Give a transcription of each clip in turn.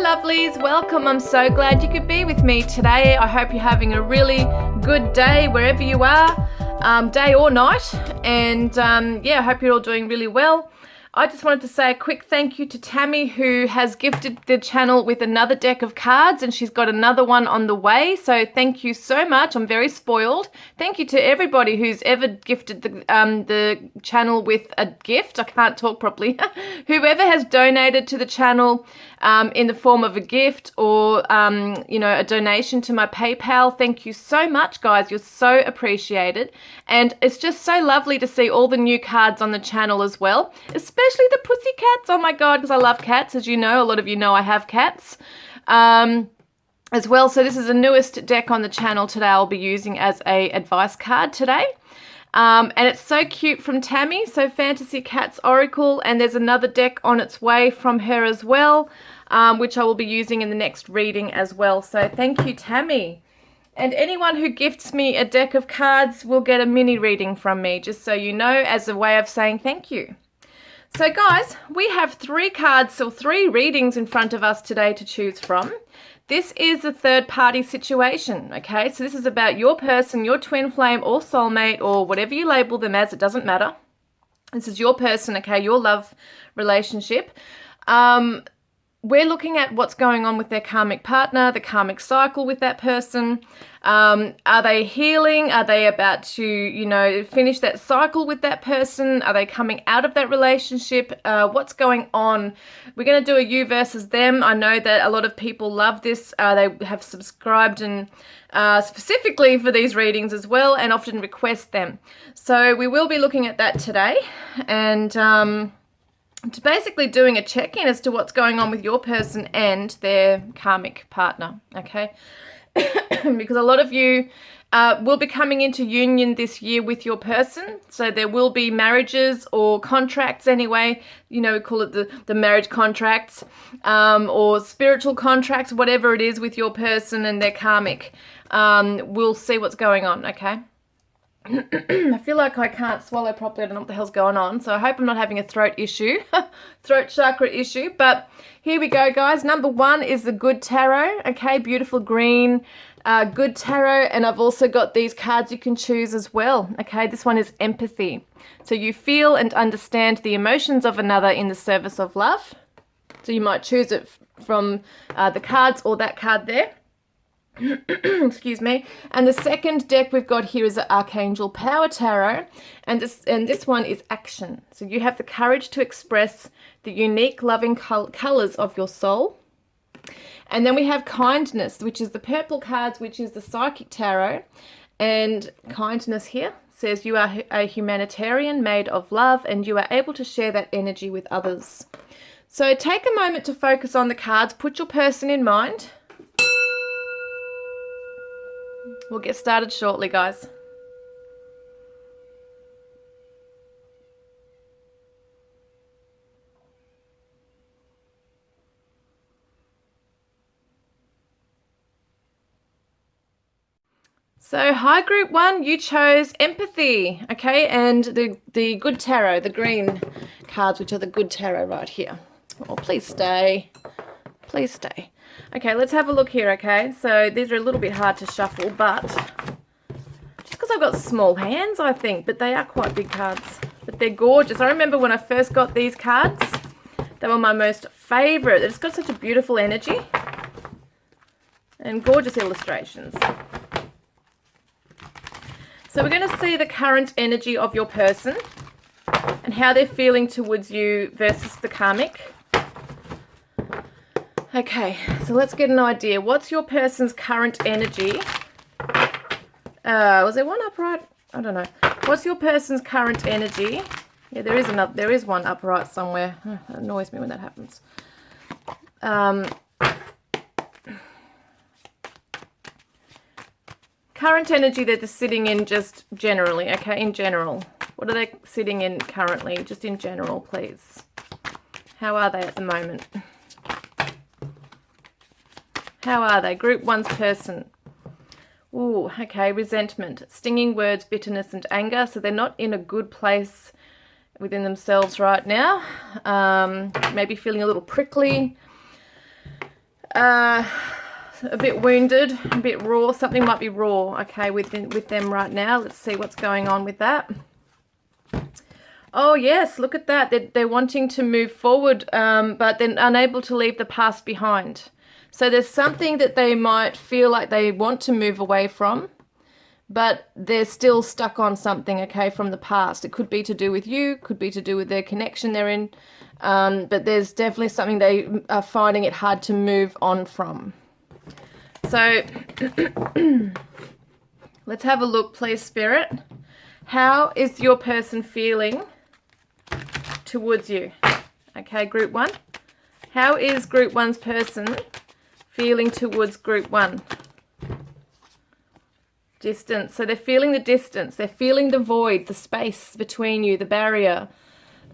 lovelies, welcome. I'm so glad you could be with me today. I hope you're having a really good day wherever you are, day or night, and I hope you're all doing really well. I just wanted to say a quick thank you to Tammy, who has gifted the channel with another deck of cards, and she's got another one on the way. So thank you so much. I'm very spoiled. Thank you to everybody who's ever gifted the channel with a gift. I can't talk properly. Whoever has donated to the channel in the form of a gift or a donation to my PayPal. Thank you so much, guys. You're so appreciated, and it's just so lovely to see all the new cards on the channel as well, especially the pussy cats. Oh my god, because I love cats. As you know, a lot of you know I have cats as well. So this is the newest deck on the channel today. I'll be using as a advice card today. And it's so cute from Tammy. So Fantasy Cats Oracle, and there's another deck on its way from her as well, which I will be using in the next reading as well. So thank you, Tammy. And anyone who gifts me a deck of cards will get a mini reading from me, just so you know, as a way of saying thank you. So guys, we have 3 cards or 3 readings in front of us today to choose from. This is a third party situation, okay? So this is about your person, your twin flame or soulmate or whatever you label them as, it doesn't matter. This is your person, okay? Your love relationship. We're looking at what's going on with their karmic partner, the karmic cycle with that person. Are they healing? Are they about to, finish that cycle with that person? Are they coming out of that relationship? What's going on? We're going to do a you versus them. I know that a lot of people love this. They have subscribed and specifically for these readings as well, and often request them. So we will be looking at that today, and basically doing a check-in as to what's going on with your person and their karmic partner, okay? Because a lot of you will be coming into union this year with your person, so there will be marriages or contracts anyway, we call it the marriage contracts, or spiritual contracts, whatever it is with your person and their karmic. We'll see what's going on, okay? I feel like I can't swallow properly. I don't know what the hell's going on. So I hope I'm not having a throat issue, throat chakra issue. But here we go, guys. Number 1 is the Good Tarot. Okay, beautiful green, Good Tarot. And I've also got these cards you can choose as well. Okay, this one is Empathy. So you feel and understand the emotions of another in the service of love. So you might choose it from the cards or that card there. Excuse me. And the second deck we've got here is the Archangel Power Tarot, and this one is Action. So you have the courage to express the unique loving colors of your soul. And then we have Kindness, which is the purple cards, which is the Psychic Tarot. And Kindness here says you are a humanitarian made of love, and you are able to share that energy with others. So take a moment to focus on the cards. Put your person in mind. We'll get started shortly, guys. So, hi group 1, you chose Empathy, okay, and the Good Tarot, the green cards, which are the Good Tarot right here. Oh, please stay. Please stay. Okay, let's have a look here, okay? So these are a little bit hard to shuffle, but just because I've got small hands, I think, but they are quite big cards. But they're gorgeous. I remember when I first got these cards, they were my most favorite. They've just got such a beautiful energy and gorgeous illustrations. So we're going to see the current energy of your person and how they're feeling towards you versus the karmic. Okay, so let's get an idea. What's your person's current energy? Was there one upright? I don't know. What's your person's current energy? Yeah, there is one upright somewhere. That annoys me when that happens. Current energy that they're sitting in just generally, okay, in general. What are they sitting in currently? Just in general, please. How are they at the moment? How are they? Group 1's person. Ooh, okay, resentment, stinging words, bitterness and anger. So they're not in a good place within themselves right now. Maybe feeling a little prickly. A bit wounded, a bit raw. Something might be raw, okay, with them right now. Let's see what's going on with that. Oh, yes, look at that. They're wanting to move forward, but they're unable to leave the past behind. So there's something that they might feel like they want to move away from, but they're still stuck on something, okay, from the past. It could be to do with you, could be to do with their connection they're in, but there's definitely something they are finding it hard to move on from. So let's have a look, please, Spirit. How is your person feeling towards you? Okay, Group 1. How is Group 1's person feeling towards Group 1? Distance. So they're feeling the distance. They're feeling the void, the space between you, the barrier.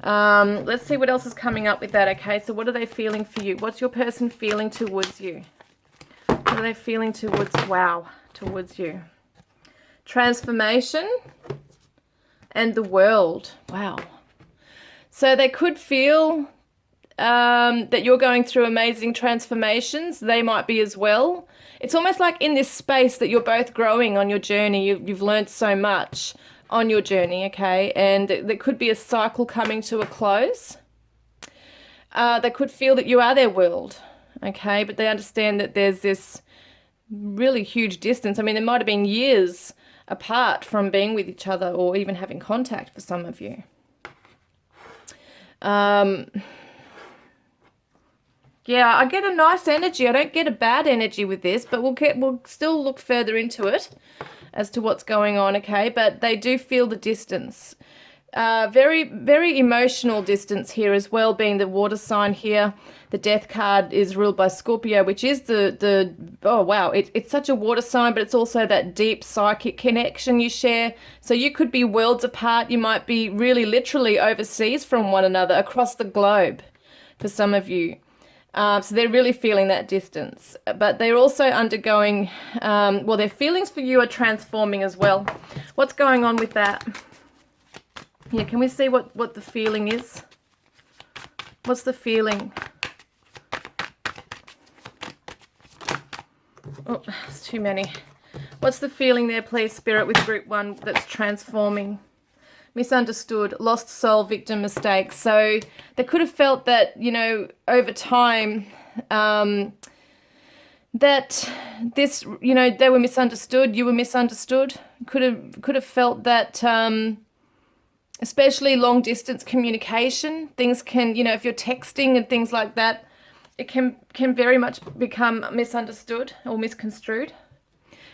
Let's see what else is coming up with that, okay? So what are they feeling for you? What's your person feeling towards you? What are they feeling towards you? Transformation and the world. Wow. So they could feel that you're going through amazing transformations. They might be as well. It's almost like in this space that you're both growing on your journey. You've learned so much on your journey, okay? And there could be a cycle coming to a close. They could feel that you are their world, okay? But they understand that there's this really huge distance. I mean, there might have been years apart from being with each other or even having contact for some of you. Yeah, I get a nice energy. I don't get a bad energy with this, but we'll still look further into it as to what's going on, okay? But they do feel the distance. Very, very emotional distance here as well, being the water sign here. The death card is ruled by Scorpio, which is oh wow, it's such a water sign, but it's also that deep psychic connection you share. So you could be worlds apart. You might be really literally overseas from one another, across the globe for some of you. So they're really feeling that distance, but they're also undergoing, well, their feelings for you are transforming as well. What's going on with that? Yeah, can we see what the feeling is? What's the feeling? Oh, it's too many. What's the feeling there, please, Spirit, with Group 1 that's transforming? Misunderstood, lost soul, victim, mistakes. So they could have felt that, you know, over time, that this, you know, they were misunderstood, you were misunderstood. Could have felt that, especially long distance communication, things can, you know, if you're texting and things like that, it can very much become misunderstood or misconstrued.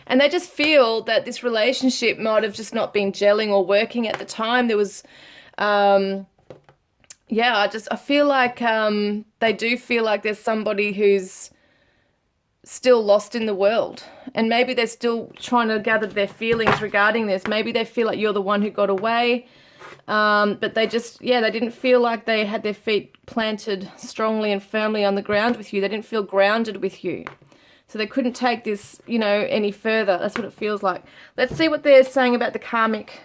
And they just feel that this relationship might have just not been gelling or working at the time. There was, I feel like they do feel like there's somebody who's still lost in the world. And maybe they're still trying to gather their feelings regarding this. Maybe they feel like you're the one who got away. But they just, they didn't feel like they had their feet planted strongly and firmly on the ground with you. They didn't feel grounded with you. So they couldn't take this, you know, any further. That's what it feels like. Let's see what they're saying about the karmic.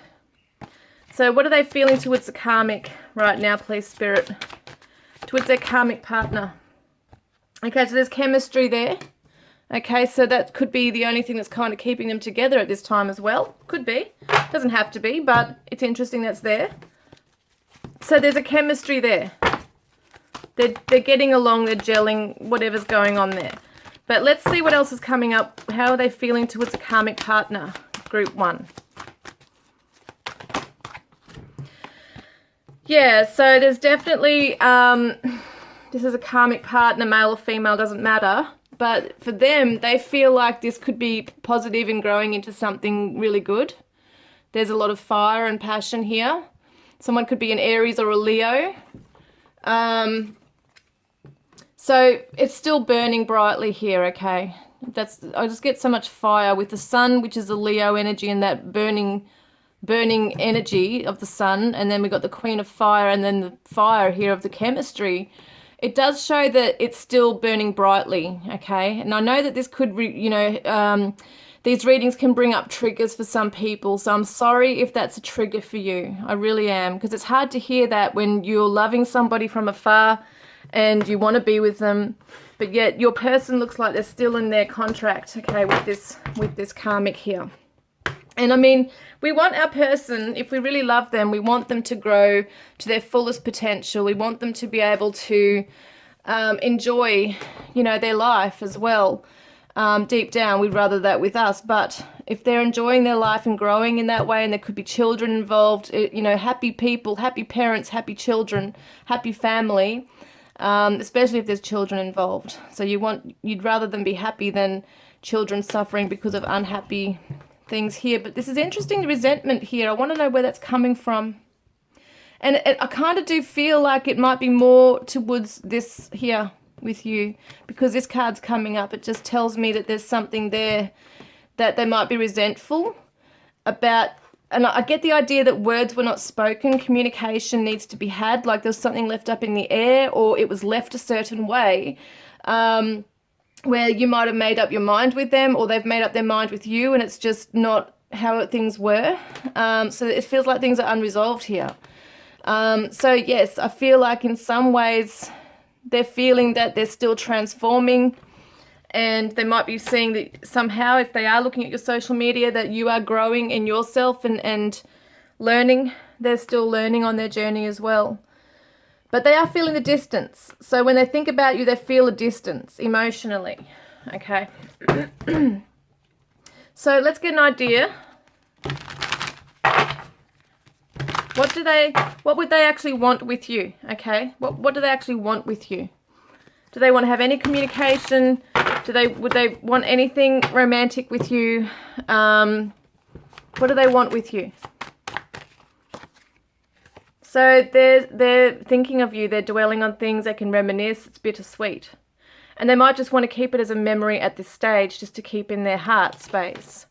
So what are they feeling towards the karmic right now, please, Spirit? Towards their karmic partner. Okay, so there's chemistry there. Okay, so that could be the only thing that's kind of keeping them together at this time as well. Could be. Doesn't have to be, but it's interesting that's there. So there's a chemistry there. They're getting along, they're gelling, whatever's going on there. But let's see what else is coming up. How are they feeling towards a karmic partner, Group 1? Yeah, so there's definitely, this is a karmic partner, male or female, doesn't matter. But for them, they feel like this could be positive and growing into something really good. There's a lot of fire and passion here. Someone could be an Aries or a Leo. So it's still burning brightly here, okay? I just get so much fire with the sun, which is the Leo energy, and that burning energy of the sun, and then we got the Queen of Fire, and then the fire here of the chemistry. It does show that it's still burning brightly, okay? And I know that this could, these readings can bring up triggers for some people, so I'm sorry if that's a trigger for you. I really am, because it's hard to hear that when you're loving somebody from afar and you want to be with them, but yet your person looks like they're still in their contract, okay, with this karmic here. And I mean, we want our person, if we really love them, we want them to grow to their fullest potential. We want them to be able to enjoy, you know, their life as well. Deep down, we'd rather that with us. But if they're enjoying their life and growing in that way, and there could be children involved, you know, happy people, happy parents, happy children, happy family, especially if there's children involved. So you'd rather them be happy than children suffering because of unhappy things here. But this is interesting, the resentment here. I want to know where that's coming from. And I kind of do feel like it might be more towards this here with you, because this card's coming up. It just tells me that there's something there that they might be resentful about. And I get the idea that words were not spoken. Communication needs to be had, like there's something left up in the air, or it was left a certain way. Where you might have made up your mind with them, or they've made up their mind with you, and it's just not how things were. So it feels like things are unresolved here. So yes, I feel like in some ways they're feeling that they're still transforming, and they might be seeing that somehow, if they are looking at your social media, that you are growing in yourself and learning. They're still learning on their journey as well. But they are feeling the distance. So when they think about you, they feel a distance emotionally. Okay. So let's get an idea. What would they actually want with you? Okay. What do they actually want with you? Do they want to have any communication? Would they want anything romantic with you? What do they want with you? So they're thinking of you, they're dwelling on things, they can reminisce, it's bittersweet. And they might just want to keep it as a memory at this stage, just to keep in their heart space.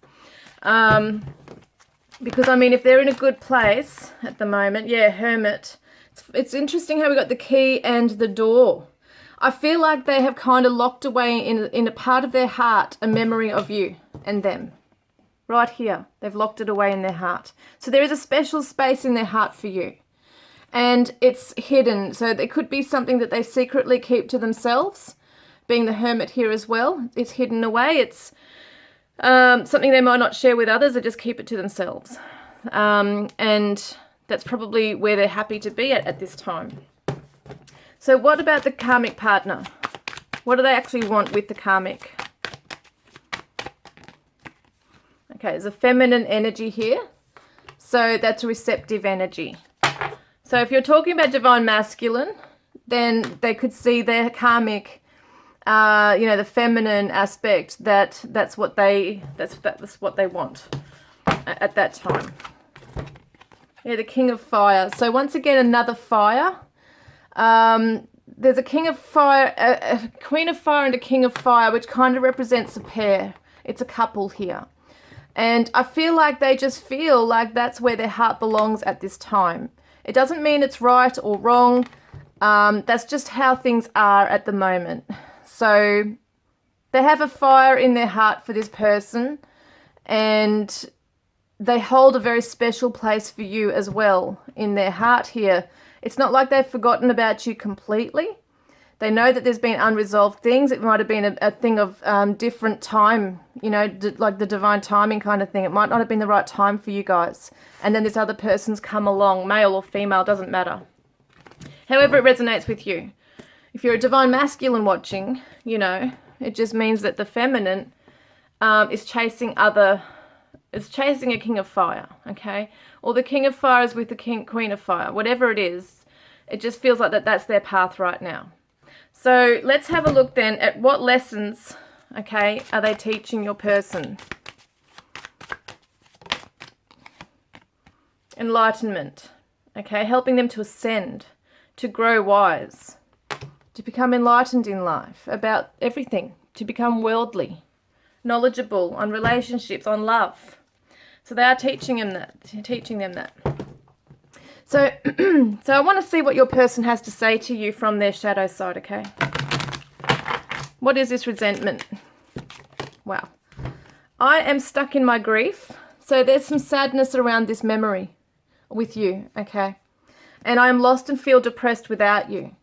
Because, I mean, if they're in a good place at the moment, yeah, Hermit. It's interesting how we got the key and the door. I feel like they have kind of locked away in a part of their heart a memory of you and them. Right here, they've locked it away in their heart. So there is a special space in their heart for you. And it's hidden, so it could be something that they secretly keep to themselves, being the Hermit here as well. It's hidden away. It's something they might not share with others, they just keep it to themselves. And that's probably where they're happy to be at this time. So what about the karmic partner? What do they actually want with the karmic? Okay, there's a feminine energy here. So that's a receptive energy. So if you're talking about divine masculine, then they could see their karmic, you know, the feminine aspect. That's what they want at that time. Yeah, the King of Fire. So once again, another fire. There's a King of Fire, a Queen of Fire, and a King of Fire, which kind of represents a pair. It's a couple here. And I feel like they just feel like that's where their heart belongs at this time. It doesn't mean it's right or wrong. That's just how things are at the moment. So they have a fire in their heart for this person, and they hold a very special place for you as well in their heart here. It's not like they've forgotten about you completely. They know that there's been unresolved things. It might have been a thing of different time, you know, like the divine timing kind of thing. It might not have been the right time for you guys. And then this other person's come along, male or female, doesn't matter. However it resonates with you. If you're a divine masculine watching, you know, it just means that the feminine is chasing a King of Fire, okay? Or the King of Fire is with the Queen of Fire. Whatever it is, it just feels like that's their path right now. So let's have a look then at what lessons, okay, are they teaching your person? Enlightenment, okay, helping them to ascend, to grow wise, to become enlightened in life about everything, to become worldly, knowledgeable on relationships, on love. So they are teaching them that. So, so I want to see what your person has to say to you from their shadow side, okay? What is this resentment? Wow. I am stuck in my grief. So there's some sadness around this memory with you, okay? And I am lost and feel depressed without you.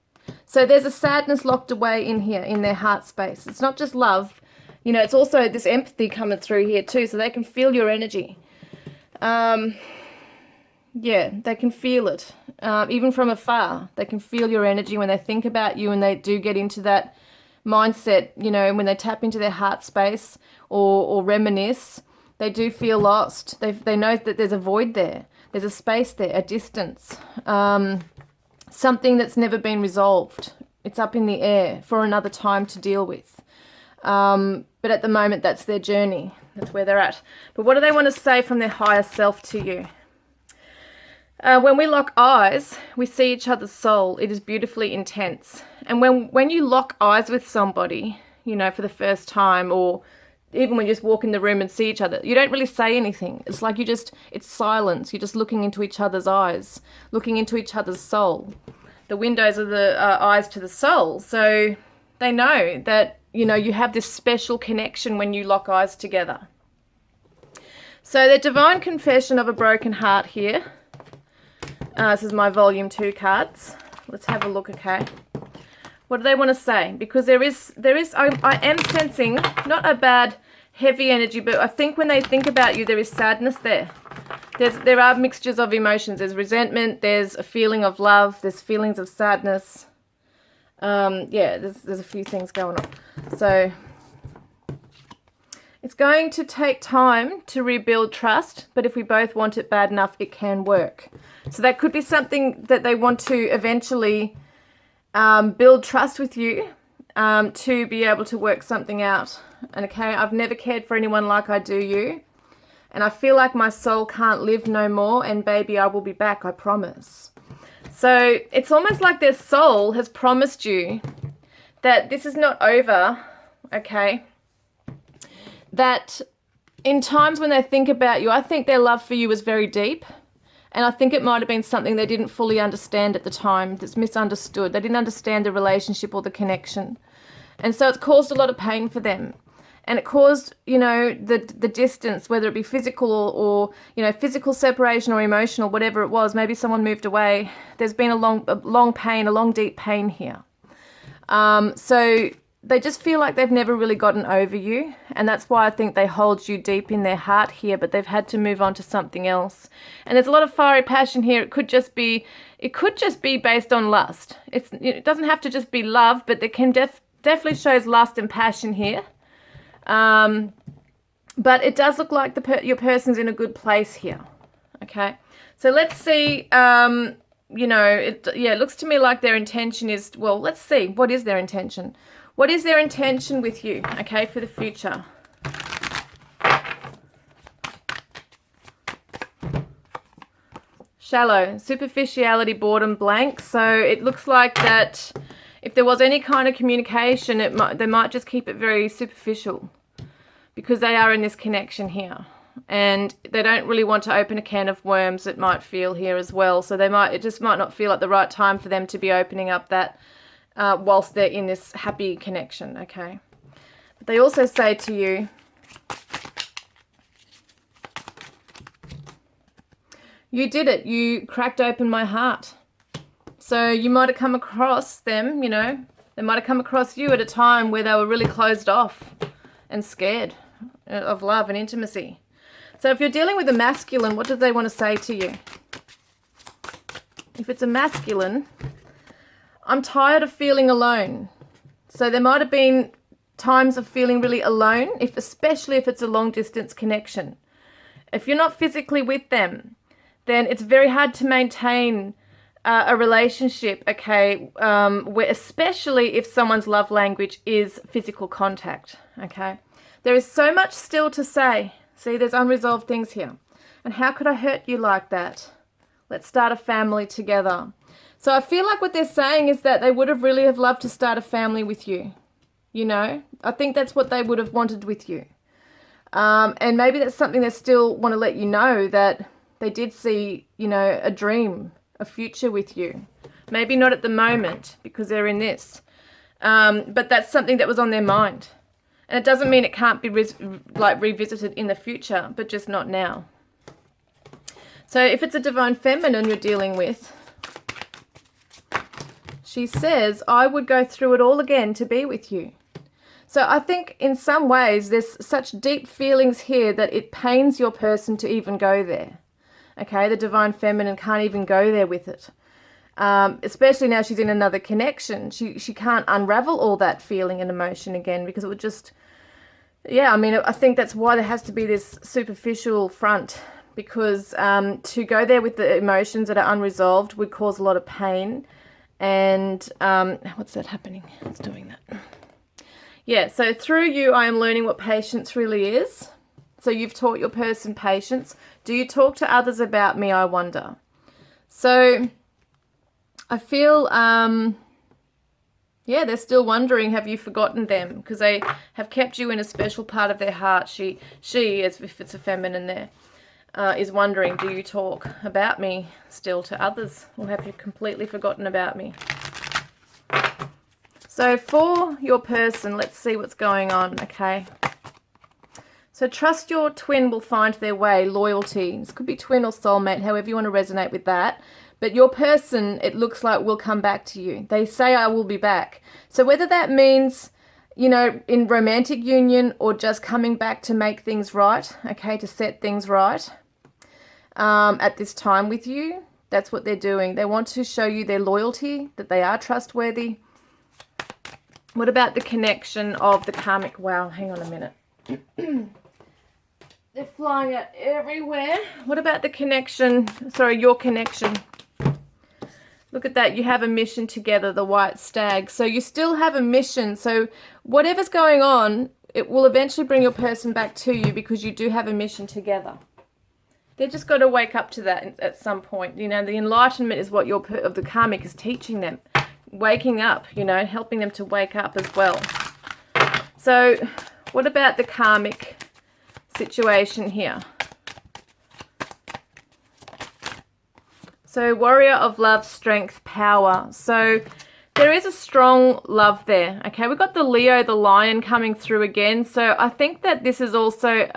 So there's a sadness locked away in here, in their heart space. It's not just love, you know, it's also this empathy coming through here too, so they can feel your energy. Yeah, they can feel it. Even from afar, they can feel your energy when they think about you, and they do get into that mindset, you know, when they tap into their heart space or reminisce, they do feel lost. They know that there's a void there. There's a space there, a distance, something that's never been resolved. It's up in the air for another time to deal with. But at the moment, that's their journey. That's where they're at. But what do they want to say from their higher self to you? When we lock eyes, we see each other's soul. It is beautifully intense. And when you lock eyes with somebody, you know, for the first time, or even when you just walk in the room and see each other, you don't really say anything. It's like it's silence. You're just looking into each other's eyes, looking into each other's soul. The windows are the eyes to the soul. So they know that, you know, you have this special connection when you lock eyes together. So the divine confession of a broken heart here. This is my volume 2 cards. Let's have a look, okay? What do they want to say? Because I am sensing not a bad heavy energy, but I think when they think about you, there is sadness there. There are mixtures of emotions. There's resentment, there's a feeling of love, there's feelings of sadness. Yeah, there's a few things going on. So it's going to take time to rebuild trust, but if we both want it bad enough, it can work. So that could be something that they want to eventually build trust with you to be able to work something out. And okay, I've never cared for anyone like I do you. And I feel like my soul can't live no more, and baby, I will be back, I promise. So it's almost like their soul has promised you that this is not over, okay? That in times when they think about you, I think their love for you was very deep. And I think it might have been something they didn't fully understand at the time, that's misunderstood. They didn't understand the relationship or the connection. And so it's caused a lot of pain for them. And it caused, you know, the distance, whether it be physical or, you know, physical separation or emotional, whatever it was. Maybe someone moved away. There's been a long pain, a long, deep pain here. So they just feel like they've never really gotten over you. And that's why I think they hold you deep in their heart here, but they've had to move on to something else. And there's a lot of fiery passion here. It could just be based on lust. It doesn't have to just be love, but it can definitely shows lust and passion here. But it does look like your person's in a good place here. Okay. So let's see, you know, it looks to me like their intention is, well, let's see. What is their intention? What is their intention with you, okay, for the future? Shallow, superficiality, boredom, blank. So it looks like that if there was any kind of communication, they might just keep it very superficial because they are in this connection here. And they don't really want to open a can of worms, it might feel here as well. So it just might not feel like the right time for them to be opening up that whilst they're in this happy connection, okay? But they also say to you, you did it. You cracked open my heart. So you might have come across them, you know, they might have come across you at a time where they were really closed off and scared of love and intimacy. So if you're dealing with a masculine, what do they want to say to you? If it's a masculine, I'm tired of feeling alone. So there might have been times of feeling really alone, especially if it's a long distance connection. If you're not physically with them, then it's very hard to maintain a relationship, okay, where especially if someone's love language is physical contact, okay. There is so much still to say. See, there's unresolved things here. And how could I hurt you like that? Let's start a family together. So I feel like what they're saying is that they would have really have loved to start a family with you. You know, I think that's what they would have wanted with you. And maybe that's something they still want to let you know, that they did see, you know, a dream, a future with you. Maybe not at the moment because they're in this. But that's something that was on their mind. And it doesn't mean it can't be revisited in the future, but just not now. So if it's a divine feminine you're dealing with, She says, I would go through it all again to be with you. So I think in some ways there's such deep feelings here that it pains your person to even go there. Okay, the divine feminine can't even go there with it. Especially now she's in another connection. She can't unravel all that feeling and emotion again, because it would just, yeah, I mean, I think that's why there has to be this superficial front, because to go there with the emotions that are unresolved would cause a lot of pain. And what's that happening? It's doing that. Yeah, so through you, I am learning what patience really is. So you've taught your person patience. Do you talk to others about me, I wonder? So I feel, yeah, they're still wondering, have you forgotten them? Because they have kept you in a special part of their heart. She, as if it's a feminine there, is wondering, do you talk about me still to others? Or have you completely forgotten about me? So for your person, let's see what's going on, okay? So trust your twin will find their way, loyalty. This could be twin or soulmate, however you want to resonate with that. But your person, it looks like, will come back to you. They say, I will be back. So whether that means, you know, in romantic union or just coming back to make things right, okay, to set things right at this time with you, that's what they're doing. They want to show you their loyalty, that they are trustworthy. What about the connection of the karmic? Wow, hang on a minute. They're flying out everywhere. What about the connection? Sorry, your connection. Look at that. You have a mission together, the white stag. So you still have a mission. So whatever's going on, it will eventually bring your person back to you, because you do have a mission together. They've just got to wake up to that at some point. You know, the enlightenment is what of the karmic is teaching them. Waking up, you know, helping them to wake up as well. So what about the karmic situation here? So warrior of love, strength, power. So there is a strong love there. Okay, we've got the Leo, the lion, coming through again. So I think that this is also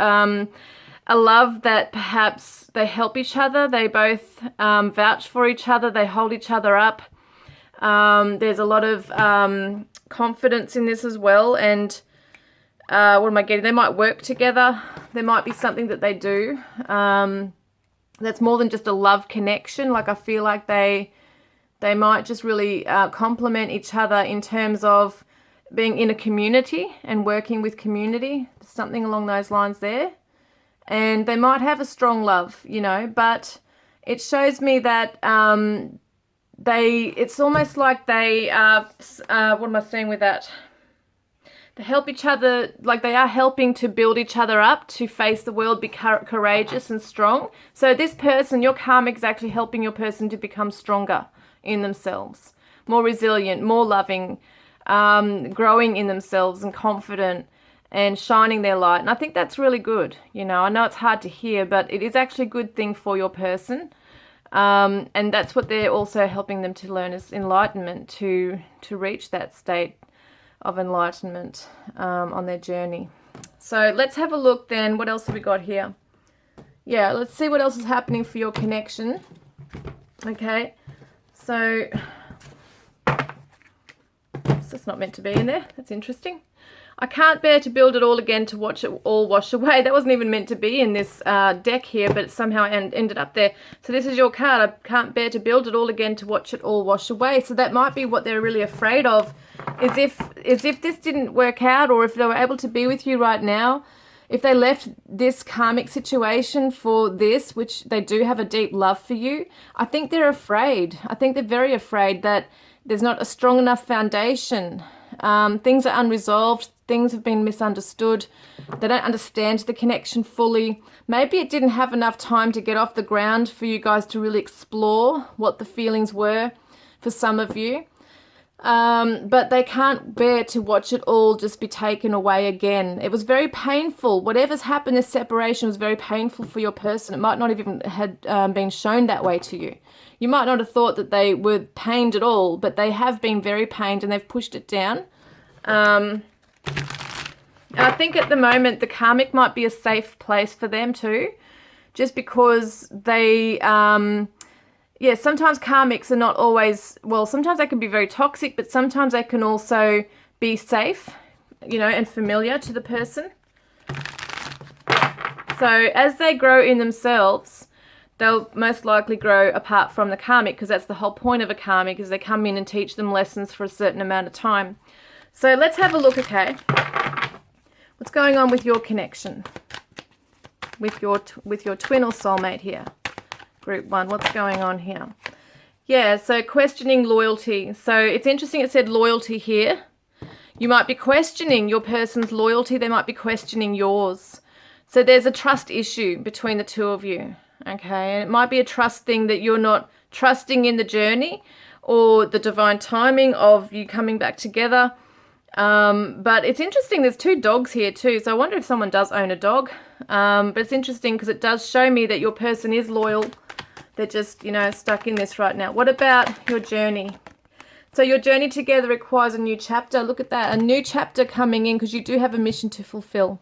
a love that perhaps they help each other. They both vouch for each other. They hold each other up. There's a lot of confidence in this as well. And what am I getting? They might work together. There might be something that they do that's more than just a love connection. Like, I feel like they might just really complement each other in terms of being in a community and working with community. Something along those lines there. And they might have a strong love, you know, but it shows me that it's almost like they what am I saying with that? They help each other, like they are helping to build each other up to face the world, be courageous and strong. So this person, your karmic, is actually helping your person to become stronger in themselves, more resilient, more loving, growing in themselves and confident and shining their light. And I think that's really good. You know, I know it's hard to hear, but it is actually a good thing for your person. And that's what they're also helping them to learn, is enlightenment, to reach that state of enlightenment on their journey. So let's have a look then. What else have we got here? Yeah, let's see what else is happening for your connection. Okay, so it's not meant to be in there. That's interesting. I can't bear to build it all again to watch it all wash away. That wasn't even meant to be in this deck here, but it somehow ended up there. So this is your card. I can't bear to build it all again to watch it all wash away. So that might be what they're really afraid of, is if this didn't work out, or if they were able to be with you right now, if they left this karmic situation for this, which they do have a deep love for you, I think they're afraid. I think they're very afraid that there's not a strong enough foundation. Things are unresolved. Things have been misunderstood. They don't understand the connection fully. Maybe it didn't have enough time to get off the ground for you guys to really explore what the feelings were for some of you. But they can't bear to watch it all just be taken away again. It was very painful. Whatever's happened, this separation was very painful for your person. It might not have even had been shown that way to you. You might not have thought that they were pained at all, but they have been very pained and they've pushed it down. I think at the moment the karmic might be a safe place for them too, just because they yeah, sometimes karmics are not always, well, sometimes they can be very toxic, but sometimes they can also be safe, you know, and familiar to the person. So as they grow in themselves, they'll most likely grow apart from the karmic, because that's the whole point of a karmic, is they come in and teach them lessons for a certain amount of time. So let's have a look, okay? What's going on with your connection? With your twin or soulmate here? Group 1, what's going on here? Yeah, so questioning loyalty. So it's interesting it said loyalty here. You might be questioning your person's loyalty. They might be questioning yours. So there's a trust issue between the two of you, okay? And it might be a trust thing that you're not trusting in the journey or the divine timing of you coming back together. But it's interesting, there's 2 dogs here too, so I wonder if someone does own a dog. But it's interesting because it does show me that your person is loyal. They're just, you know, stuck in this right now. What about your journey? So your journey together requires a new chapter. Look at that, a new chapter coming in, because you do have a mission to fulfill.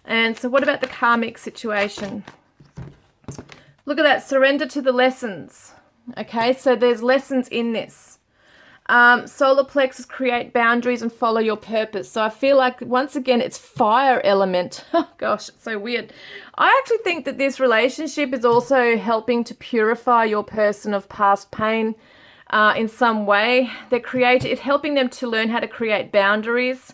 And so what about the karmic situation? Look at that, surrender to the lessons. Okay, so there's lessons in this. Solar plexus, create boundaries and follow your purpose. So I feel like, once again, it's fire element. Oh gosh, it's so weird. I actually think that this relationship is also helping to purify your person of past pain in some way. It's helping them to learn how to create boundaries.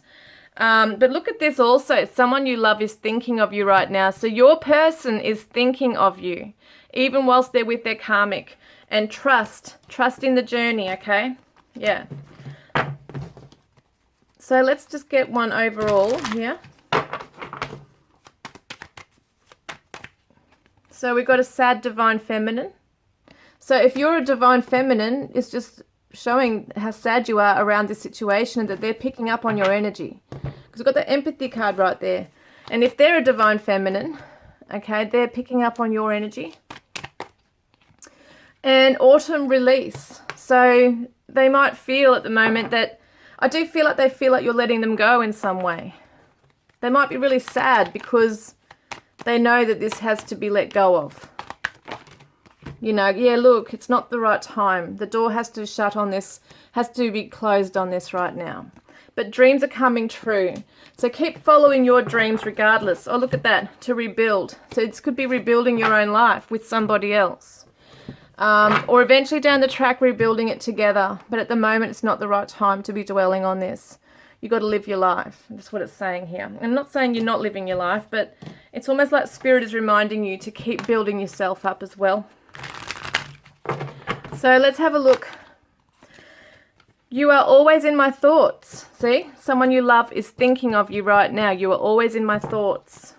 But look at this also. Someone you love is thinking of you right now. So your person is thinking of you, even whilst they're with their karmic. And trust in the journey, okay? Yeah. So let's just get one overall here. So we've got a sad divine feminine. So if you're a divine feminine, it's just showing how sad you are around this situation and that they're picking up on your energy. Because we've got the empathy card right there. And if they're a divine feminine, okay, they're picking up on your energy. And autumn release. So they might feel at the moment that, I do feel like they feel like you're letting them go in some way. They might be really sad because they know that this has to be let go of. You know, yeah, look, it's not the right time. The door has to shut on this, has to be closed on this right now. But dreams are coming true. So keep following your dreams regardless. Oh, look at that, to rebuild. So this could be rebuilding your own life with somebody else. Or eventually down the track rebuilding it together. But at the moment it's not the right time to be dwelling on this. You've got to live your life. That's what it's saying here. I'm not saying you're not living your life, but it's almost like Spirit is reminding you to keep building yourself up as well. So let's have a look. You are always in my thoughts. See, someone you love is thinking of you right now. You are always in my thoughts.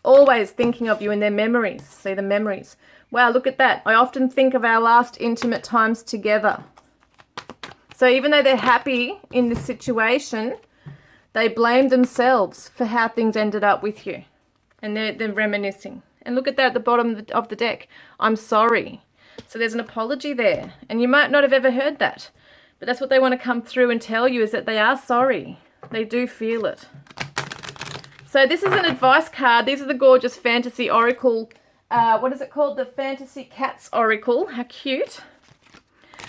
Always thinking of you in their memories. See the memories. Wow, look at that. I often think of our last intimate times together. So even though they're happy in this situation, they blame themselves for how things ended up with you. And they're reminiscing. And look at that at the bottom of the deck. I'm sorry. So there's an apology there. And you might not have ever heard that. But that's what they want to come through and tell you, is that they are sorry. They do feel it. So this is an advice card. These are the gorgeous fantasy oracle. What is it called? The Fantasy Cats Oracle. How cute.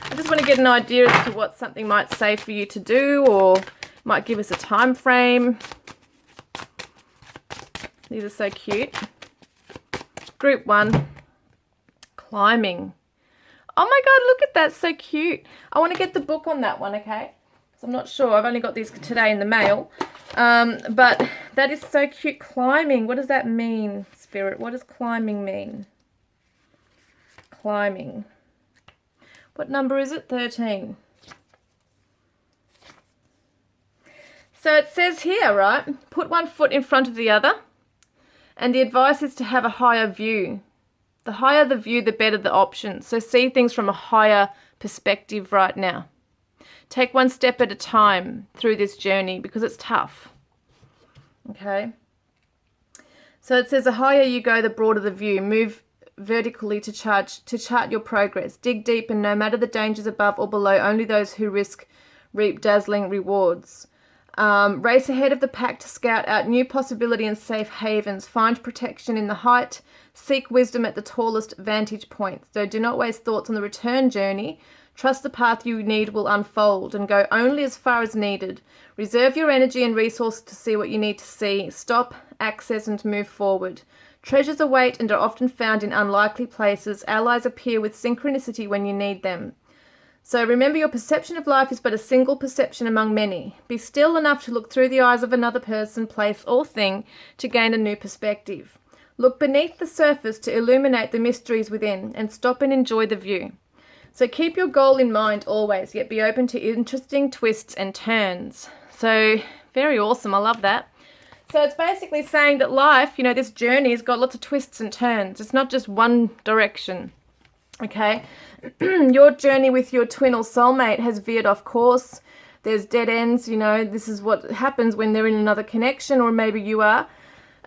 I just want to get an idea as to what something might say for you to do, or might give us a time frame. These are so cute. Group 1. Climbing. Oh my God, look at that. So cute. I want to get the book on that one, okay? So I'm not sure. I've only got these today in the mail. But that is so cute. Climbing. What does that mean, Spirit? What does climbing mean? Climbing. What number is it? 13. So it says here, right? Put one foot in front of the other. And the advice is to have a higher view. The higher the view, the better the options. So see things from a higher perspective right now. Take one step at a time through this journey because it's tough. Okay. So it says the higher you go, the broader the view. Move vertically to chart your progress. Dig deep, and no matter the dangers above or below, only those who risk reap dazzling rewards. Race ahead of the pack to scout out new possibility and safe havens. Find protection in the height. Seek wisdom at the tallest vantage point. So do not waste thoughts on the return journey. Trust the path you need will unfold, and go only as far as needed. Reserve your energy and resources to see what you need to see. Stop, access, and move forward. Treasures await and are often found in unlikely places. Allies appear with synchronicity when you need them. So remember, your perception of life is but a single perception among many. Be still enough to look through the eyes of another person, place, or thing to gain a new perspective. Look beneath the surface to illuminate the mysteries within, and stop and enjoy the view. So keep your goal in mind always, yet be open to interesting twists and turns. So very awesome. I love that. So it's basically saying that life, this journey has got lots of twists and turns. It's not just one direction. Okay, your journey with your twin or soulmate has veered off course. There's dead ends. This is what happens when they're in another connection, or maybe you are.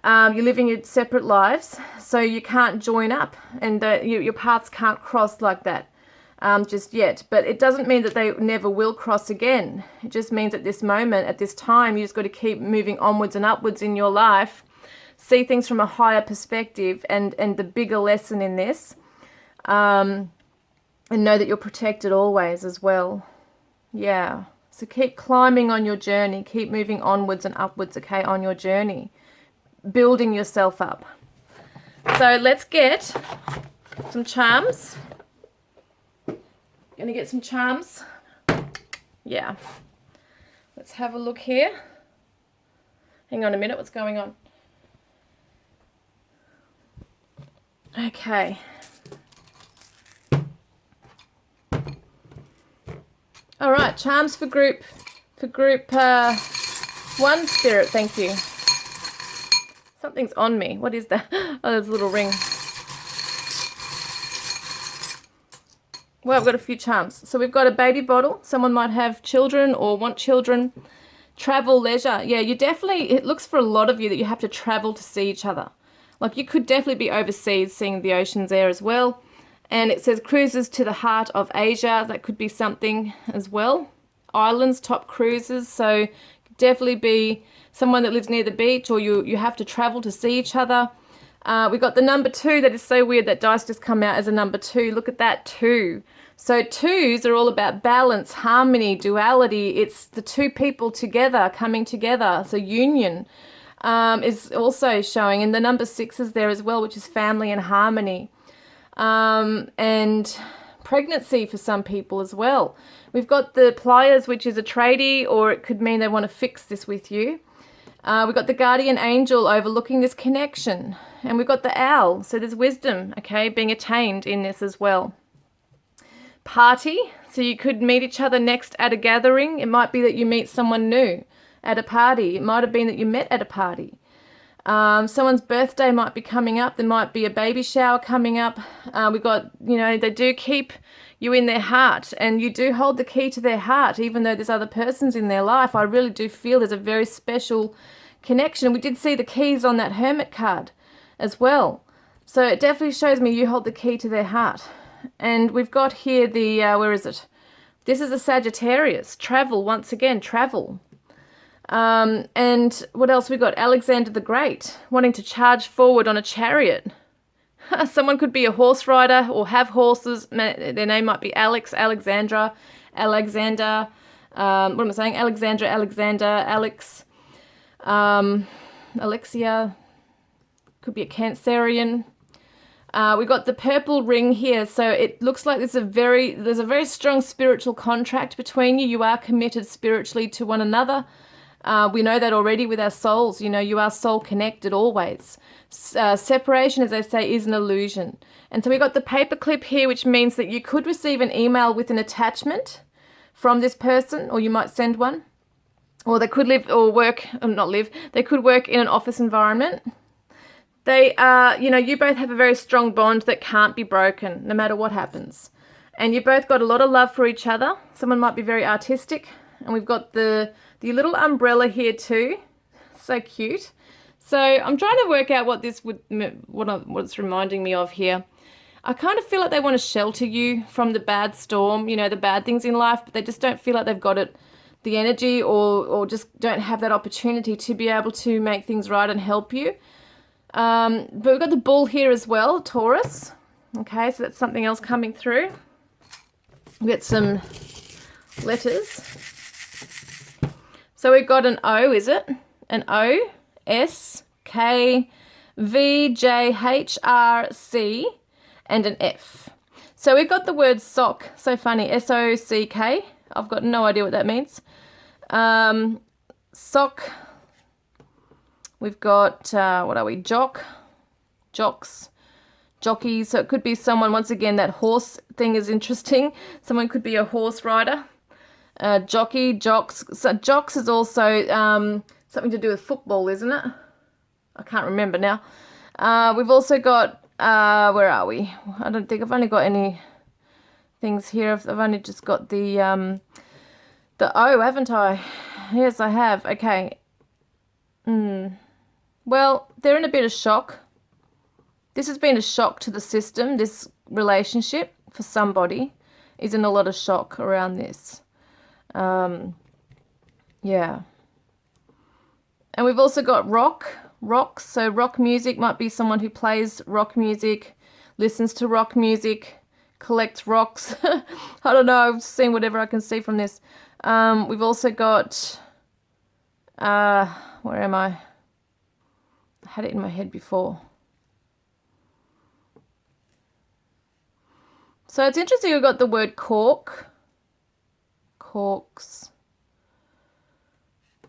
You're living your separate lives, so you can't join up, and your paths can't cross like that just yet. But it doesn't mean that they never will cross again. It just means at this moment, at this time, you just got to keep moving onwards and upwards in your life. See things from a higher perspective, and the bigger lesson in this. And know that you're protected always as well. Yeah. So keep climbing on your journey. Keep moving onwards and upwards, okay, on your journey. Building yourself up. So let's get some charms. Gonna get some charms. Yeah. Let's have a look here. Hang on a minute. What's going on? Okay. All right, charms for group 1 spirit. Thank you. Something's on me. What is that? Oh, there's a little ring. Well, I've got a few charms. So we've got a baby bottle. Someone might have children or want children. Travel, leisure. Yeah, it looks for a lot of you that you have to travel to see each other. Like you could definitely be overseas seeing the oceans there as well. And it says cruises to the heart of Asia. That could be something as well. Islands, top cruises. So definitely be someone that lives near the beach, or you have to travel to see each other. We got the number 2. That is so weird. That dice just come out as a number 2. Look at that, 2. So 2s are all about balance, harmony, duality. It's the two people together, coming together. So union is also showing. And the number 6 is there as well, which is family and harmony. And pregnancy for some people as well. We've got the pliers, which is a tradie, or it could mean they want to fix this with you. We've got the guardian angel overlooking this connection. And we've got the owl. So there's wisdom, okay, being attained in this as well. Party. So you could meet each other next at a gathering. It might be that you meet someone new at a party. It might have been that you met at a party. Someone's birthday might be coming up. There might be a baby shower coming up. We've got, they do keep you in their heart, and you do hold the key to their heart, even though there's other persons in their life. I really do feel there's a very special connection. We did see the keys on that hermit card as well. So it definitely shows me you hold the key to their heart. And we've got here the, where is it? This is a Sagittarius. Travel, once again, travel. And what else we got? Alexander the Great, wanting to charge forward on a chariot. Someone could be a horse rider or have horses. Their name might be Alex, Alexandra, Alexander. What am I saying? Alexandra, Alexander, Alex, Alexia. Could be a Cancerian. We got the purple ring here, so it looks like there's a very strong spiritual contract between you. You are committed spiritually to one another. We know that already with our souls. You are soul connected always. Separation, as they say, is an illusion. And so we got the paperclip here, which means that you could receive an email with an attachment from this person, or you might send one. Or they could live or work, they could work in an office environment. They are, you both have a very strong bond that can't be broken no matter what happens. And you both got a lot of love for each other. Someone might be very artistic. And we've got the little umbrella here too. So cute. So I'm trying to work out what this what it's reminding me of here. I kind of feel like they want to shelter you from the bad storm, the bad things in life, but they just don't feel like they've got the energy or just don't have that opportunity to be able to make things right and help you. But we've got the bull here as well, Taurus. Okay, so that's something else coming through. We get some letters. So we've got an O, is it? An O, S, K, V, J, H, R, C, and an F. So we've got the word sock. So funny, S-O-C-K. I've got no idea what that means. Sock. We've got, what are we? Jock, jocks, jockeys. So it could be someone, once again, that horse thing is interesting. Someone could be a horse rider. Jockey, jocks. So jocks is also something to do with football, isn't it? I can't remember now. We've also got, where are we? I don't think I've only got any things here. I've only just got the O, haven't I? Yes, I have. Okay. Well, they're in a bit of shock. This has been a shock to the system. This relationship for somebody is in a lot of shock around this. Yeah. And we've also got rocks. So rock music might be someone who plays rock music, listens to rock music, collects rocks. I don't know. I've seen whatever I can see from this. We've also got, where am I? I had it in my head before. So it's interesting we've got the word cork. Corks.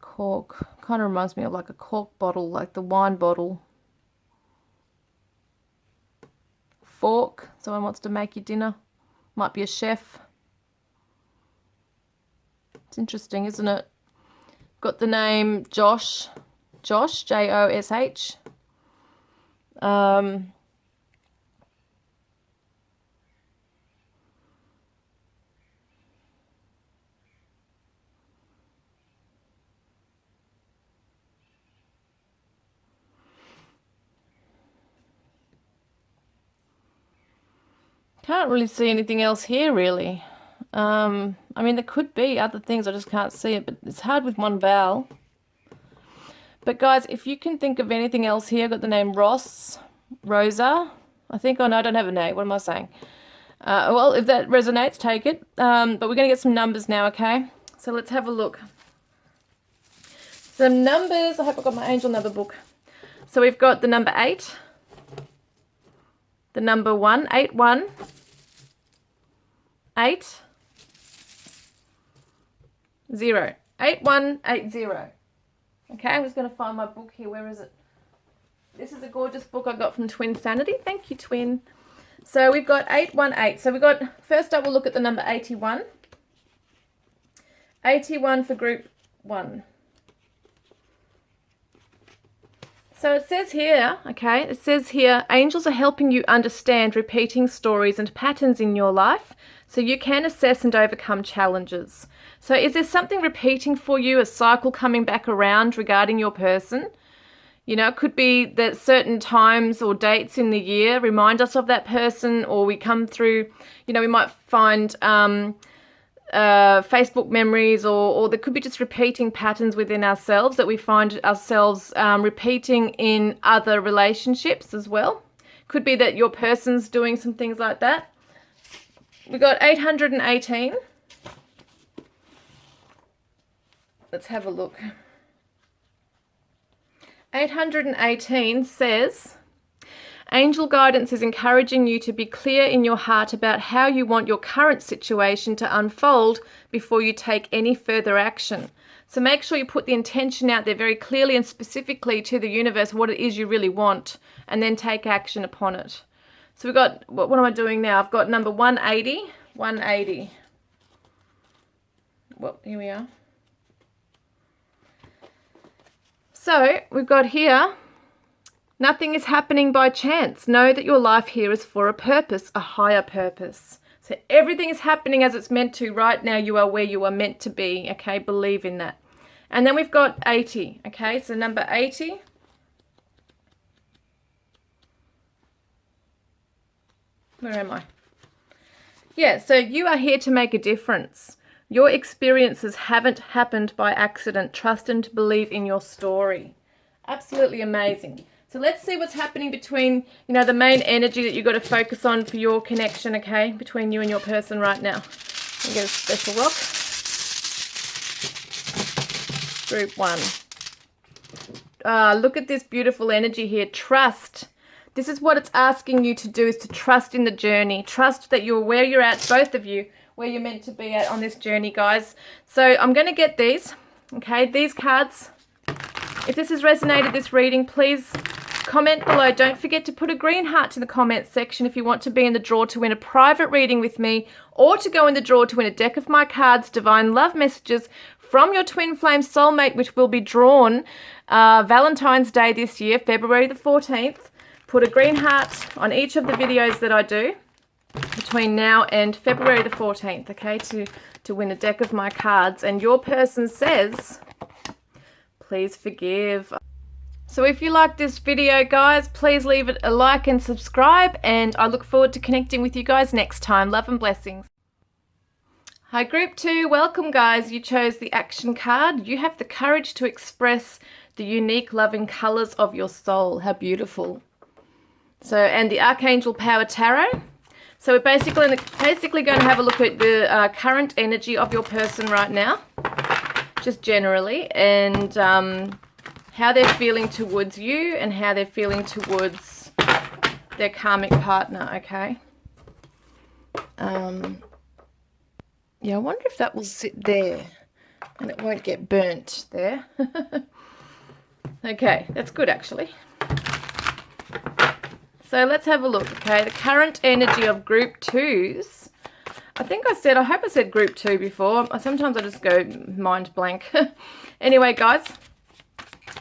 Cork. Kind of reminds me of like a cork bottle, like the wine bottle. Fork. Someone wants to make you dinner. Might be a chef. It's interesting, isn't it? Got the name Josh. Josh, J-O-S-H. Can't really see anything else here, really. I mean, there could be other things, I just can't see it, but it's hard with one vowel. But guys, if you can think of anything else here, I've got the name Ross, Rosa. I think, oh no, I don't have a name. What am I saying? Well, if that resonates, take it. But we're going to get some numbers now, okay? So let's have a look. Some numbers. I hope I've got my angel number book. So we've got the number 8, the number 1, 8, 1, 8, 0. 8, 1, 8, 0. Okay, I'm just going to find my book here. Where is it? This is a gorgeous book I got from Twin Sanity. Thank you, Twin. So we've got 818. So we've got, first up, we'll look at the number 81. 81 for group 1. So it says here, okay, it says here, angels are helping you understand repeating stories and patterns in your life so you can assess and overcome challenges. So is there something repeating for you, a cycle coming back around regarding your person? You know, it could be that certain times or dates in the year remind us of that person, or we come through, you know, we might find Facebook memories, or there could be just repeating patterns within ourselves that we find ourselves repeating in other relationships as well. Could be that your person's doing some things like that. We got 818. Let's have a look. 818 says, angel guidance is encouraging you to be clear in your heart about how you want your current situation to unfold before you take any further action. So make sure you put the intention out there very clearly and specifically to the universe, what it is you really want, and then take action upon it. So we've got, what am I doing now? I've got number 180. 180. Well, here we are. So we've got here, nothing is happening by chance. Know that your life here is for a purpose, a higher purpose. So everything is happening as it's meant to. Right now you are where you are meant to be, okay? Believe in that. And then we've got 80, okay? So number 80. Where am I? Yeah, so you are here to make a difference. Your experiences haven't happened by accident. Trust and believe in your story. Absolutely amazing. So let's see what's happening between, you know, the main energy that you've got to focus on for your connection, okay, between you and your person right now. And get a special rock. Group 1. Look at this beautiful energy here. Trust. This is what it's asking you to do, is to trust in the journey. Trust that you're where you're at, both of you, where you're meant to be at on this journey, guys. So I'm going to get these, okay, these cards. If this has resonated, this reading, please comment below. Don't forget to put a green heart to the comments section if you want to be in the draw to win a private reading with me, or to go in the draw to win a deck of my cards, Divine Love Messages from your Twin Flame Soulmate, which will be drawn Valentine's Day this year, February the 14th. Put a green heart on each of the videos that I do between now and February the 14th, okay, to win a deck of my cards. And your person says, please forgive. So if you like this video, guys, please leave it a like and subscribe, and I look forward to connecting with you guys next time. Love and blessings. Hi, Group 2. Welcome, guys. You chose the action card. You have the courage to express the unique, loving colors of your soul. How beautiful. So, and the Archangel Power Tarot. So we're basically going to have a look at the current energy of your person right now, just generally, and how they're feeling towards you and how they're feeling towards their karmic partner, okay? Yeah, I wonder if that will sit there and it won't get burnt there. Okay, that's good actually. So let's have a look, okay? The current energy of Group 2s. I hope I said Group 2 before. Sometimes I just go mind blank. Anyway, guys,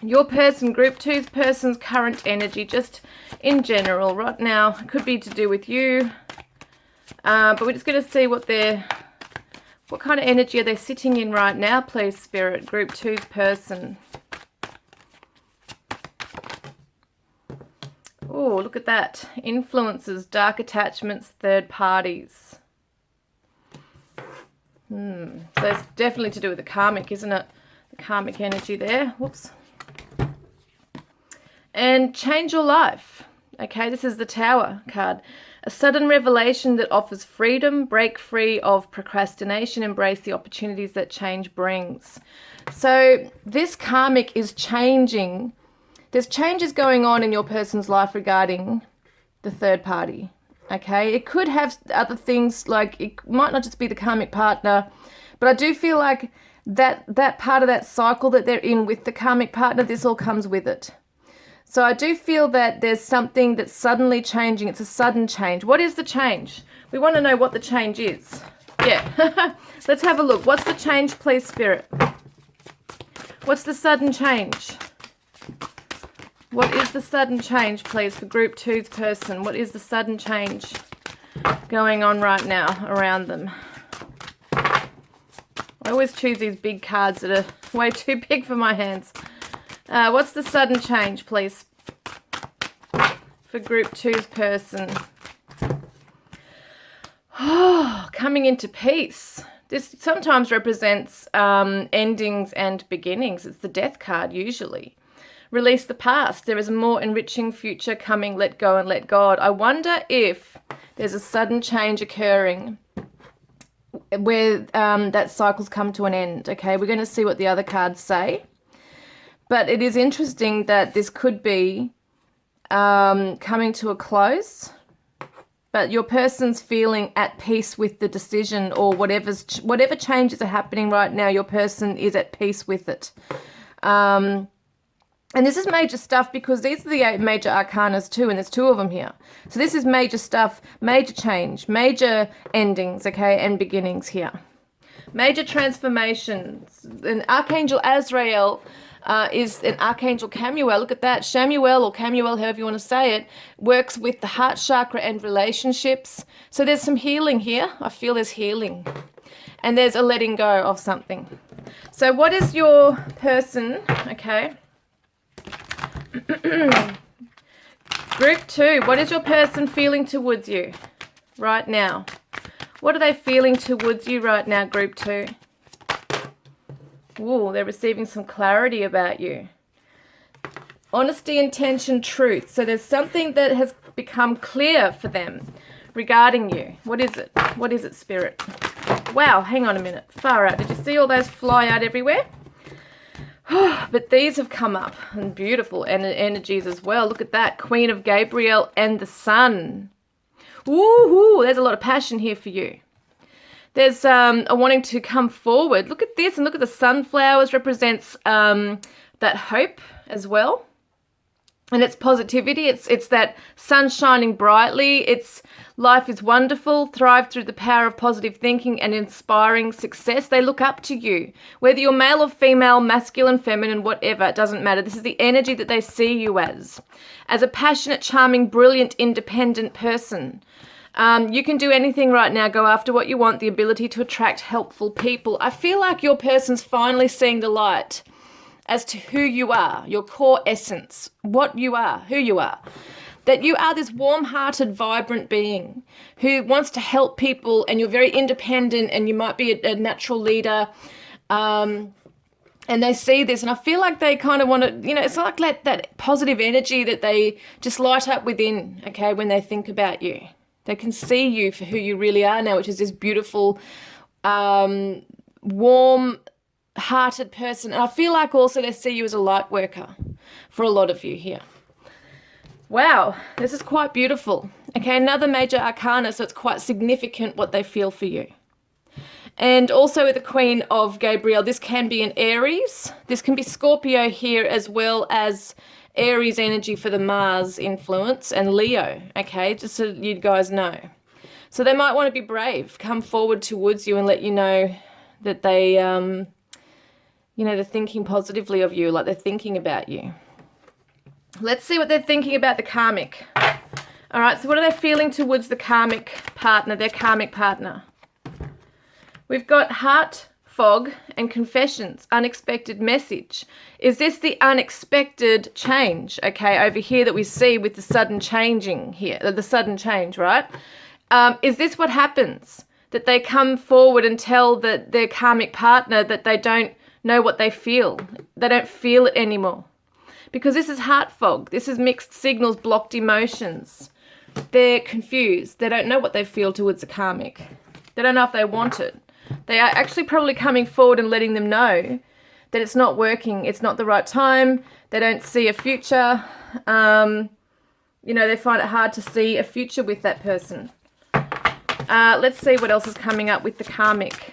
your person, Group 2's person's current energy, just in general, right now, could be to do with you. But we're just going to see what kind of energy are they sitting in right now, please, Spirit, Group 2's person. Oh, look at that. Influences, dark attachments, third parties. So it's definitely to do with the karmic, isn't it? The karmic energy there. Whoops. And change your life. Okay, this is the Tower card. A sudden revelation that offers freedom, break free of procrastination, embrace the opportunities that change brings. So this karmic is changing. There's changes going on in your person's life regarding the third party, okay? It could have other things, like it might not just be the karmic partner, but I do feel like that part of that cycle that they're in with the karmic partner, this all comes with it. So I do feel that there's something that's suddenly changing. It's a sudden change. What is the change? We want to know what the change is. Yeah, let's have a look. What's the change, please, Spirit? What's the sudden change? What is the sudden change, please, for Group 2's person? What is the sudden change going on right now around them? I always choose these big cards that are way too big for my hands. What's the sudden change, please, for Group 2's person? Oh, coming into peace. This sometimes represents endings and beginnings. It's the Death card, usually. Release the past. There is a more enriching future coming. Let go and let God. I wonder if there's a sudden change occurring where that cycle's come to an end. Okay, we're going to see what the other cards say. But it is interesting that this could be coming to a close, but your person's feeling at peace with the decision, or whatever changes are happening right now, your person is at peace with it. And this is major stuff because these are the 8 major arcanas too, and there's 2 of them here. So this is major stuff, major change, major endings, okay, and beginnings here. Major transformations. And Archangel Azrael is an Archangel Camuel. Look at that. Shamuel, or Camuel, however you want to say it, works with the heart chakra and relationships. So there's some healing here. I feel there's healing. And there's a letting go of something. So what is your person, okay? Group 2, what is your person feeling towards you right now? What are they feeling towards you right now, Group 2? Ooh, they're receiving some clarity about you. Honesty, intention, truth. So there's something that has become clear for them regarding you. What is it? What is it, Spirit? Wow, hang on a minute. Far out. Did you see all those fly out everywhere? But these have come up, and beautiful energies as well. Look at that. Queen of Gabriel and the Sun. Woohoo! There's a lot of passion here for you. There's a wanting to come forward. Look at this, and look at the sunflowers. Represents that hope as well. And it's positivity. It's that sun shining brightly. It's life is wonderful. Thrive through the power of positive thinking and inspiring success. They look up to you. Whether you're male or female, masculine, feminine, whatever, it doesn't matter. This is the energy that they see you as a passionate, charming, brilliant, independent person. You can do anything right now. Go after what you want. The ability to attract helpful people. I feel like your person's finally seeing the light as to who you are, your core essence, what you are, who you are. That you are this warm-hearted, vibrant being who wants to help people, and you're very independent, and you might be a natural leader. And they see this, and I feel like they kind of want to, it's like that positive energy that they just light up within, okay, when they think about you. They can see you for who you really are now, which is this beautiful, warm-hearted person. And I feel like also they see you as a light worker for a lot of you here. Wow, this is quite beautiful. Okay, another major arcana, so it's quite significant what they feel for you. And also with the Queen of Gabriel, this can be an Aries. This can be Scorpio here, as well as Aries energy for the Mars influence, and Leo, okay, just so you guys know. So they might want to be brave, come forward towards you and let you know that they, they're thinking positively of you, like they're thinking about you. Let's see what they're thinking about the karmic. All right, so what are they feeling towards the karmic partner, their karmic partner? We've got heart fog and confessions, unexpected message. Is this the unexpected change, okay, over here that we see with the sudden changing here, the sudden change, right? Is this what happens? That they come forward and tell their karmic partner that they don't know what they feel. They don't feel it anymore. Because this is heart fog. This is mixed signals, blocked emotions. They're confused. They don't know what they feel towards the karmic. They don't know if they want it. They are actually probably coming forward and letting them know that it's not working. It's not the right time. They don't see a future. They find it hard to see a future with that person. Let's see what else is coming up with the karmic.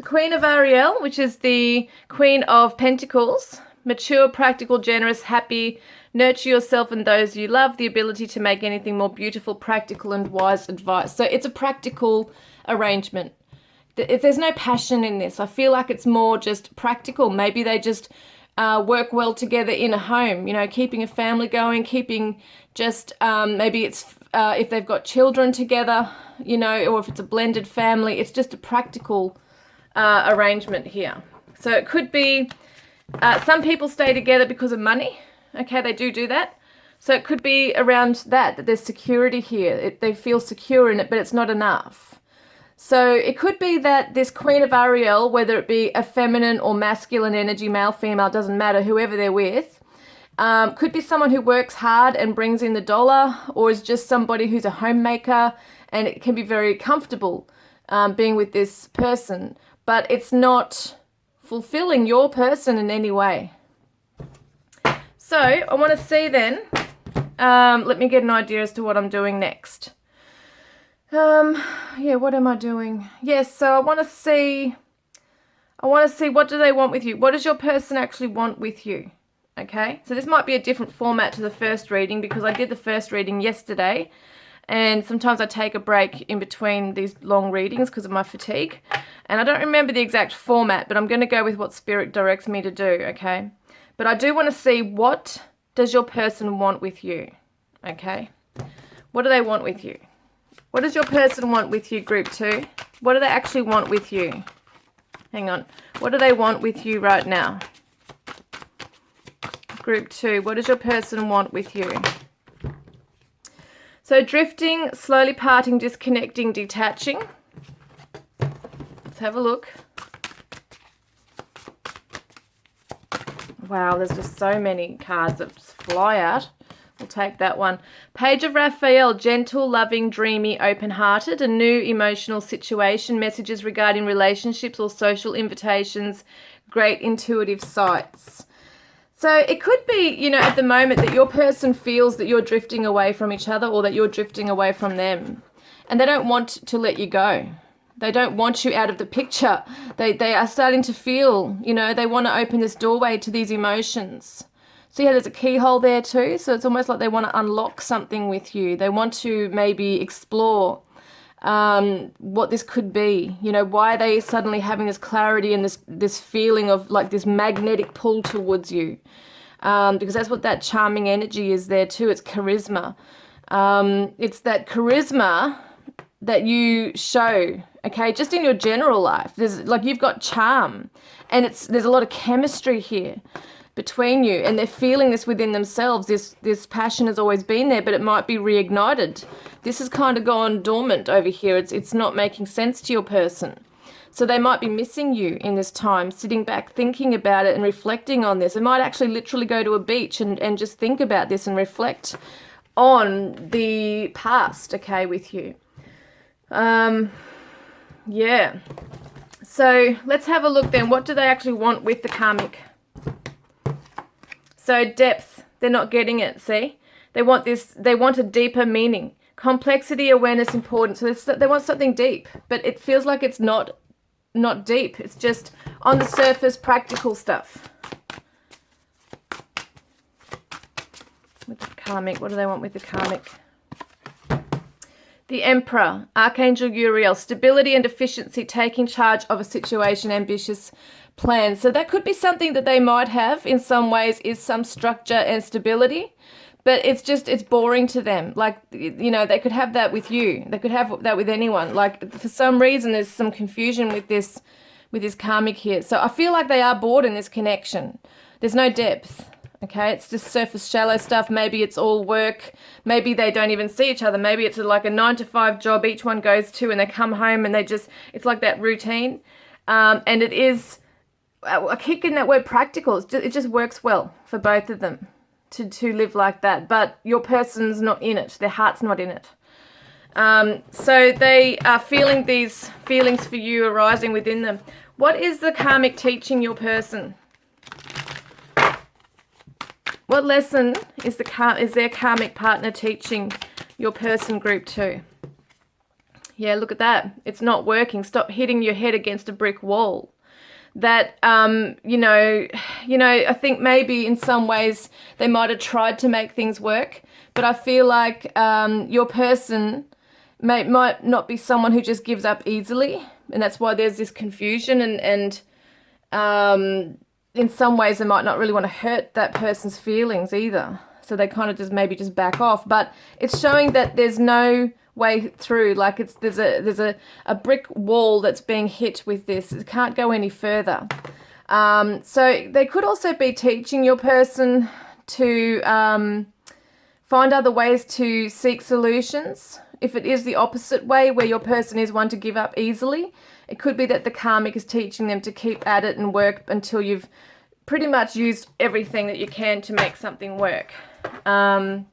Queen of Ariel, which is the Queen of Pentacles, mature, practical, generous, happy, nurture yourself and those you love, the ability to make anything more beautiful, practical and wise advice. So it's a practical arrangement. If there's no passion in this, I feel like it's more just practical. Maybe they just work well together in a home, keeping a family going, keeping just, maybe it's if they've got children together, or if it's a blended family, it's just a practical arrangement here. So it could be some people stay together because of money. Okay, they do that. So it could be around that there's security here. They feel secure in it, but it's not enough. So it could be that this Queen of Ariel, whether it be a feminine or masculine energy, male, female, doesn't matter, whoever they're with, could be someone who works hard and brings in the dollar, or is just somebody who's a homemaker, and it can be very comfortable being with this person. But it's not fulfilling your person in any way. So I want to see then, let me get an idea as to what I'm doing next. What am I doing? Yes, so I want to see what do they want with you? What does your person actually want with you? Okay, so this might be a different format to the first reading because I did the first reading yesterday. And sometimes I take a break in between these long readings because of my fatigue. And I don't remember the exact format, but I'm going to go with what Spirit directs me to do, okay? But I do want to see, what does your person want with you, okay? What do they want with you? What does your person want with you, group 2? What do they actually want with you? Hang on. What do they want with you right now? Group 2, what does your person want with you? So drifting, slowly parting, disconnecting, detaching. Let's have a look. Wow, there's just so many cards that just fly out. We'll take that one. Page of Raphael, gentle, loving, dreamy, open-hearted, a new emotional situation, messages regarding relationships or social invitations, great intuitive sights. So it could be, you know, at the moment that your person feels that you're drifting away from each other or that you're drifting away from them, and they don't want to let you go. They don't want you out of the picture. They are starting to feel, you know, they want to open this doorway to these emotions. So yeah, there's a keyhole there too. So it's almost like they want to unlock something with you. They want to maybe explore what this could be. You know, why are they suddenly having this clarity and this feeling of like this magnetic pull towards you? Because that's what that charming energy is there too. It's charisma. It's that charisma that you show, okay, just in your general life. There's like you've got charm, and there's a lot of chemistry here between you, and they're feeling this within themselves. This passion has always been there, but it might be reignited. This has kind of gone dormant over here. It's not making sense to your person. So they might be missing you in this time, sitting back, thinking about it and reflecting on this. They might actually literally go to a beach and just think about this and reflect on the past, okay, with you. Yeah. So let's have a look then. What do they actually want with the karmic? So depth, they're not getting it, see? They want this, they want a deeper meaning. Complexity, awareness, importance. So they want something deep, but it feels like it's not deep. It's just on the surface, practical stuff. With the karmic, what do they want with the karmic? The Emperor, Archangel Uriel, stability and efficiency, taking charge of a situation, ambitious plans. So that could be something that they might have in some ways, is some structure and stability, but it's boring to them. Like, you know, they could have that with you. They could have that with anyone. Like, for some reason, there's some confusion with this karmic here. So I feel like they are bored in this connection. There's no depth. Okay, it's just surface shallow stuff. Maybe it's all work. Maybe they don't even see each other. Maybe it's like a 9-to-5 job each one goes to, and they come home and it's like that routine. And it is, I keep getting that word practical. It just works well for both of them to live like that. But your person's not in it. Their heart's not in it. So they are feeling these feelings for you arising within them. What is the karmic teaching your person? What lesson is their karmic partner teaching your person group 2? Yeah, look at that. It's not working. Stop hitting your head against a brick wall. That, you know, I think maybe in some ways they might have tried to make things work, but I feel like your person might not be someone who just gives up easily, and that's why there's this confusion and in some ways they might not really want to hurt that person's feelings either. So they kind of just back off. But it's showing that there's no way through. Like there's a brick wall that's being hit with this. It can't go any further. So they could also be teaching your person to find other ways to seek solutions. If it is the opposite way, where your person is one to give up easily, it could be that the karmic is teaching them to keep at it and work until you've pretty much used everything that you can to make something work. And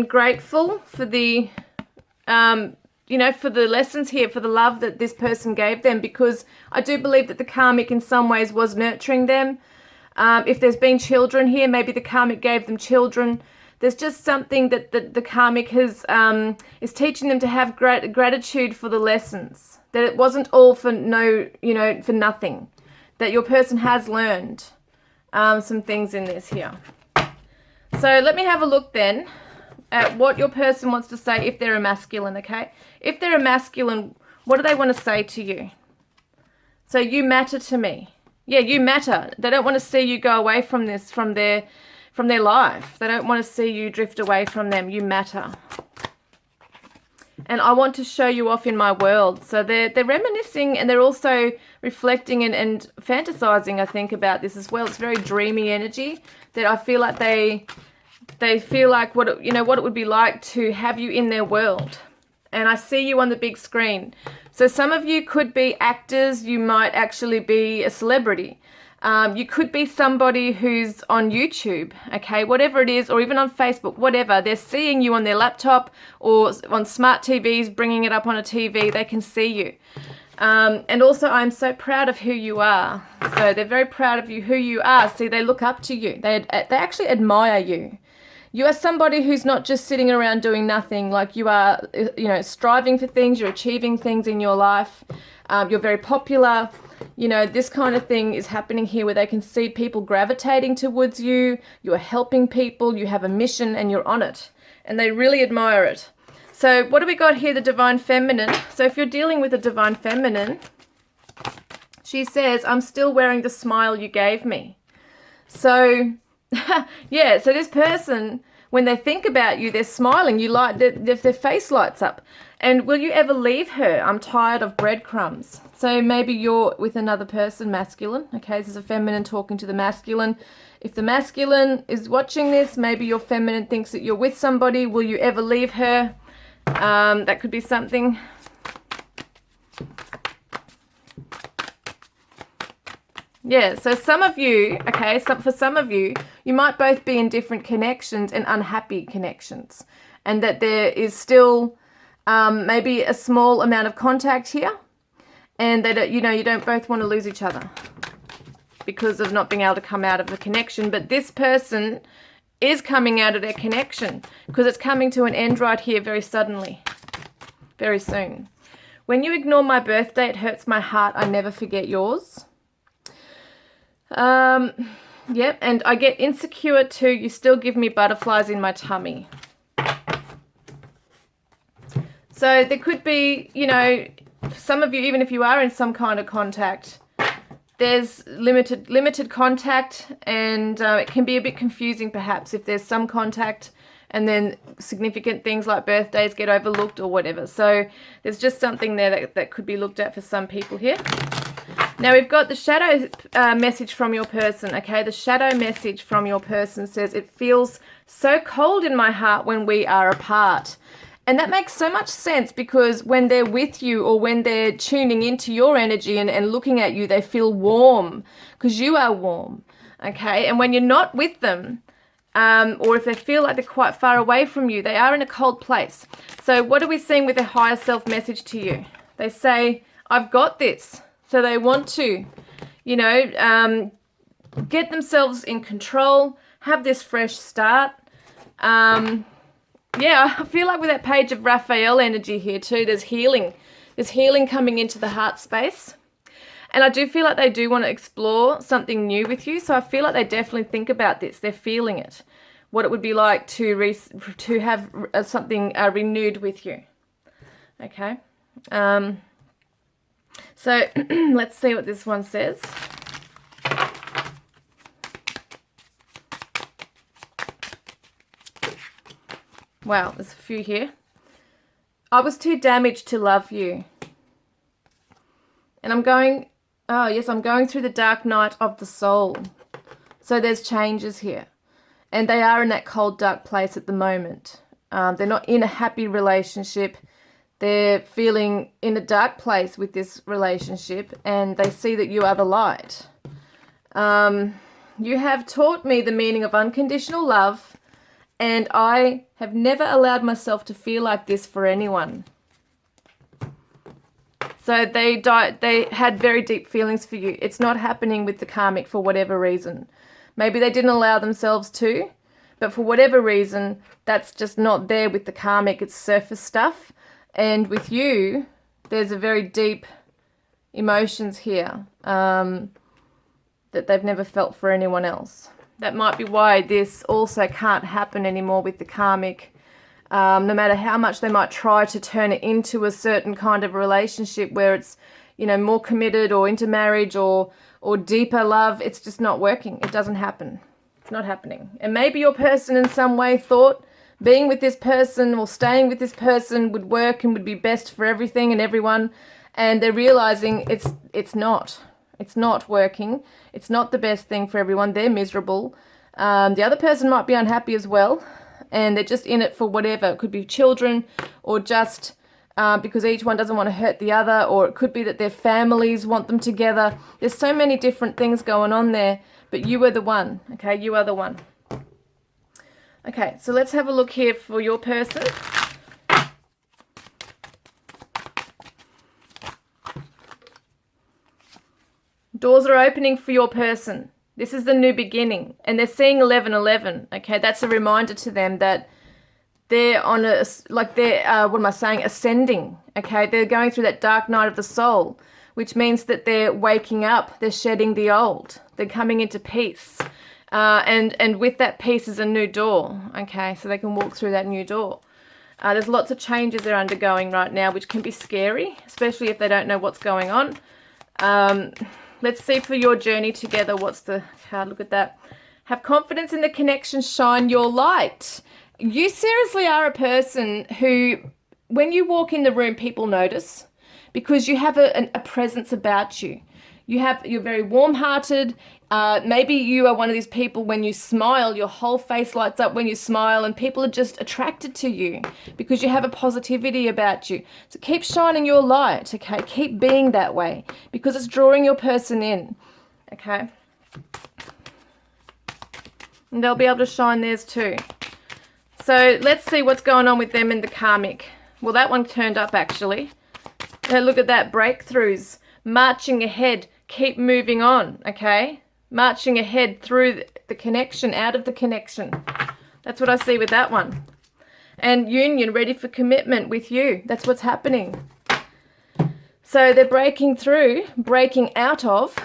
grateful for the, for the lessons here, for the love that this person gave them, because I do believe that the karmic in some ways was nurturing them. If there's been children here, maybe the karmic gave them children. There's just something that the karmic is teaching them to have gratitude for the lessons. That it wasn't all for for nothing. That your person has learned some things in this here. So let me have a look then at what your person wants to say if they're a masculine, okay? If they're a masculine, what do they want to say to you? So you matter to me. Yeah, you matter. They don't want to see you go away from this, from their life. They don't want to see you drift away from them. You matter. And I want to show you off in my world. So they're reminiscing, and they're also reflecting and fantasizing, I think, about this as well. It's very dreamy energy that I feel like they feel like what it would be like to have you in their world. and I see you on the big screen. So some of you could be actors. You might actually be a celebrity. You could be somebody who's on YouTube, okay, whatever it is, or even on Facebook, whatever. They're seeing you on their laptop or on smart TVs, bringing it up on a TV. They can see you. And also, I'm so proud of who you are. So they're very proud of you, who you are. See, they look up to you. They actually admire you. You are somebody who's not just sitting around doing nothing. Like, you are, you know, striving for things. You're achieving things in your life. You're very popular. You know, this kind of thing is happening here where they can see people gravitating towards you. You're helping people. You have a mission and you're on it. And they really admire it. So what do we got here? The Divine Feminine. So if you're dealing with a Divine Feminine, she says, I'm still wearing the smile you gave me. So, yeah, so this person, when they think about you, they're smiling. You like their face lights up. And will you ever leave her? I'm tired of breadcrumbs. So maybe you're with another person, masculine. Okay, this is a feminine talking to the masculine. If the masculine is watching this, maybe your feminine thinks that you're with somebody. Will you ever leave her? That could be something. Yeah, so some of you, okay, for some of you, you might both be in different connections and unhappy connections. And that there is still maybe a small amount of contact here. And that, you know, you don't both want to lose each other because of not being able to come out of the connection. But this person is coming out of their connection because it's coming to an end right here very suddenly, very soon. When you ignore my birthday, it hurts my heart. I never forget yours. Yep, and I get insecure too. You still give me butterflies in my tummy. So there could be, you know, some of you, even if you are in some kind of contact, there's limited contact, and it can be a bit confusing perhaps if there's some contact and then significant things like birthdays get overlooked or whatever. So there's just something there that could be looked at for some people here. Now we've got the shadow message from your person, okay? The shadow message from your person says, it feels so cold in my heart when we are apart. And that makes so much sense because when they're with you or when they're tuning into your energy and looking at you, they feel warm because you are warm, okay? And when you're not with them, or if they feel like they're quite far away from you, they are in a cold place. So what are we seeing with their higher self message to you? They say, I've got this. So they want to, you know, get themselves in control, have this fresh start. Yeah, I feel like with that page of Raphael energy here too, there's healing. There's healing coming into the heart space. And I do feel like they do want to explore something new with you. So I feel like they definitely think about this. They're feeling it. What it would be like to have something renewed with you. Okay. So let's see what this one says. Wow, there's a few here. I was too damaged to love you. And I'm going through the dark night of the soul. So there's changes here. And they are in that cold, dark place at the moment. They're not in a happy relationship. They're feeling in a dark place with this relationship. And they see that you are the light. You have taught me the meaning of unconditional love. And I have never allowed myself to feel like this for anyone. So they had very deep feelings for you. It's not happening with the karmic for whatever reason. Maybe they didn't allow themselves to, but for whatever reason, that's just not there with the karmic. It's surface stuff. And with you, there's a very deep emotions here that they've never felt for anyone else. That might be why this also can't happen anymore with the karmic. No matter how much they might try to turn it into a certain kind of relationship where it's, you know, more committed or into marriage or deeper love, it's just not working. It doesn't happen. It's not happening. And maybe your person in some way thought being with this person or staying with this person would work and would be best for everything and everyone. And they're realizing it's not. It's not working. It's not the best thing for everyone. They're miserable. The other person might be unhappy as well. And they're just in it for whatever. It could be children or just because each one doesn't want to hurt the other, or it could be that their families want them together. There's so many different things going on there, but you are the one, okay? You are the one. Okay, so let's have a look here for your person. Doors are opening for your person. This is the new beginning, and they're seeing 1111. Okay, that's a reminder to them that they're on a, like they're, what am I saying, ascending. Okay, they're going through that dark night of the soul, which means that they're waking up, they're shedding the old, they're coming into peace. And with that peace is a new door. Okay, so they can walk through that new door. There's lots of changes they're undergoing right now, which can be scary, especially if they don't know what's going on. Let's see for your journey together. What's the card? Look at that. Have confidence in the connection. Shine your light. You seriously are a person who, when you walk in the room, people notice because you have a presence about you. You're very warm-hearted. Maybe you are one of these people, when you smile, your whole face lights up when you smile, and people are just attracted to you because you have a positivity about you. So keep shining your light, okay? Keep being that way because it's drawing your person in, okay? And they'll be able to shine theirs too. So let's see what's going on with them in the karmic. Well, that one turned up actually. Now look at that, breakthroughs, marching ahead, keep moving on, okay? Marching ahead through the connection, out of the connection. That's what I see with that one. And union, ready for commitment with you. That's what's happening. So they're breaking through, breaking out of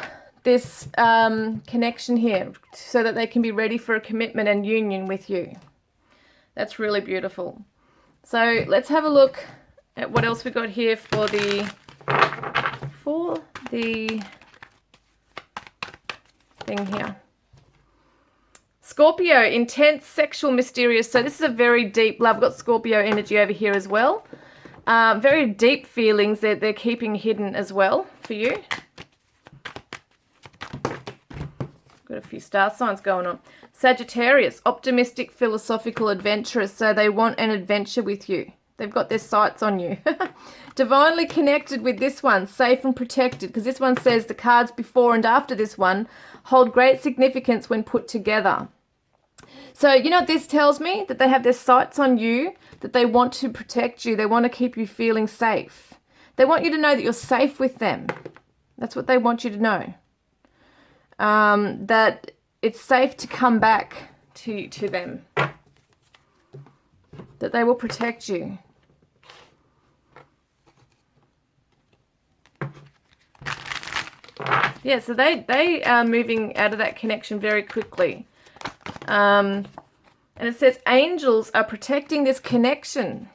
this connection here so that they can be ready for a commitment and union with you. That's really beautiful. So let's have a look at what else we got here for the thing here. Scorpio, intense, sexual, mysterious. So this is a very deep love. I've got Scorpio energy over here as well. Very deep feelings that they're keeping hidden as well for you. Got a few star signs going on. Sagittarius, optimistic, philosophical, adventurous. So they want an adventure with you. They've got their sights on you. Divinely connected with this one, safe and protected, because this one says the cards before and after this one hold great significance when put together. So you know what this tells me? That they have their sights on you, that they want to protect you. They want to keep you feeling safe. They want you to know that you're safe with them. That's what they want you to know. That it's safe to come back to them. That they will protect you. Yeah, so they are moving out of that connection very quickly. And it says angels are protecting this connection.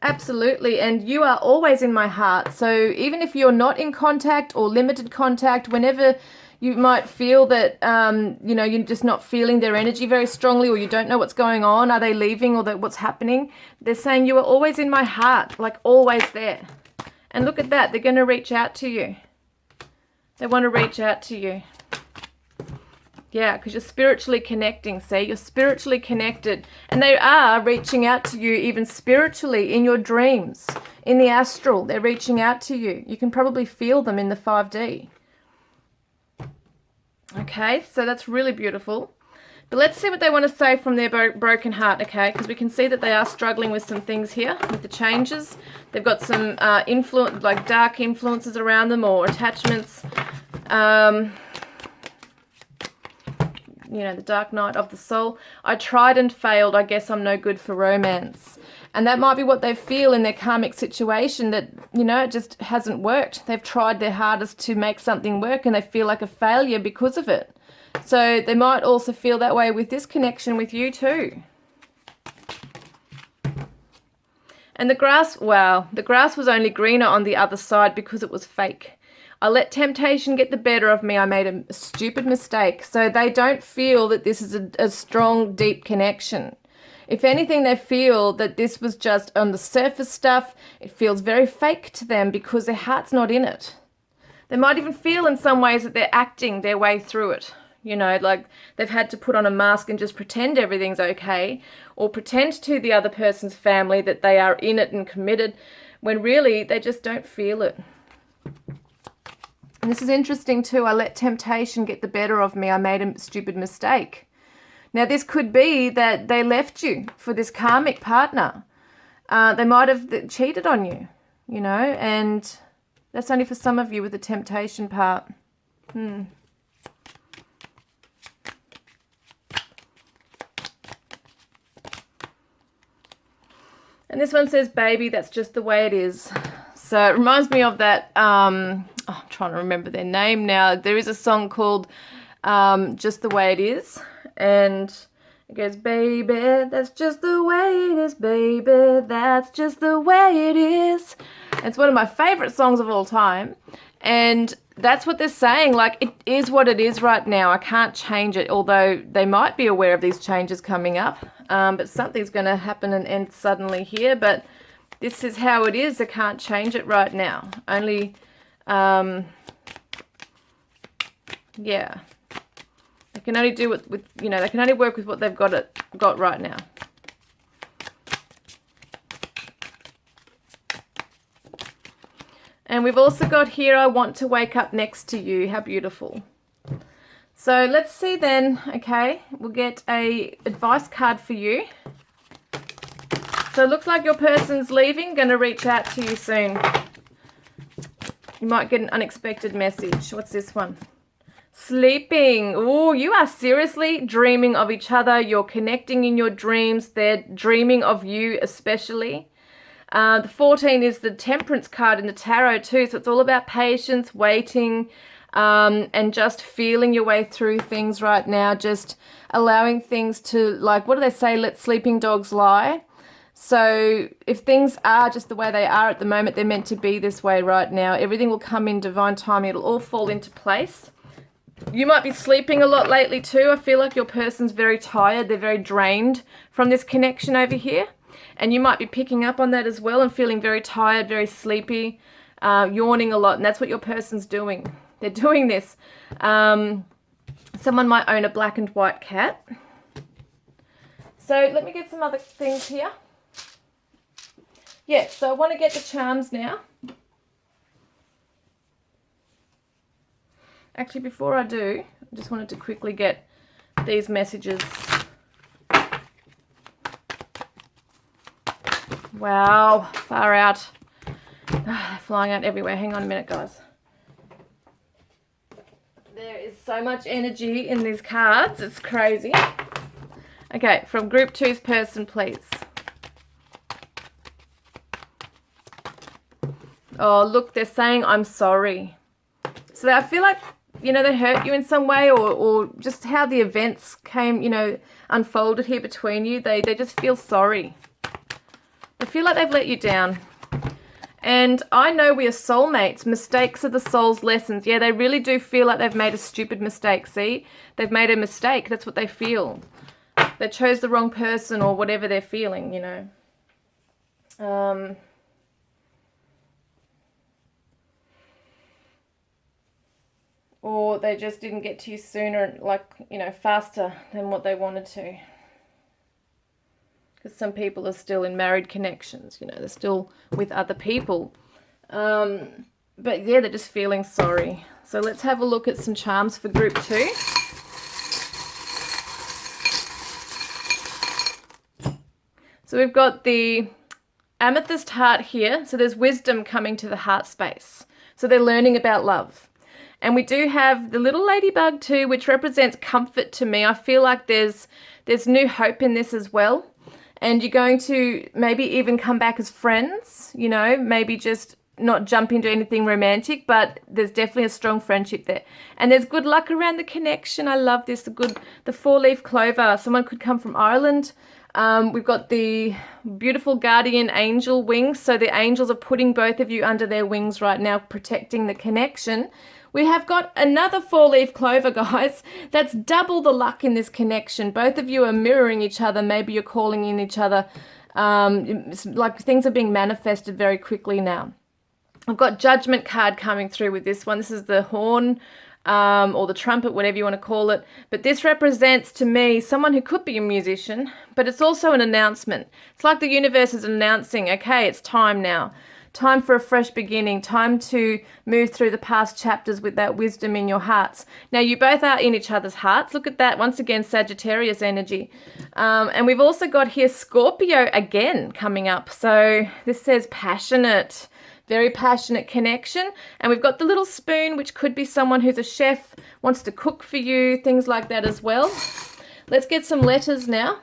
Absolutely, and you are always in my heart. So even if you're not in contact or limited contact, whenever you might feel that, you know, you're just not feeling their energy very strongly, or you don't know what's going on, are they leaving, or what's happening, they're saying you are always in my heart, like always there. And look at that, they're going to reach out to you. They want to reach out to you. Yeah, because you're spiritually connecting, see? You're spiritually connected. And they are reaching out to you even spiritually in your dreams. In the astral, they're reaching out to you. You can probably feel them in the 5D. Okay, so that's really beautiful. But let's see what they want to say from their broken heart, okay? Because we can see that they are struggling with some things here, with the changes. They've got some influence, like dark influences around them, or attachments. You know, the dark night of the soul. I tried and failed. I guess I'm no good for romance. And that might be what they feel in their karmic situation, that, you know, it just hasn't worked. They've tried their hardest to make something work and they feel like a failure because of it. So they might also feel that way with this connection with you too. And the grass, wow, the grass was only greener on the other side because it was fake. I let temptation get the better of me. I made a stupid mistake. So they don't feel that this is a strong, deep connection. If anything, they feel that this was just on the surface stuff. It feels very fake to them because their heart's not in it. They might even feel in some ways that they're acting their way through it. You know, like they've had to put on a mask and just pretend everything's okay, or pretend to the other person's family that they are in it and committed, when really they just don't feel it. And this is interesting too. I let temptation get the better of me. I made a stupid mistake. Now, this could be that they left you for this karmic partner. They might have cheated on you, you know, and that's only for some of you with the temptation part. And this one says, baby, that's just the way it is. So it reminds me of that, I'm trying to remember their name now. There is a song called Just the Way It Is. And it goes, baby, that's just the way it is, baby, that's just the way it is. It's one of my favorite songs of all time. And that's what they're saying. Like, it is what it is right now. I can't change it, although they might be aware of these changes coming up. But something's going to happen and end suddenly here. But this is how it is. I can't change it right now. Only, yeah. They can only do it with, you know, they can only work with what they've got right now. And we've also got here, I want to wake up next to you. How beautiful. So let's see then, okay, we'll get a advice card for you. So it looks like your person's leaving, going to reach out to you soon. You might get an unexpected message. What's this one? Sleeping. Oh, you are seriously dreaming of each other. You're connecting in your dreams. They're dreaming of you especially. The 14 is the Temperance card in the tarot too. So it's all about patience, waiting, and just feeling your way through things right now. Just allowing things to, like, what do they say? Let sleeping dogs lie. So if things are just the way they are at the moment, they're meant to be this way right now. Everything will come in divine timing. It'll all fall into place. You might be sleeping a lot lately too. I feel like your person's very tired. They're very drained from this connection over here. And you might be picking up on that as well and feeling very tired, very sleepy, yawning a lot. And that's what your person's doing. They're doing this. Someone might own a black and white cat. So let me get some other things here. Yeah, so I want to get the charms now. Actually, before I do, I just wanted to quickly get these messages. Wow, far out. They're flying out everywhere. Hang on a minute, guys. There is so much energy in these cards. It's crazy. Okay, from Group 2's person, please. Oh, look, they're saying, I'm sorry. So I feel like, you know, they hurt you in some way, or just how the events came, you know, unfolded here between you. They just feel sorry. They feel like they've let you down. And I know we are soulmates. Mistakes are the soul's lessons. Yeah, they really do feel like they've made a stupid mistake. See? They've made a mistake. That's what they feel. They chose the wrong person or whatever they're feeling, you know. Or they just didn't get to you sooner, like, you know, faster than what they wanted to. Because some people are still in married connections, you know, they're still with other people. But yeah, they're just feeling sorry. So let's have a look at some charms for Group 2. So we've got the amethyst heart here. So there's wisdom coming to the heart space. So they're learning about love. And we do have the little ladybug too, which represents comfort to me. I feel like there's new hope in this as well. And you're going to maybe even come back as friends, you know, maybe just not jump into anything romantic, but there's definitely a strong friendship there. And there's good luck around the connection. I love this, the 4-leaf clover. Someone could come from Ireland. We've got the beautiful guardian angel wings. So the angels are putting both of you under their wings right now, protecting the connection. We have got another 4-leaf clover, guys. That's double the luck in this connection. Both of you are mirroring each other. Maybe you're calling in each other. Like things are being manifested very quickly now. I've got Judgment card coming through with this one. This is the horn or the trumpet, whatever you want to call it. But this represents to me someone who could be a musician, but it's also an announcement. It's like the universe is announcing, okay, it's time now. Time for a fresh beginning, time to move through the past chapters with that wisdom in your hearts. Now, you both are in each other's hearts. Look at that. Once again, Sagittarius energy. And we've also got here Scorpio again coming up. So this says passionate, very passionate connection. And we've got the little spoon, which could be someone who's a chef, wants to cook for you, things like that as well. Let's get some letters now.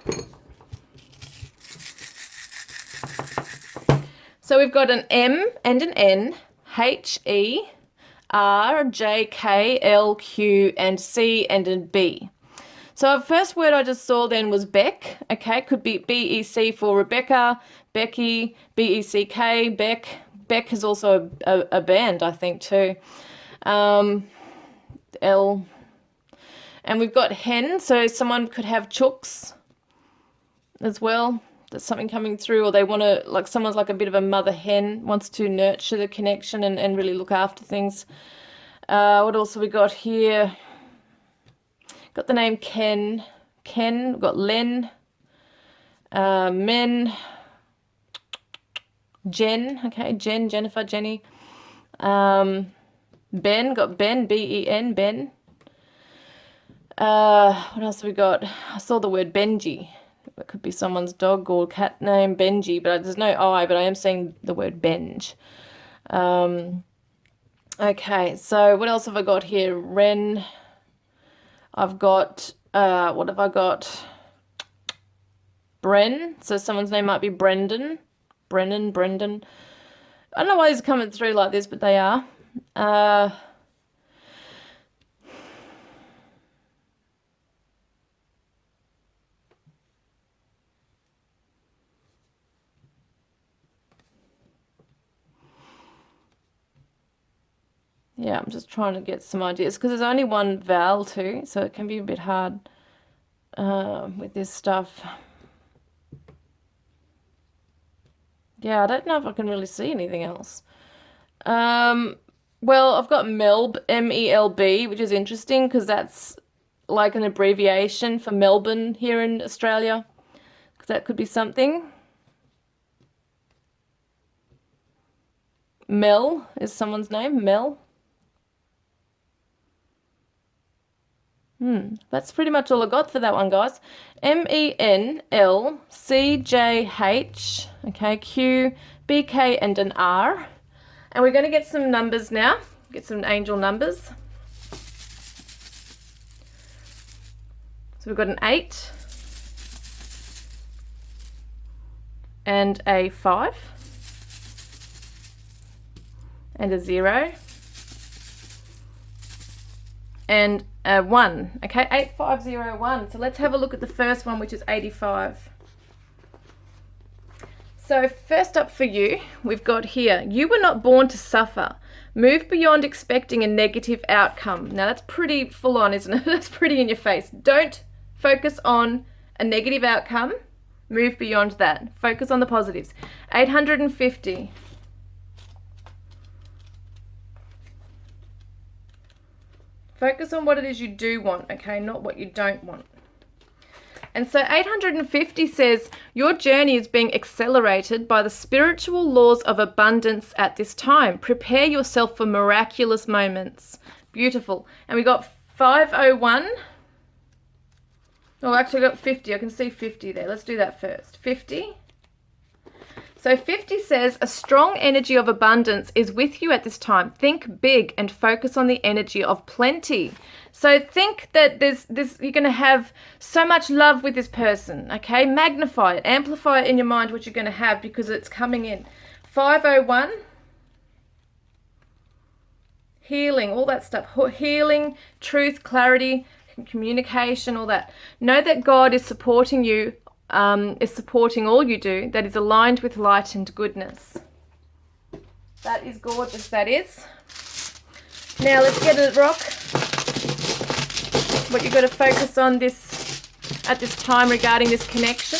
So we've got an M and an N, H, E, R, J, K, L, Q, and C, and a B. So the first word I just saw then was Beck. Okay, could be B-E-C for Rebecca, Becky, B-E-C-K, Beck. Beck is also a band, I think, too. L. And we've got hen, so someone could have chooks as well. There's something coming through, or they want to, like someone's like a bit of a mother hen, wants to nurture the connection and really look after things. What else have we got here? Got the name Ken. We've got Len. Men. Jen. Okay, Jen, Jennifer, Jenny. Ben. Got Ben. B-E-N. Ben. What else have we got? I saw the word Benji. It could be someone's dog or cat name, Benji, but there's no I, but I am saying the word Benj. Okay, so what else have I got here? Ren. I've got, what have I got? Bren. So someone's name might be Brendan. Brendan. I don't know why these are coming through like this, but they are. Yeah, I'm just trying to get some ideas because there's only one vowel too, so it can be a bit hard with this stuff. Yeah, I don't know if I can really see anything else. Well, I've got Melb, M-E-L-B, which is interesting because that's like an abbreviation for Melbourne here in Australia. Because that could be something. Mel is someone's name, Mel. That's pretty much all I got for that one, guys. M-E-N-L-C-J-H, okay, Q, B-K, and an R. And we're going to get some numbers now, get some angel numbers. So we've got an 8 and a 5 and a 0 and a 1. Okay, 8501. So let's have a look at the first one, which is 85. So first up for you, we've got here, you were not born to suffer. Move beyond expecting a negative outcome. Now that's pretty full on, isn't it? That's pretty in your face. Don't focus on a negative outcome. Move beyond that. Focus on the positives. 850. Focus on what it is you do want, okay, not what you don't want. And so 850 says, your journey is being accelerated by the spiritual laws of abundance at this time. Prepare yourself for miraculous moments. Beautiful. And we got 501. Oh, actually I got 50. I can see 50 there. Let's do that first. 50. So 50 says, a strong energy of abundance is with you at this time. Think big and focus on the energy of plenty. So think that you're going to have so much love with this person, okay? Magnify it, amplify it in your mind what you're going to have because it's coming in. 501, healing, all that stuff. Healing, truth, clarity, communication, all that. Know that God is supporting you. Is supporting all you do, that is aligned with light and goodness. That is gorgeous, that is. Now let's get a rock. What you've got to focus on this at this time regarding this connection.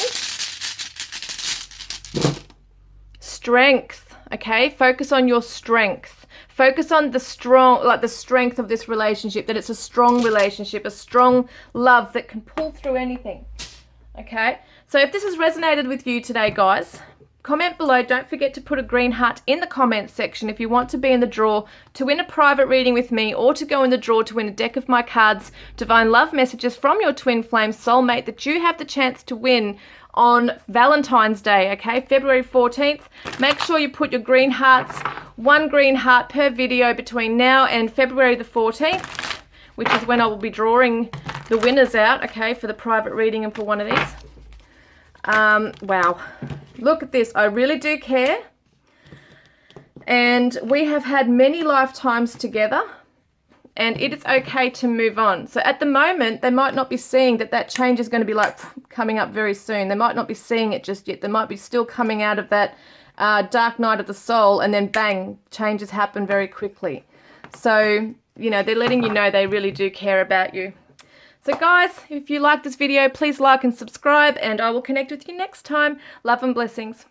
Strength, okay? Focus on your strength. Focus on the strength of this relationship, that it's a strong relationship, a strong love that can pull through anything. Okay, so if this has resonated with you today, guys, comment below. Don't forget to put a green heart in the comments section if you want to be in the draw to win a private reading with me, or to go in the draw to win a deck of my cards, Divine Love Messages from your twin flame soulmate, that you have the chance to win on Valentine's Day, okay, February 14th. Make sure you put your green hearts, 1 green heart per video between now and February the 14th, which is when I will be drawing the winners out, okay, for the private reading and for one of these. Wow, look at this. I really do care. And we have had many lifetimes together, and it is okay to move on. So at the moment, they might not be seeing that change is going to be like coming up very soon. They might not be seeing it just yet. They might be still coming out of that dark night of the soul, and then bang, changes happen very quickly. So, you know, they're letting you know they really do care about you. So guys, if you like this video, please like and subscribe, and I will connect with you next time. Love and blessings.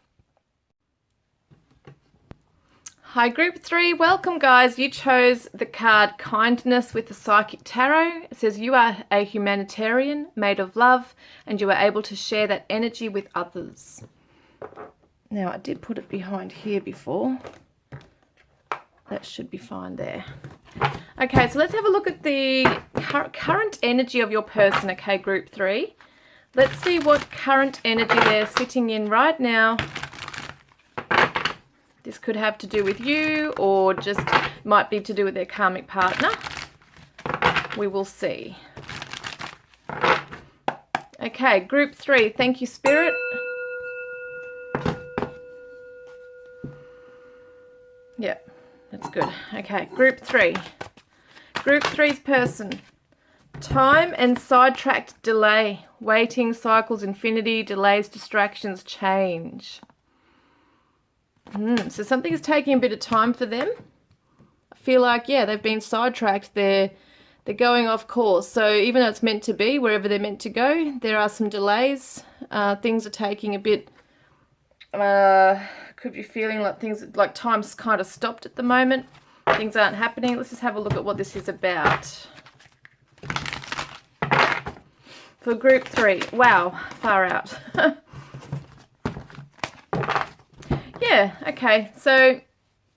Hi group 3, welcome guys. You chose the card Kindness with the Psychic Tarot. It says you are a humanitarian made of love, and you are able to share that energy with others. Now I did put it behind here before. That should be fine there. Okay, so let's have a look at the current energy of your person, okay, group 3. Let's see what current energy they're sitting in right now. This could have to do with you, or just might be to do with their karmic partner. We will see. Okay, group 3, thank you, Spirit. Yep. That's good. Okay, group 3. Group 3's person. Time and sidetracked delay. Waiting, cycles, infinity, delays, distractions, change. So something is taking a bit of time for them. I feel like, yeah, they've been sidetracked. They're going off course. So even though it's meant to be wherever they're meant to go, there are some delays. Things are taking a bit... could be feeling like things, like time's kind of stopped at the moment. Things aren't happening. Let's just have a look at what this is about. For group 3, wow, far out. Yeah, okay, so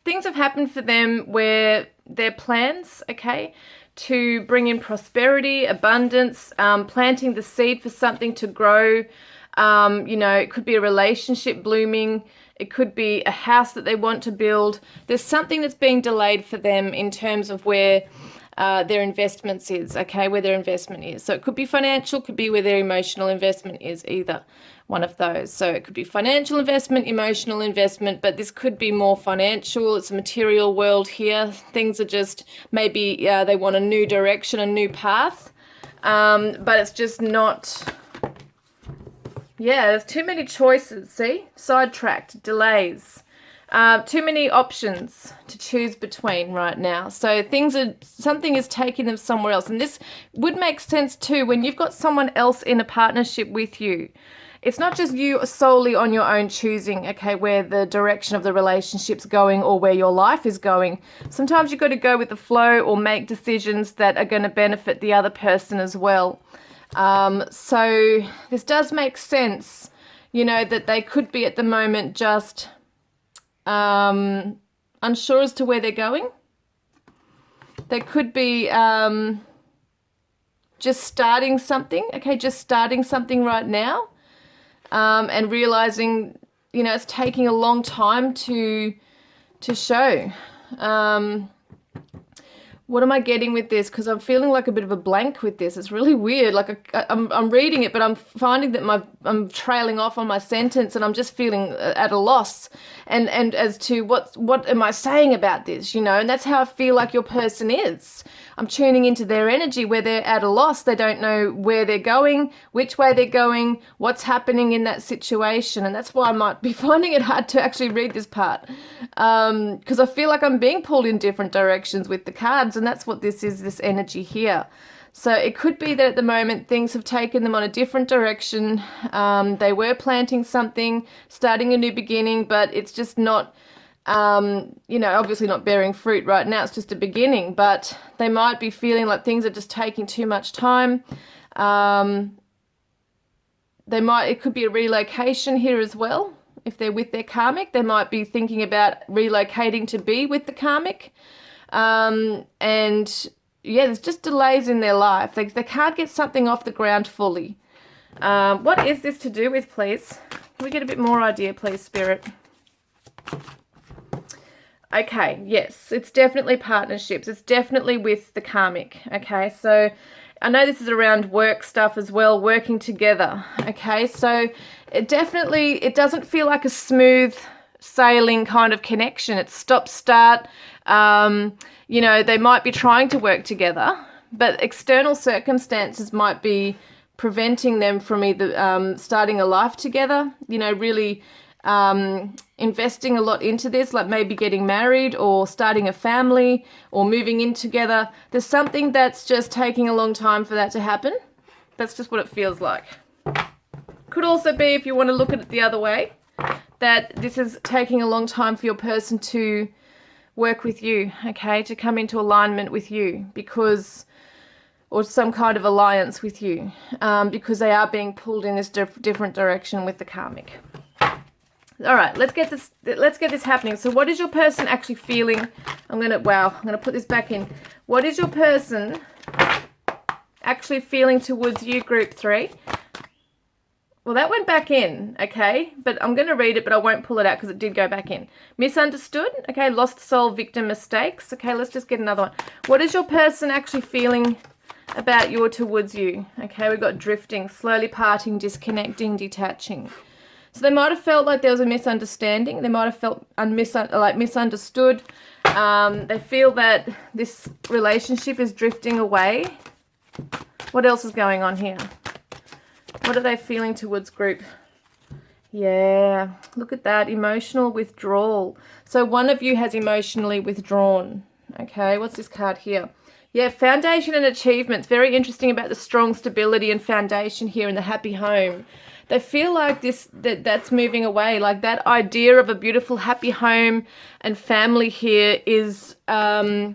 things have happened for them where their plans, okay, to bring in prosperity, abundance, planting the seed for something to grow. You know, it could be a relationship blooming. It could be a house that they want to build. There's something that's being delayed for them in terms of where their investments is, okay, where their investment is. So it could be financial, could be where their emotional investment is, either one of those. So it could be financial investment, emotional investment, but this could be more financial. It's a material world here. Things are just, maybe they want a new direction, a new path, but it's just not... Yeah, there's too many choices, see? Sidetracked, delays. Too many options to choose between right now. So something is taking them somewhere else. And this would make sense too when you've got someone else in a partnership with you. It's not just you solely on your own choosing, okay, where the direction of the relationship's going or where your life is going. Sometimes you've got to go with the flow or make decisions that are going to benefit the other person as well. So this does make sense, you know, that they could be at the moment just unsure as to where they're going. They could be just starting something, okay, just starting something right now, and realizing, you know, it's taking a long time to show. What am I getting with this? Because I'm feeling like a bit of a blank with this. It's really weird. Like I'm reading it, but I'm finding that I'm trailing off on my sentence, and I'm just feeling at a loss. And as to what am I saying about this, you know? And that's how I feel like your person is. I'm tuning into their energy where they're at a loss. They don't know where they're going, which way they're going, what's happening in that situation. And that's why I might be finding it hard to actually read this part. Because I feel like I'm being pulled in different directions with the cards. And that's what this is, this energy here. So it could be that at the moment things have taken them on a different direction. They were planting something, starting a new beginning, but it's just not You know, obviously not bearing fruit right now, it's just a beginning, but they might be feeling like things are just taking too much time. It could be a relocation here as well. If they're with their karmic, they might be thinking about relocating to be with the karmic. And yeah, there's just delays in their life. They can't get something off the ground fully. What is this to do with, please? Can we get a bit more idea, please, Spirit? Okay, yes, it's definitely partnerships. It's definitely with the karmic. Okay, so I know this is around work stuff as well, working together. Okay, so it doesn't feel like a smooth sailing kind of connection. It's stop start. You know, they might be trying to work together, but external circumstances might be preventing them from either starting a life together, you know, really investing a lot into this, like maybe getting married or starting a family or moving in together. There's something that's just taking a long time for that to happen. That's just what it feels like. Could also be, if you want to look at it the other way, that this is taking a long time for your person to work with you, okay, to come into alignment with you, because, or some kind of alliance with you, because they are being pulled in this different direction with the karmic. All right, let's get this happening. So what is your person actually feeling? I'm gonna put this back in. What is your person actually feeling towards you, group 3? Well, that went back in, okay, but I'm going to read it, but I won't pull it out because it did go back in. Misunderstood, okay, lost soul, victim, mistakes. Okay, let's just get another one. What is your person actually feeling about you or towards you? Okay, we've got drifting, slowly parting, disconnecting, detaching. So they might have felt like there was a misunderstanding. They might have felt misunderstood. They feel that this relationship is drifting away. What else is going on here? What are they feeling towards group? Yeah, look at that, emotional withdrawal. So one of you has emotionally withdrawn. Okay, what's this card here? Yeah, foundation and achievements. Very interesting about the strong stability and foundation here in the happy home. They feel like that's moving away. Like that idea of a beautiful happy home and family here is, yeah,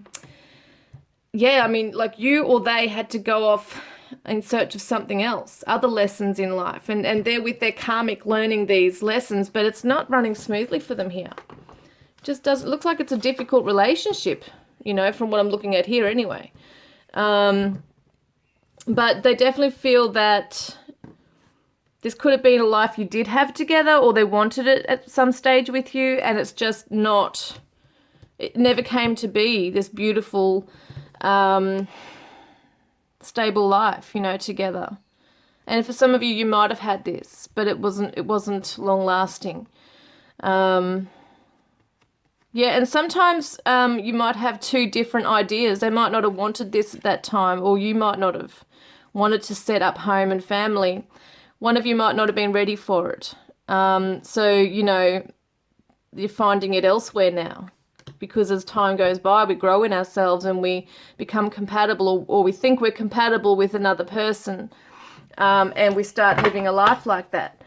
I mean, like you or they had to go off in search of something else, other lessons in life, and they're with their karmic learning these lessons, but it's not running smoothly for them here. Just doesn't look like it's a difficult relationship, you know, from what I'm looking at here anyway. But they definitely feel that this could have been a life you did have together, or they wanted it at some stage with you, and it's just not, it never came to be this beautiful stable life, you know, together. And for some of you, you might have had this, but it wasn't long lasting. Yeah, and sometimes you might have two different ideas. They might not have wanted this at that time, or you might not have wanted to set up home and family. One of you might not have been ready for it. So, you know, you're finding it elsewhere now. Because as time goes by, we grow in ourselves and we become compatible, or we think we're compatible with another person, and we start living a life like that.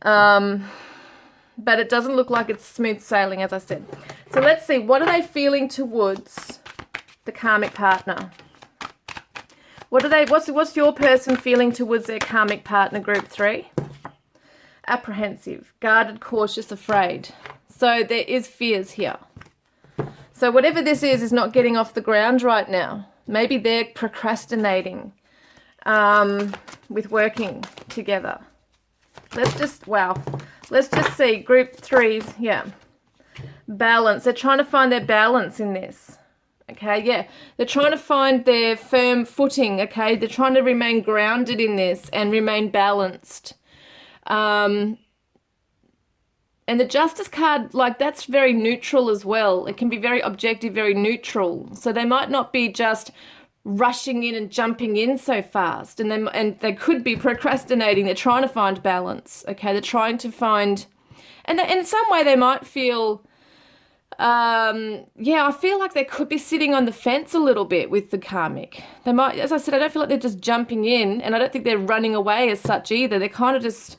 But it doesn't look like it's smooth sailing, as I said. So let's see, what are they feeling towards the karmic partner? What's your person feeling towards their karmic partner, group 3? Apprehensive, guarded, cautious, afraid. So there is fears here. So whatever this is not getting off the ground right now. Maybe they're procrastinating with working together. Let's just see. Group 3's, yeah. Balance. They're trying to find their balance in this. Okay, yeah. They're trying to find their firm footing, okay? They're trying to remain grounded in this and remain balanced. And the Justice card, like, that's very neutral as well. It can be very objective, very neutral. So they might not be just rushing in and jumping in so fast. And they could be procrastinating. They're trying to find balance, okay? They're trying to find... And in some way they might feel... yeah, I feel like they could be sitting on the fence a little bit with the karmic. They might, as I said, I don't feel like they're just jumping in, and I don't think they're running away as such either. They're kind of just...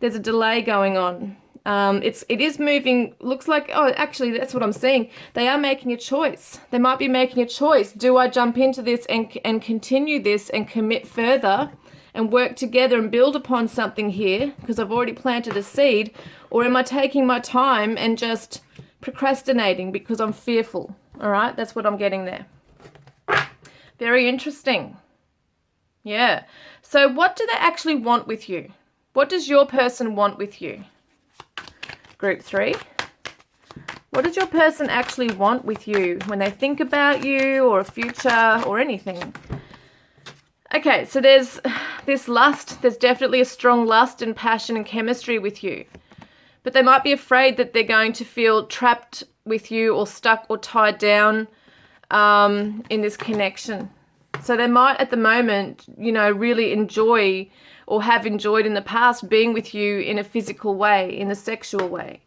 There's a delay going on. It is moving, looks like, oh, actually, that's what I'm seeing. They are making a choice. They might be making a choice. Do I jump into this and continue this and commit further and work together and build upon something here because I've already planted a seed? Or am I taking my time and just procrastinating because I'm fearful? All right, that's what I'm getting there. Very interesting. Yeah. So what do they actually want with you? What does your person want with you? Group 3. What does your person actually want with you when they think about you or a future or anything? Okay, so there's this lust. There's definitely a strong lust and passion and chemistry with you. But they might be afraid that they're going to feel trapped with you or stuck or tied down in this connection. So they might at the moment, you know, really enjoy or have enjoyed in the past being with you in a physical way, in a sexual way.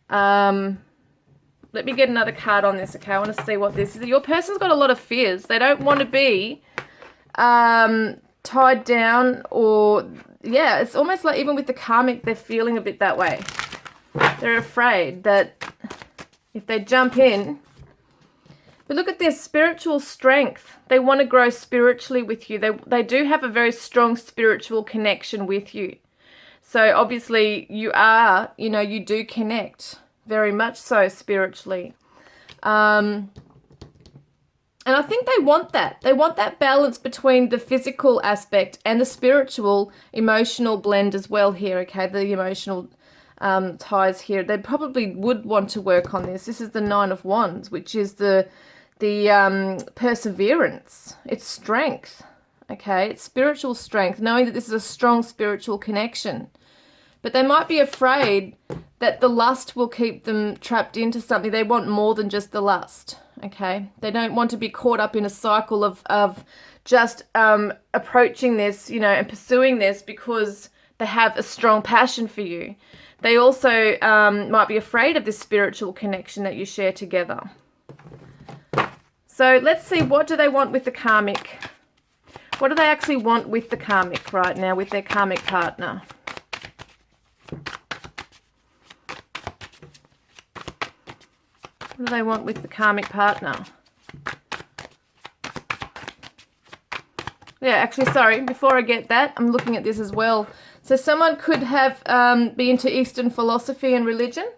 Let me get another card on this, okay? I want to see what this is. Your person's got a lot of fears. They don't want to be tied down or, yeah, it's almost like even with the karmic, they're feeling a bit that way. They're afraid that if they jump in, but look at this spiritual strength. They want to grow spiritually with you. They do have a very strong spiritual connection with you. So obviously you are, you know, you do connect very much so spiritually. And I think they want that. They want that balance between the physical aspect and the spiritual, emotional blend as well here, okay? The emotional ties here. They probably would want to work on this. This is the 9 of Wands, which is the perseverance. It's strength, okay? It's spiritual strength, knowing that this is a strong spiritual connection. But they might be afraid that the lust will keep them trapped into something. They want more than just the lust, okay? They don't want to be caught up in a cycle of just approaching this, you know, and pursuing this because they have a strong passion for you. They also might be afraid of this spiritual connection that you share together. So let's see, what do they want with the karmic? What do they actually want with the karmic right now, with their karmic partner? What do they want with the karmic partner? Yeah, actually, sorry, before I get that, I'm looking at this as well. So someone could have be into Eastern philosophy and religion,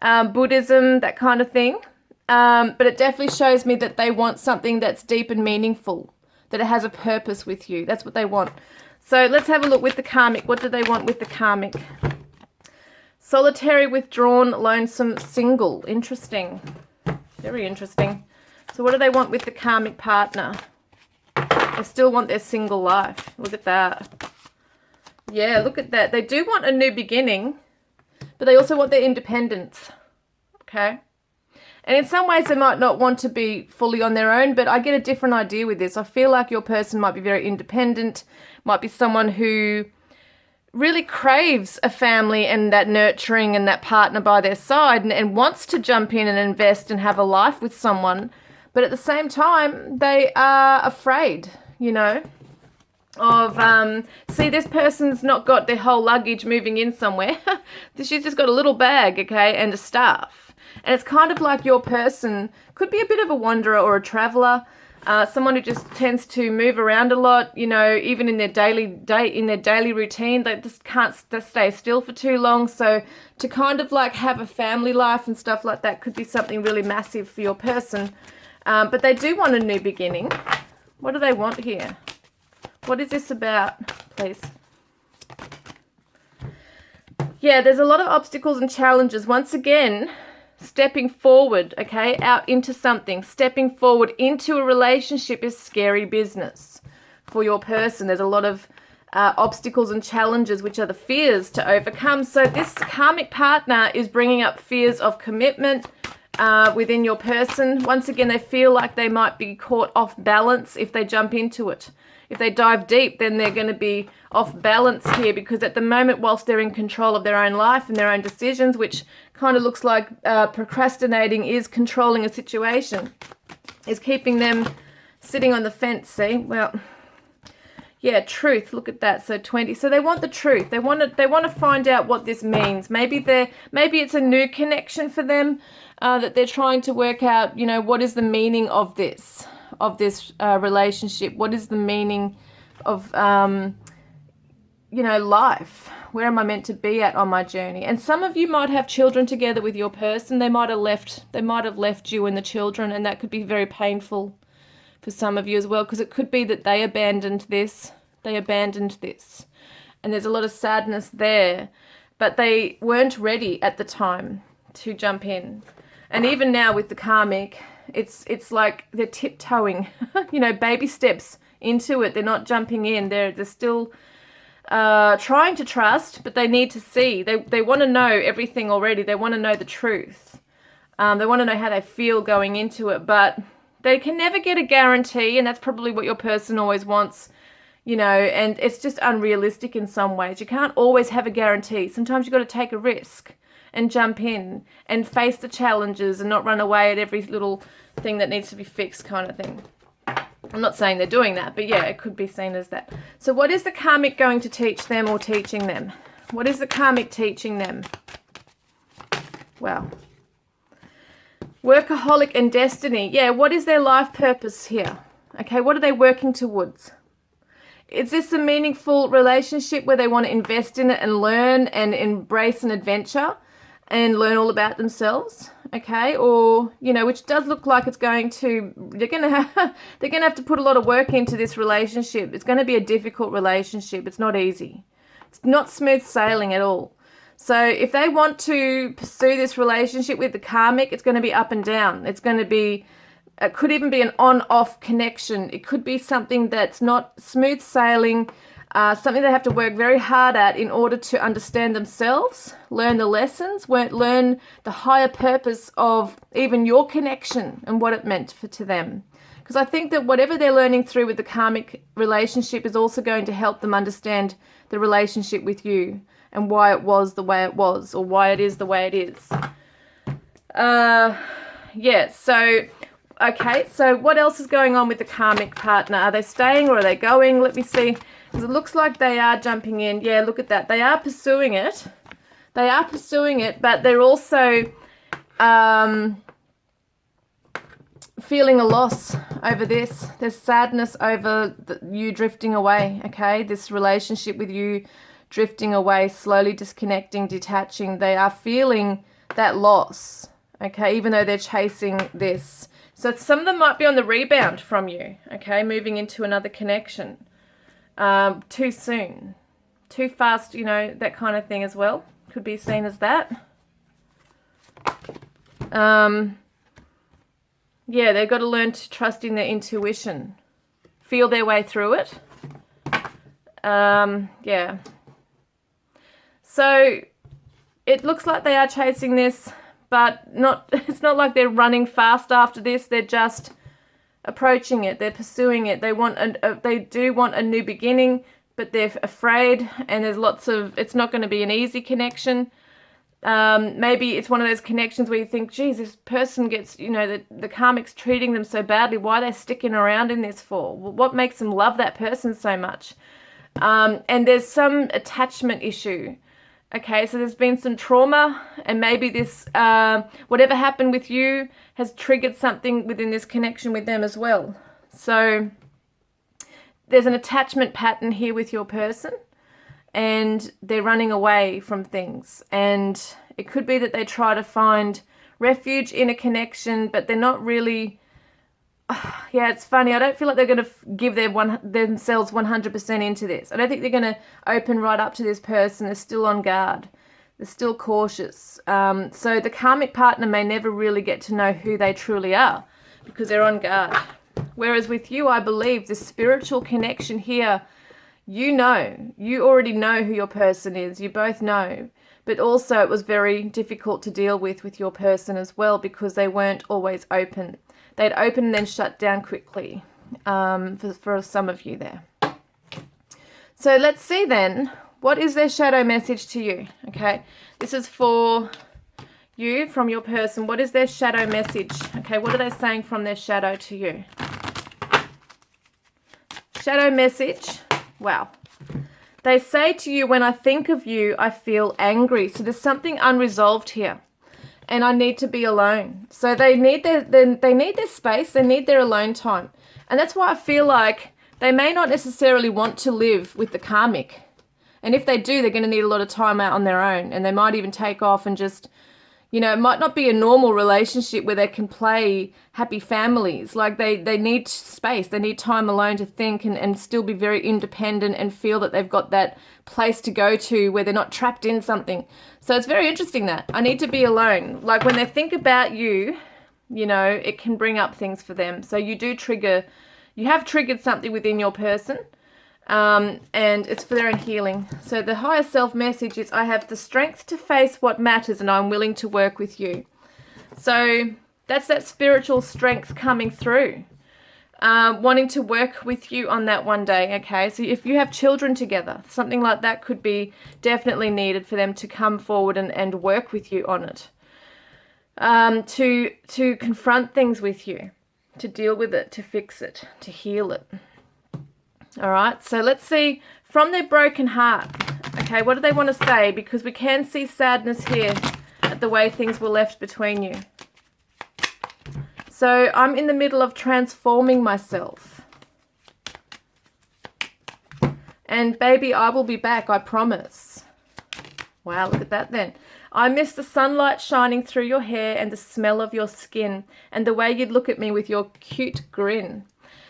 Buddhism, that kind of thing. But it definitely shows me that they want something that's deep and meaningful, that it has a purpose with you. That's what they want. So let's have a look with the karmic. What do they want with the karmic? Solitary, withdrawn, lonesome, single. Interesting. Very interesting. So what do they want with the karmic partner? They still want their single life. Look at that. Yeah, look at that. They do want a new beginning, but they also want their independence. Okay? And in some ways, they might not want to be fully on their own, but I get a different idea with this. I feel like your person might be very independent, might be someone who really craves a family and that nurturing and that partner by their side and wants to jump in and invest and have a life with someone. But at the same time, they are afraid, you know, of, see, this person's not got their whole luggage moving in somewhere. She's just got a little bag, okay, and a staff. And it's kind of like your person could be a bit of a wanderer or a traveler, someone who just tends to move around a lot, you know, even in their daily routine. They just can't stay still for too long. So to kind of like have a family life and stuff like that could be something really massive for your person. But they do want a new beginning. What do they want here? What is this about, please? Yeah, there's a lot of obstacles and challenges. Once again, stepping forward, okay, out into something, stepping forward into a relationship is scary business for your person. There's a lot of obstacles and challenges, which are the fears to overcome. So this karmic partner is bringing up fears of commitment within your person. Once again, they feel like they might be caught off balance if they jump into it. If they dive deep, then they're going to be off balance here, because at the moment, whilst they're in control of their own life and their own decisions, which kind of looks like procrastinating is controlling a situation, is keeping them sitting on the fence, see? Well, Yeah, truth. Look at that. So 20. So they want the truth. They want to find out what this means. Maybe it's a new connection for them that they're trying to work out. You know, what is the meaning of this relationship? What is the meaning of you know, life? Where am I meant to be at on my journey? And some of you might have children together with your person. They might have left you and the children, and that could be very painful for some of you as well, because it could be that they abandoned this, and there's a lot of sadness there, but they weren't ready at the time to jump in. And even now with the karmic, it's like they're tiptoeing, you know, baby steps into it. They're not jumping in. They're still trying to trust, but they need to see. They want to know everything already. They want to know the truth. They want to know how they feel going into it, but they can never get a guarantee, and that's probably what your person always wants, you know, and it's just unrealistic in some ways. You can't always have a guarantee. Sometimes you've got to take a risk and jump in and face the challenges and not run away at every little thing that needs to be fixed kind of thing. I'm not saying they're doing that, but yeah, it could be seen as that. So what is the karmic going to teach them or teaching them? What is the karmic teaching them? Well, workaholic and destiny. Yeah, what is their life purpose here? Okay, what are they working towards? Is this a meaningful relationship where they want to invest in it and learn and embrace an adventure and learn all about themselves? Okay, or, you know, which does look like it's going to, they're going to have to put a lot of work into this relationship. It's going to be a difficult relationship. It's not easy. It's not smooth sailing at all. So if they want to pursue this relationship with the karmic, it's going to be up and down. It's going to be, it could even be an on-off connection. It could be something that's not smooth sailing, something they have to work very hard at in order to understand themselves, learn the lessons, learn the higher purpose of even your connection and what it meant to them. Because I think that whatever they're learning through with the karmic relationship is also going to help them understand the relationship with you and why it was the way it was, or why it is the way it is. Yeah, so, okay, so what else is going on with the karmic partner? Are they staying or are they going? Let me see. Because it looks like they are jumping in. Yeah, look at that. They are pursuing it. They are pursuing it, but they're also feeling a loss over this. There's sadness over you drifting away, okay? This relationship with you drifting away, slowly disconnecting, detaching. They are feeling that loss, okay, even though they're chasing this. So some of them might be on the rebound from you, okay, moving into another connection. Too soon, too fast, you know, that kind of thing as well. Could be seen as that. Yeah, they've got to learn to trust in their intuition, feel their way through it. Yeah. So it looks like they are chasing this, but it's not like they're running fast after this. They're just approaching it. They're pursuing it. They do want a new beginning, but they're afraid, and there's it's not going to be an easy connection. Maybe it's one of those connections where you think, geez, this person gets, you know, the karmic's treating them so badly. Why are they sticking around in this for? What makes them love that person so much? And there's some attachment issue. Okay, so there's been some trauma, and maybe this, whatever happened with you has triggered something within this connection with them as well. So there's an attachment pattern here with your person, and they're running away from things. And it could be that they try to find refuge in a connection, but they're not really, yeah, it's funny. I don't feel like they're going to give themselves 100% into this. I don't think they're going to open right up to this person. They're still on guard. They're still cautious. So the karmic partner may never really get to know who they truly are because they're on guard. Whereas with you, I believe the spiritual connection here, you already know who your person is. You both know. But also it was very difficult to deal with your person as well, because they weren't always open. They'd open and then shut down quickly, for some of you there. So let's see then, what is their shadow message to you? Okay, this is for you from your person. What is their shadow message? Okay, what are they saying from their shadow to you? Shadow message Wow. They say to you, when I think of you, I feel angry. So there's something unresolved here. And I need to be alone. So they need their space. They need their alone time. And that's why I feel like they may not necessarily want to live with the karmic. And if they do, they're going to need a lot of time out on their own. And they might even take off and just, you know, it might not be a normal relationship where they can play happy families. Like they need space. They need time alone to think and still be very independent and feel that they've got that place to go to where they're not trapped in something. So it's very interesting that I need to be alone. Like when they think about you, you know, it can bring up things for them. So you have triggered something within your person. And it's for their own healing. So the higher self message is, I have the strength to face what matters and I'm willing to work with you. So that's that spiritual strength coming through. Wanting to work with you on that one day, okay? So if you have children together, something like that could be definitely needed for them to come forward and work with you on it. To confront things with you, to deal with it, to fix it, to heal it. All right, so let's see from their broken heart. Okay, what do they want to say? Because we can see sadness here at the way things were left between you. So I'm in the middle of transforming myself. And baby, I will be back, I promise. Wow, look at that then. I miss the sunlight shining through your hair and the smell of your skin and the way you'd look at me with your cute grin.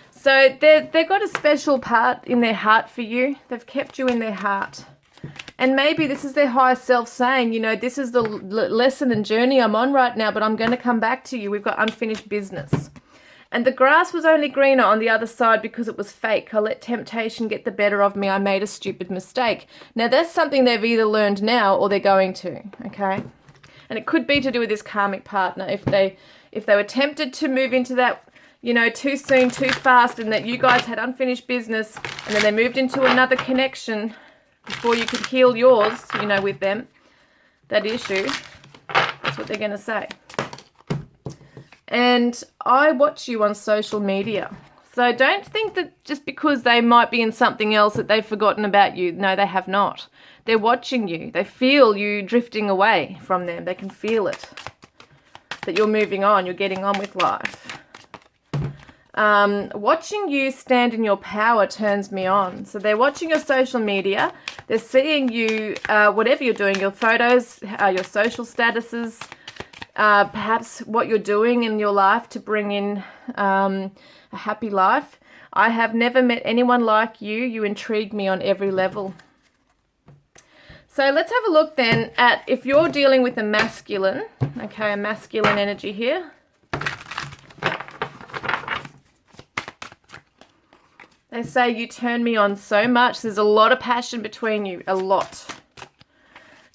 So they've got a special part in their heart for you. They've kept you in their heart. And maybe this is their higher self saying, you know, this is the lesson and journey I'm on right now, but I'm going to come back to you. We've got unfinished business. And the grass was only greener on the other side because it was fake. I let temptation get the better of me. I made a stupid mistake. Now, that's something they've either learned now or they're going to, okay? And it could be to do with this karmic partner. If they were tempted to move into that, you know, too soon, too fast, and that you guys had unfinished business, and then they moved into another connection before you could heal yours, you know, with them, that issue, that's what they're going to say. And I watch you on social media. So don't think that just because they might be in something else that they've forgotten about you. No, they have not. They're watching you. They feel you drifting away from them. They can feel it, that you're moving on, you're getting on with life. Watching you stand in your power turns me on. So they're watching your social media. They're seeing you, whatever you're doing, your photos, your social statuses, perhaps what you're doing in your life to bring in a happy life. I have never met anyone like you. You intrigue me on every level. So let's have a look then at if you're dealing with a masculine, okay, a masculine energy here. They say you turn me on so much. There's a lot of passion between you, a lot.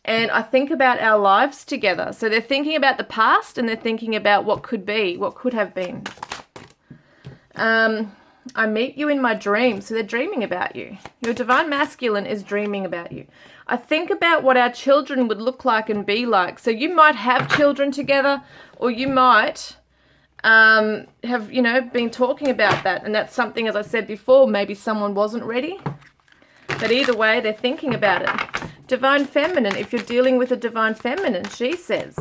And I think about our lives together. So they're thinking about the past and they're thinking about what could be, what could have been. I meet you in my dreams. So they're dreaming about you. Your divine masculine is dreaming about you. I think about what our children would look like and be like. So you might have children together, or you might have, you know, been talking about that. And that's something, as I said before, maybe someone wasn't ready. But either way, they're thinking about it. Divine feminine, if you're dealing with a divine feminine, she says,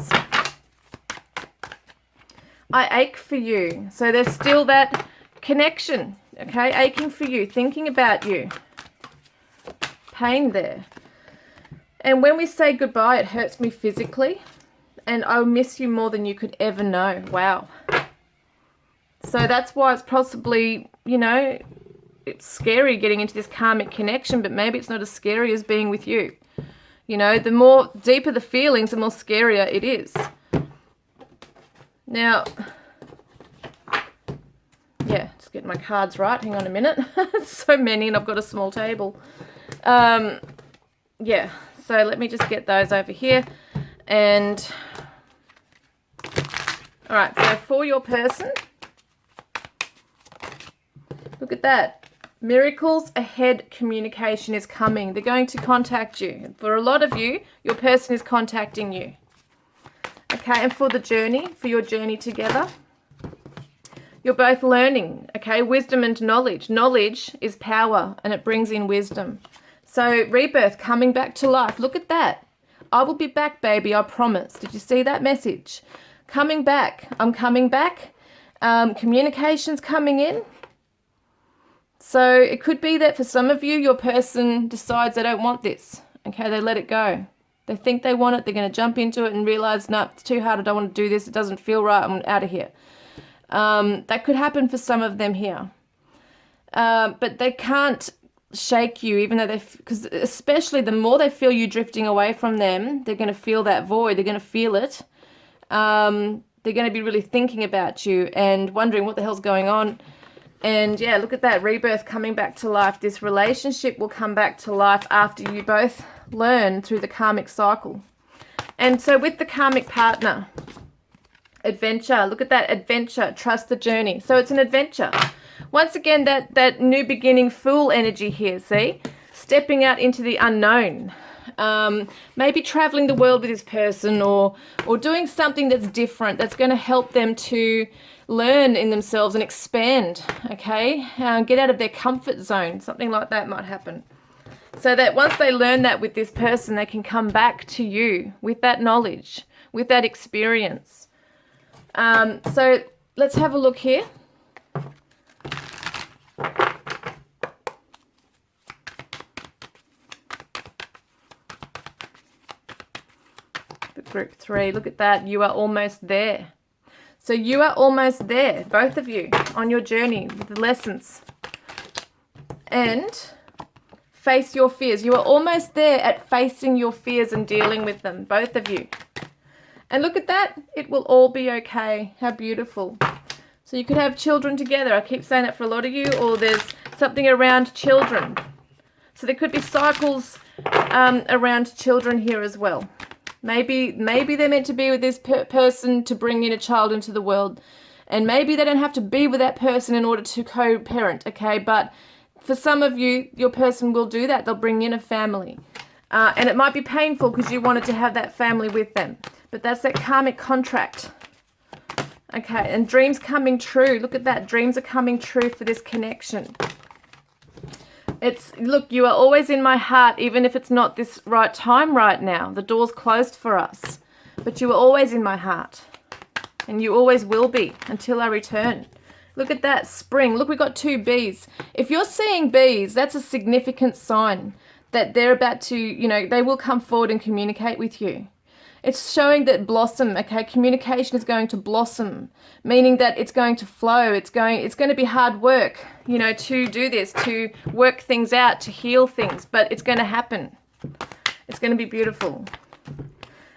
I ache for you. So there's still that connection, okay? Aching for you, thinking about you. Pain there. And when we say goodbye, it hurts me physically. And I'll miss you more than you could ever know. Wow. So that's why it's possibly, you know, it's scary getting into this karmic connection, but maybe it's not as scary as being with you. You know, the more deeper the feelings, the more scarier it is. Now, yeah, just get my cards right. Hang on a minute. So many, and I've got a small table. Yeah, so let me just get those over here. And, all right, so for your person, look at that. Miracles ahead, communication is coming. They're going to contact you. For a lot of you, your person is contacting you. Okay, and for the journey, for your journey together, You're both learning, okay? Wisdom and knowledge. Knowledge is power, and it brings in wisdom. So rebirth, coming back to life. Look at that. I will be back, baby, I promise. Did you see that message? Coming back. I'm coming back. Communication's coming in. So it could be that for some of you, your person decides they don't want this. Okay, they let it go. They think they want it. They're going to jump into it and realize, no, it's too hard. I don't want to do this. It doesn't feel right. I'm out of here. That could happen for some of them here. But they can't shake you, even though because especially the more they feel you drifting away from them, they're going to feel that void. They're going to feel it. They're going to be really thinking about you and wondering what the hell's going on. And yeah, look at that, rebirth, coming back to life. This relationship will come back to life after you both learn through the karmic cycle. And so with the karmic partner, adventure, look at that, adventure, trust the journey. So it's an adventure. Once again, that new beginning fool energy here, see? Stepping out into the unknown. Maybe traveling the world with this person, or doing something that's different, that's going to help them to learn in themselves and expand, okay? Get out of their comfort zone. Something like that might happen. So that once they learn that with this person, they can come back to you with that knowledge, with that experience. So let's have a look here. Group 3, look at that. You are almost there. So you are almost there, both of you, on your journey with the lessons. And face your fears. You are almost there at facing your fears and dealing with them, both of you. And look at that. It will all be okay. How beautiful. So you could have children together. I keep saying that for a lot of you. Or there's something around children. So there could be cycles around children here as well. Maybe they're meant to be with this person to bring in a child into the world. And maybe they don't have to be with that person in order to co-parent, okay? But for some of you, your person will do that. They'll bring in a family. And it might be painful because you wanted to have that family with them. But that's that karmic contract. Okay, and dreams coming true. Look at that. Dreams are coming true for this connection. Look, you are always in my heart, even if it's not this right time right now. The door's closed for us. But you are always in my heart. And you always will be until I return. Look at that, spring. Look, we've got 2 bees. If you're seeing bees, that's a significant sign that they're about to, they will come forward and communicate with you. It's showing that blossom, okay? Communication is going to blossom, meaning that it's going to flow. It's going to be hard work, to do this, to work things out, to heal things, but it's going to happen. It's going to be beautiful.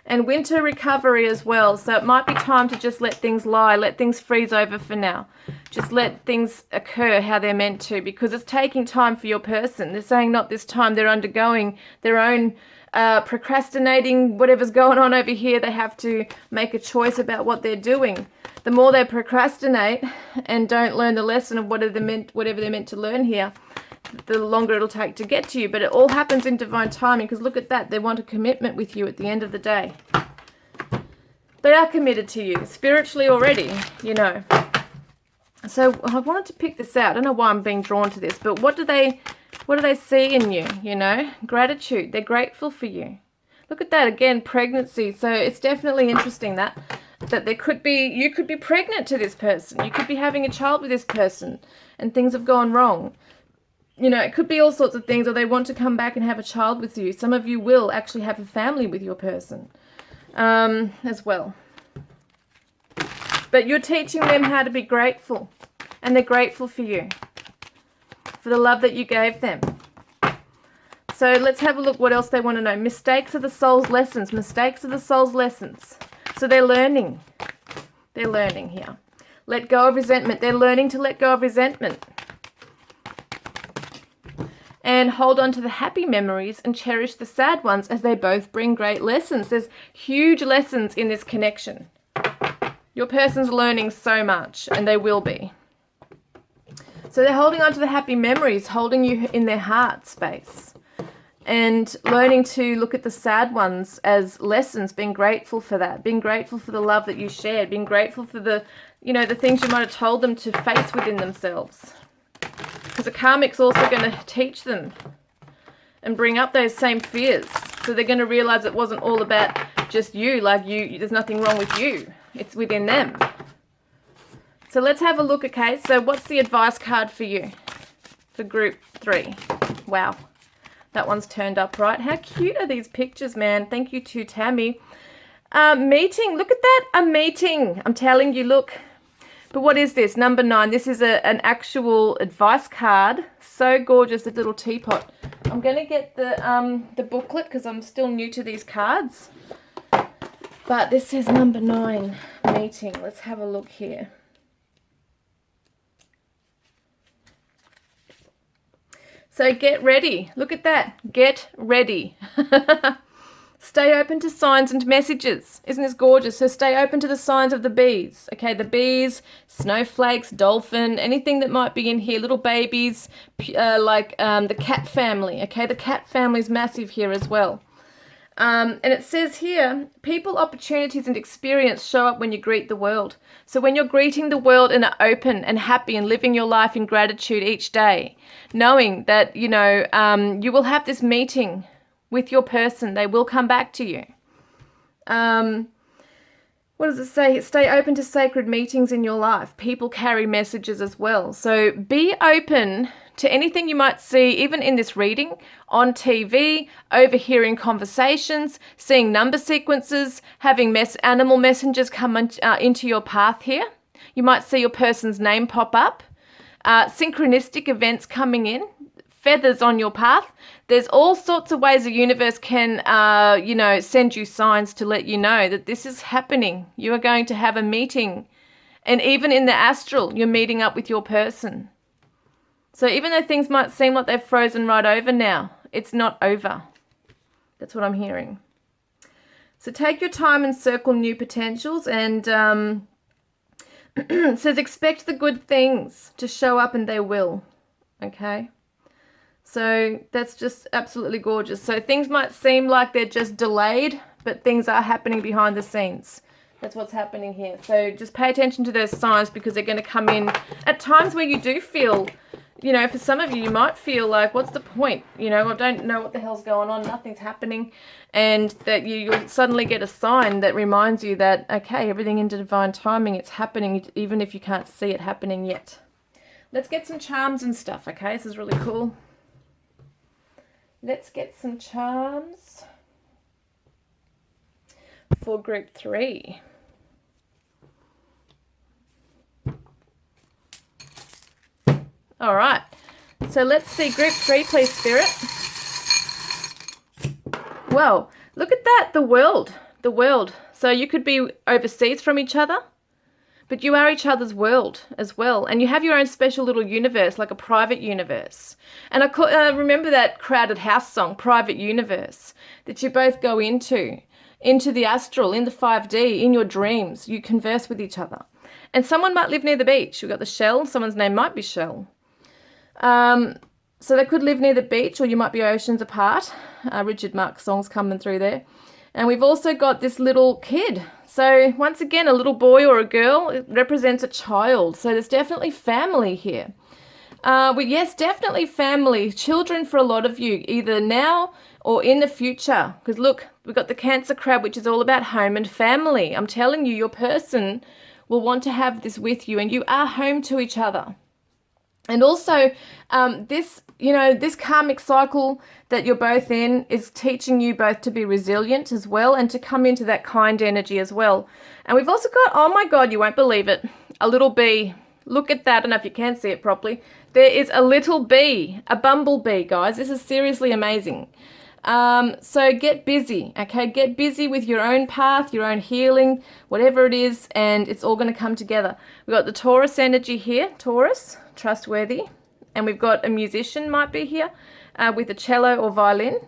And winter recovery as well. So it might be time to just let things lie, let things freeze over for now. Just let things occur how they're meant to, because it's taking time for your person. They're saying not this time. They're undergoing their own procrastinating, whatever's going on over here. They have to make a choice about what they're doing. The more they procrastinate and don't learn the lesson of whatever they're meant to learn here, the longer it'll take to get to you. But it all happens in divine timing, because look at that. They want a commitment with you at the end of the day. They are committed to you spiritually already, So I wanted to pick this out. I don't know why I'm being drawn to this, but what do they see in you, Gratitude. They're grateful for you. Look at that again, pregnancy. So it's definitely interesting that you could be pregnant to this person. You could be having a child with this person and things have gone wrong. It could be all sorts of things, or they want to come back and have a child with you. Some of you will actually have a family with your person as well. But you're teaching them how to be grateful, and they're grateful for you, for the love that you gave them. So let's have a look what else they want to know. Mistakes are the soul's lessons. Mistakes are the soul's lessons. So they're learning. They're learning here. Let go of resentment. They're learning to let go of resentment. And hold on to the happy memories and cherish the sad ones, as they both bring great lessons. There's huge lessons in this connection. Your person's learning so much, and they will be. So they're holding on to the happy memories, holding you in their heart space. and learning to look at the sad ones as lessons, being grateful for that, being grateful for the love that you shared, being grateful for the, you know, the things you might have told them to face within themselves. Because the karmic's also going to teach them and bring up those same fears. So they're going to realize it wasn't all about just you, like there's nothing wrong with you. It's within them. So let's have a look, okay? So what's the advice card for you? For group 3. Wow. That one's turned up right. How cute are these pictures, man? Thank you to Tammy. Meeting. Look at that. A meeting. I'm telling you, look. But what is this? Number 9. This is an actual advice card. So gorgeous, a little teapot. I'm going to get the booklet because I'm still new to these cards. But this says number 9, meeting. Let's have a look here. So get ready. Look at that. Get ready. Stay open to signs and messages. Isn't this gorgeous? So stay open to the signs of the bees. Okay, the bees, snowflakes, dolphin, anything that might be in here. Little babies, like the cat family. Okay, the cat family is massive here as well. And it says here, people, opportunities, and experience show up when you greet the world. So when you're greeting the world and are open and happy and living your life in gratitude each day, knowing that, you know, you will have this meeting with your person. They will come back to you. What does it say? Stay open to sacred meetings in your life. People carry messages as well. So be open to anything you might see, even in this reading, on TV, overhearing conversations, seeing number sequences, having animal messengers come into your path here. You might see your person's name pop up. Synchronistic events coming in. Feathers on your path. There's all sorts of ways the universe can, you know, send you signs to let you know that this is happening. You are going to have a meeting. And even in the astral, you're meeting up with your person. So even though things might seem like they've frozen right over now, it's not over. That's what I'm hearing. So take your time and circle new potentials. And it says expect the good things to show up, and they will. Okay? So that's just absolutely gorgeous. So things might seem like they're just delayed, but things are happening behind the scenes. That's what's happening here. So just pay attention to those signs, because they're going to come in at times where you do feel, you know, for some of you, you might feel like, what's the point? You know, I don't know what the hell's going on. Nothing's happening. And that you'll suddenly get a sign that reminds you that, okay, everything in divine timing, it's happening, even if you can't see it happening yet. Let's get some charms and stuff, okay? This is really cool. Let's get some charms for group 3. All right. So let's see group 3, please, Spirit. Well, look at that. The world. The world. So you could be overseas from each other, but you are each other's world as well. And you have your own special little universe, like a private universe. And I remember that Crowded House song, Private Universe, that you both go into the astral, in the 5D, in your dreams. You converse with each other. And someone might live near the beach. We've got the Shell. Someone's name might be Shell. So they could live near the beach, or you might be oceans apart. Richard Marx song's coming through there. And we've also got this little kid. So once again, a little boy or a girl, it represents a child. So there's definitely family here. Yes, definitely family. Children for a lot of you, either now or in the future. Because look, we've got the Cancer crab, which is all about home and family. I'm telling you, your person will want to have this with you, and you are home to each other. And also, this karmic cycle that you're both in is teaching you both to be resilient as well, and to come into that kind energy as well. And we've also got, oh my God, you won't believe it, a little bee. Look at that. I don't know if you can see it properly. There is a little bee, a bumblebee, guys. This is seriously amazing. So get busy, okay? Get busy with your own path, your own healing, whatever it is, and it's all going to come together. We've got the Taurus energy here, Taurus, trustworthy. And we've got a musician might be here with a cello or violin.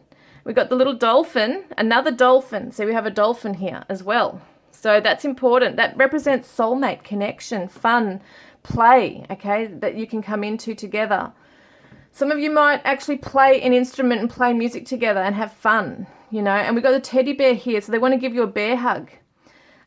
We've got the little dolphin, another dolphin. So we have a dolphin here as well. So that's important. That represents soulmate, connection, fun, play, okay, that you can come into together. Some of you might actually play an instrument and play music together and have fun, you know. And we've got the teddy bear here, so they want to give you a bear hug.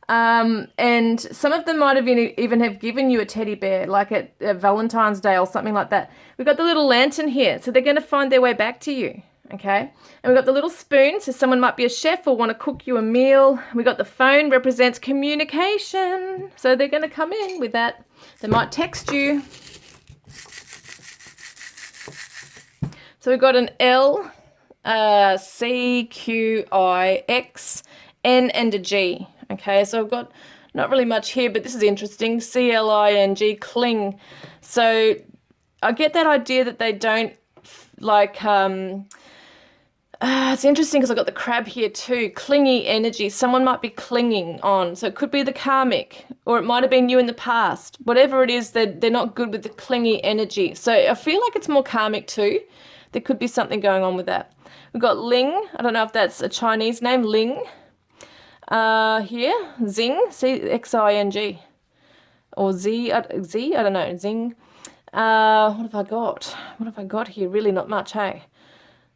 And some of them might have even have given you a teddy bear, like at Valentine's Day or something like that. We've got the little lantern here, so they're going to find their way back to you, okay? And we've got the little spoon, so someone might be a chef or want to cook you a meal. We've got the phone, represents communication, so they're going to come in with that. They might text you. So we've got an L, C, Q, I, X, N, and a G. Okay, so I've got not really much here, but this is interesting. C-L-I-N-G, cling. So I get that idea that they don't like, it's interesting because I've got the crab here too. Clingy energy. Someone might be clinging on. So it could be the karmic, or it might have been you in the past. Whatever it is, they're not good with the clingy energy. So I feel like it's more karmic too. There could be something going on with that. We've got Ling. I don't know if that's a Chinese name. Ling. Here, Zing, C-X-I-N-G, or Z, I don't know, Zing. What have I got? What have I got here? Really not much, hey?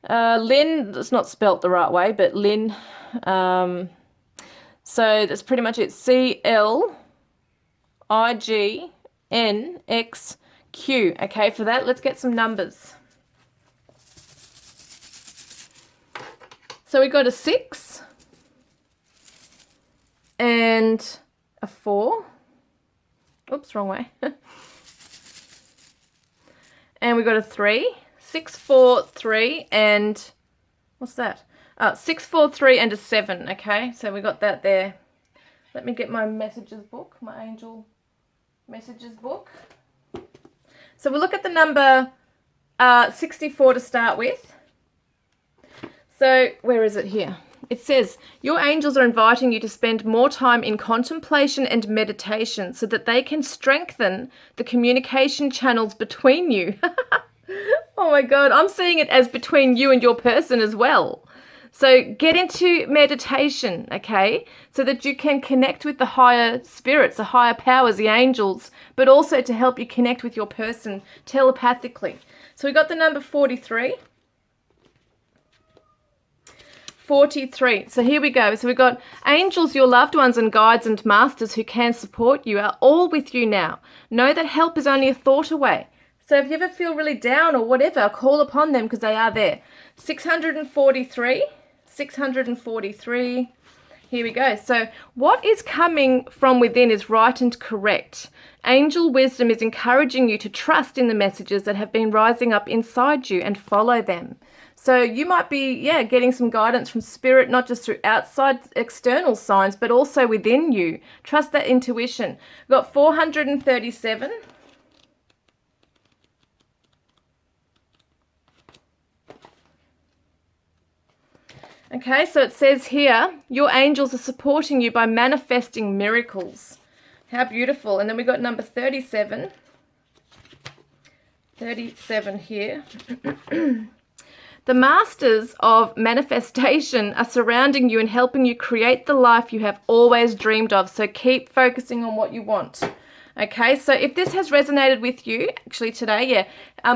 Lin, it's not spelt the right way, but Lin. So that's pretty much it. C-L-I-G-N-X-Q. Okay, for that, let's get some numbers. So we got a 6. And a 4. Oops, wrong way. And we got a 3. 6, 4, 3, and what's that? 6, 4, 3, and a 7. Okay, so we got that there. Let me get my messages book, my angel messages book. So we'll look at the number 64 to start with. So where is it here? It says, your angels are inviting you to spend more time in contemplation and meditation so that they can strengthen the communication channels between you. Oh my God, I'm seeing it as between you and your person as well. So get into meditation, okay, so that you can connect with the higher spirits, the higher powers, the angels, but also to help you connect with your person telepathically. So we got the number 43. 43. So here we go. So we've got angels, your loved ones and guides and masters who can support you are all with you now. Know that help is only a thought away. So if you ever feel really down or whatever, call upon them because they are there. 643. 643. Here we go. So what is coming from within is right and correct. Angel wisdom is encouraging you to trust in the messages that have been rising up inside you and follow them. So you might be, getting some guidance from spirit, not just through outside external signs, but also within you. Trust that intuition. We've got 437. Okay, so it says here, your angels are supporting you by manifesting miracles. How beautiful. And then we got number 37. 37 here. The masters of manifestation are surrounding you and helping you create the life you have always dreamed of. So keep focusing on what you want. Okay, so if this has resonated with you, actually today,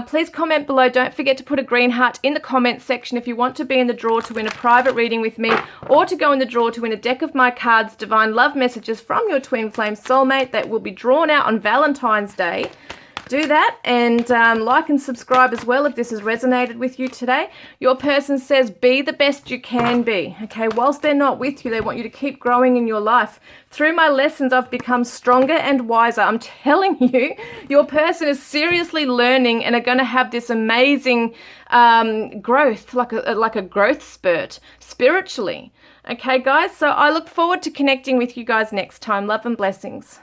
please comment below. Don't forget to put a green heart in the comment section if you want to be in the draw to win a private reading with me, or to go in the draw to win a deck of my cards, Divine Love Messages from your Twin Flame Soulmate, that will be drawn out on Valentine's Day. Do that, and like and subscribe as well if this has resonated with you today. Your person says be the best you can be. Okay, whilst they're not with you, they want you to keep growing in your life. Through my lessons, I've become stronger and wiser. I'm telling you, your person is seriously learning and are going to have this amazing growth, like a growth spurt spiritually. Okay, guys, so I look forward to connecting with you guys next time. Love and blessings.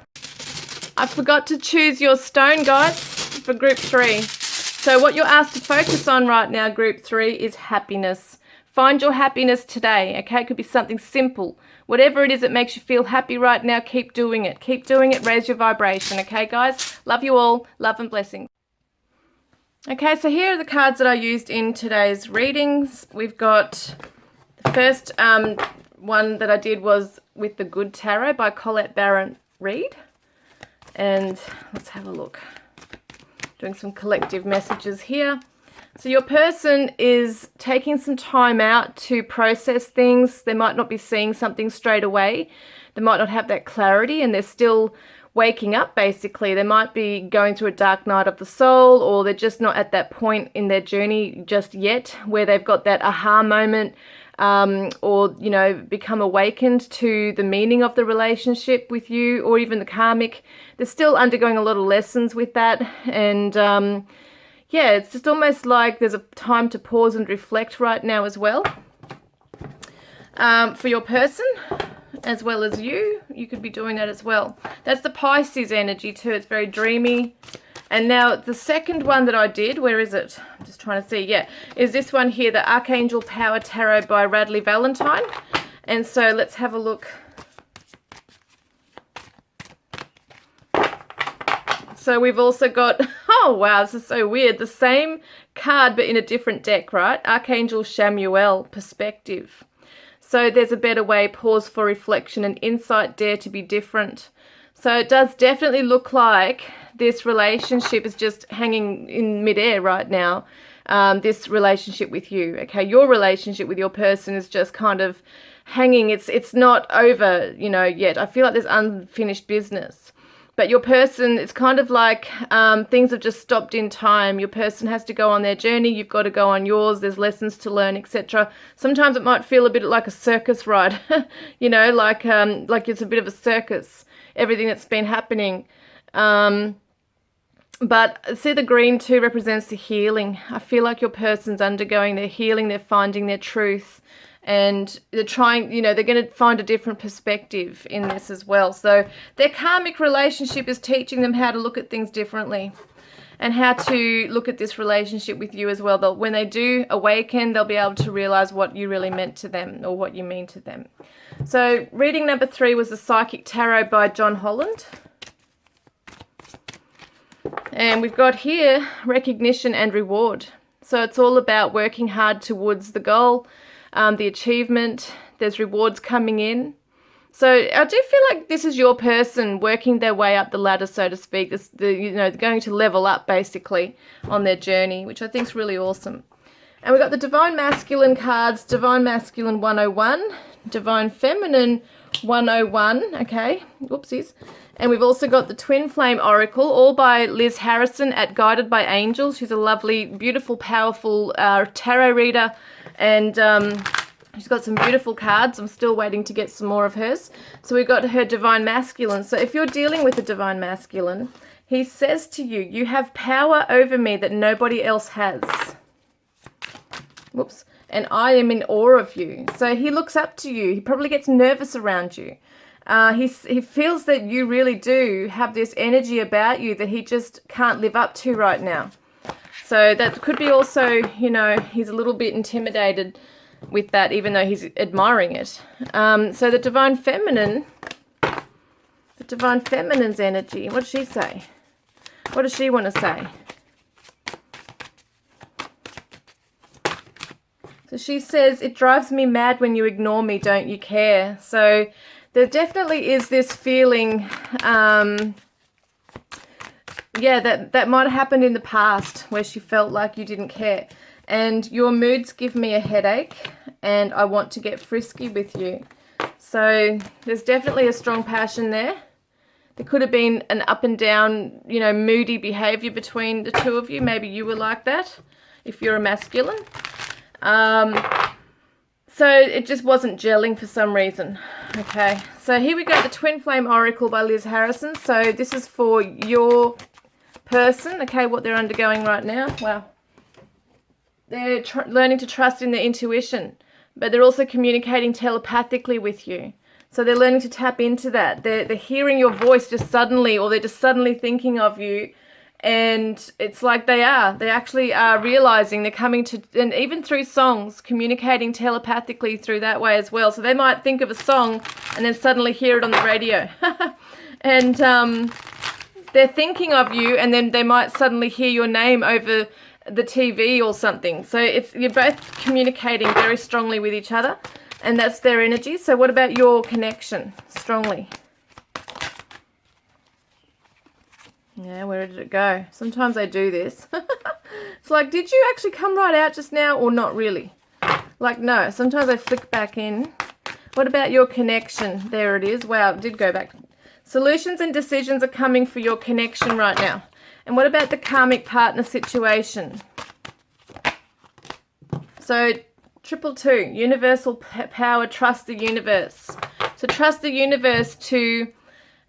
I forgot to choose your stone, guys, for group 3. So what you're asked to focus on right now, group 3, is happiness. Find your happiness today, okay? It could be something simple. Whatever it is that makes you feel happy right now, keep doing it. Keep doing it. Raise your vibration, okay, guys? Love you all. Love and blessings. Okay, so here are the cards that I used in today's readings. We've got the first one that I did was with the Good Tarot by Colette Baron Reid. And let's have a look. Doing some collective messages here. So your person is taking some time out to process things. They might not be seeing something straight away. They might not have that clarity, and they're still waking up, basically. They might be going through a dark night of the soul, or they're just not at that point in their journey just yet where they've got that aha moment, or, you know, become awakened to the meaning of the relationship with you, or even the karmic. They're still undergoing a lot of lessons with that, and yeah, it's just almost like there's a time to pause and reflect right now as well. For your person, as well as you could be doing that as well. That's the Pisces energy too. It's very dreamy. And now the second one that I did, where is it? I'm just trying to see. Yeah, is this one here, the Archangel Power Tarot by Radley Valentine. And so let's have a look. So we've also got, oh wow, this is so weird, the same card but in a different deck, right? Archangel Chamuel, Perspective. So there's a better way, pause for reflection and insight, dare to be different. So it does definitely look like this relationship is just hanging in midair right now. This relationship with you, okay? Your relationship with your person is just kind of hanging. It's not over, you know, yet. I feel like there's unfinished business. But your person, it's kind of like things have just stopped in time. Your person has to go on their journey. You've got to go on yours. There's lessons to learn, etc. Sometimes it might feel a bit like a circus ride, you know, like it's a bit of a circus, everything that's been happening. But see, the green too represents the healing. I feel like your person's undergoing their healing. They're finding their truth. And they're trying, you know, they're going to find a different perspective in this as well. So their karmic relationship is teaching them how to look at things differently and how to look at this relationship with you as well. When they do awaken, they'll be able to realize what you really meant to them or what you mean to them. So reading number 3 was the Psychic Tarot by John Holland. And we've got here recognition and reward. So it's all about working hard towards the goal. The achievement, there's rewards coming in. So I do feel like this is your person working their way up the ladder, so to speak. You know, they're going to level up basically on their journey, which I think is really awesome. And we've got the Divine Masculine cards, Divine Masculine 101, Divine Feminine 101, okay, whoopsies. And we've also got the Twin Flame Oracle, all by Liz Harrison at Guided by Angels. She's a lovely, beautiful, powerful tarot reader. And she's got some beautiful cards. I'm still waiting to get some more of hers. So we've got her Divine Masculine. So if you're dealing with a Divine Masculine, he says to you, you have power over me that nobody else has. Whoops. And I am in awe of you. So he looks up to you. He probably gets nervous around you. He feels that you really do have this energy about you that he just can't live up to right now. So that could be also, you know, he's a little bit intimidated with that, even though he's admiring it. So the Divine Feminine's energy, what does she say? What does she want to say? So she says, it drives me mad when you ignore me, don't you care? So there definitely is this feeling, yeah, that might have happened in the past where she felt like you didn't care. And your moods give me a headache and I want to get frisky with you. So there's definitely a strong passion there. There could have been an up and down, you know, moody behavior between the two of you. Maybe you were like that if you're a masculine. So it just wasn't gelling for some reason. Okay, so here we go, the Twin Flame Oracle by Liz Harrison. So this is for your person, okay, what they're undergoing right now. Wow. They're learning to trust in their intuition, but they're also communicating telepathically with you. So they're learning to tap into that. They're hearing your voice just suddenly, or they're just suddenly thinking of you. And it's like they actually are realizing they're coming to, and even through songs, communicating telepathically through that way as well. So they might think of a song and then suddenly hear it on the radio. And they're thinking of you, and then they might suddenly hear your name over the TV or something. So you're both communicating very strongly with each other, and that's their energy. So what about your connection strongly? Yeah, where did it go? Sometimes I do this. It's like, did you actually come right out just now or not really? Like, no. Sometimes I flick back in. What about your connection? There it is. Wow, it did go back. Solutions and decisions are coming for your connection right now. And what about the karmic partner situation? So 222, universal power, trust the universe. So trust the universe to,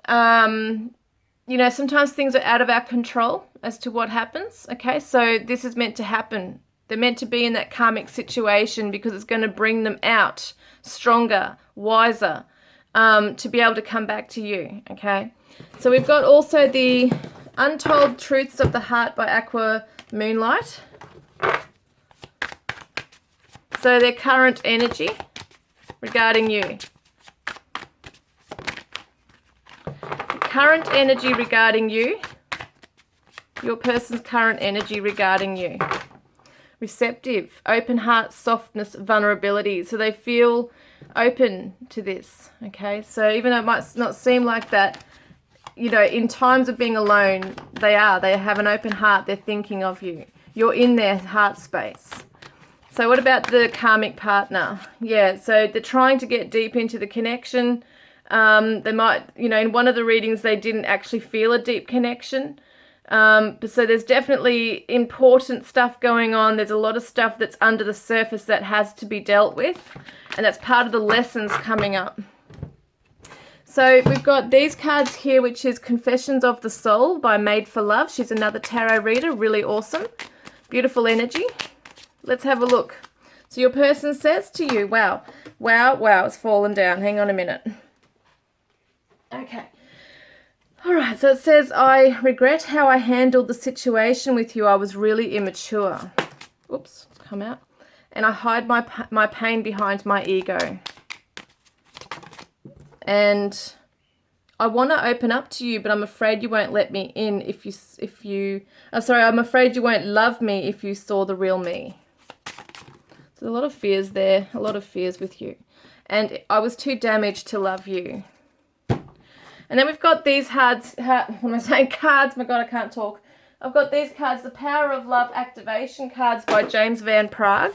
you know, sometimes things are out of our control as to what happens. Okay, so this is meant to happen. They're meant to be in that karmic situation because it's going to bring them out stronger, wiser, to be able to come back to you. Okay, so we've got also the Untold Truths of the Heart by Aqua Moonlight. So their current energy regarding you. Current energy regarding you. Your person's current energy regarding you. Receptive, open heart, softness, vulnerability. So they feel open to this. Okay, so even though it might not seem like that, you know, in times of being alone, they have an open heart. They're thinking of you. You're in their heart space. So what about the karmic partner? Yeah, so they're trying to get deep into the connection. They might, you know, in one of the readings, they didn't actually feel a deep connection. So there's definitely important stuff going on. There's a lot of stuff that's under the surface that has to be dealt with. And that's part of the lessons coming up. So we've got these cards here, which is Confessions of the Soul by Made for Love. She's another tarot reader, really awesome. Beautiful energy. Let's have a look. So your person says to you, wow, it's fallen down. Hang on a minute. Okay. All right, so it says, I regret how I handled the situation with you. I was really immature. Oops, it's come out. And I hide my pain behind my ego. And I want to open up to you, but I'm afraid you won't let me in I'm afraid you won't love me if you saw the real me. So a lot of fears there, a lot of fears with you. And I was too damaged to love you. And then we've got these cards. What am I saying? Cards. My God, I can't talk. I've got these cards, the Power of Love Activation cards by James Van Praagh.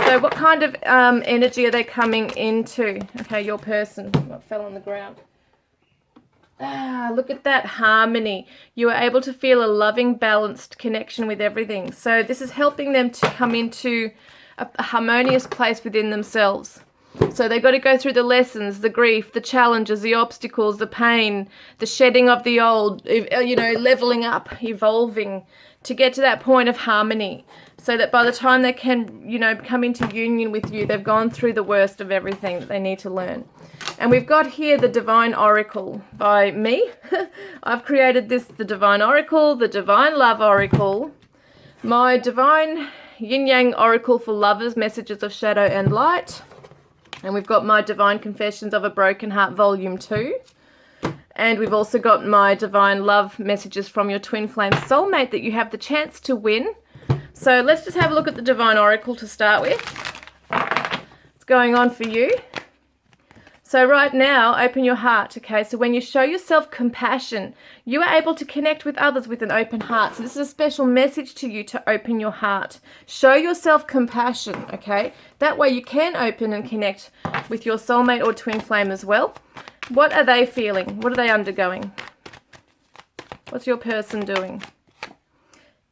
So what kind of energy are they coming into? Okay, your person. What fell on the ground? Look at that harmony. You are able to feel a loving, balanced connection with everything. So this is helping them to come into a harmonious place within themselves. So they've got to go through the lessons, the grief, the challenges, the obstacles, the pain, the shedding of the old, you know, leveling up, evolving to get to that point of harmony. So that by the time they can, you know, come into union with you, they've gone through the worst of everything that they need to learn. And we've got here the Divine Oracle by me. I've created this, the Divine Oracle, the Divine Love Oracle, my Divine Yin Yang Oracle for Lovers, Messages of Shadow and Light. And we've got my Divine Confessions of a Broken Heart, Volume 2. And we've also got my Divine Love Messages from Your Twin Flame Soulmate that you have the chance to win. So let's just have a look at the Divine Oracle to start with. What's going on for you? So right now, open your heart, okay? So when you show yourself compassion, you are able to connect with others with an open heart. So this is a special message to you to open your heart. Show yourself compassion, okay? That way you can open and connect with your soulmate or twin flame as well. What are they feeling? What are they undergoing? What's your person doing?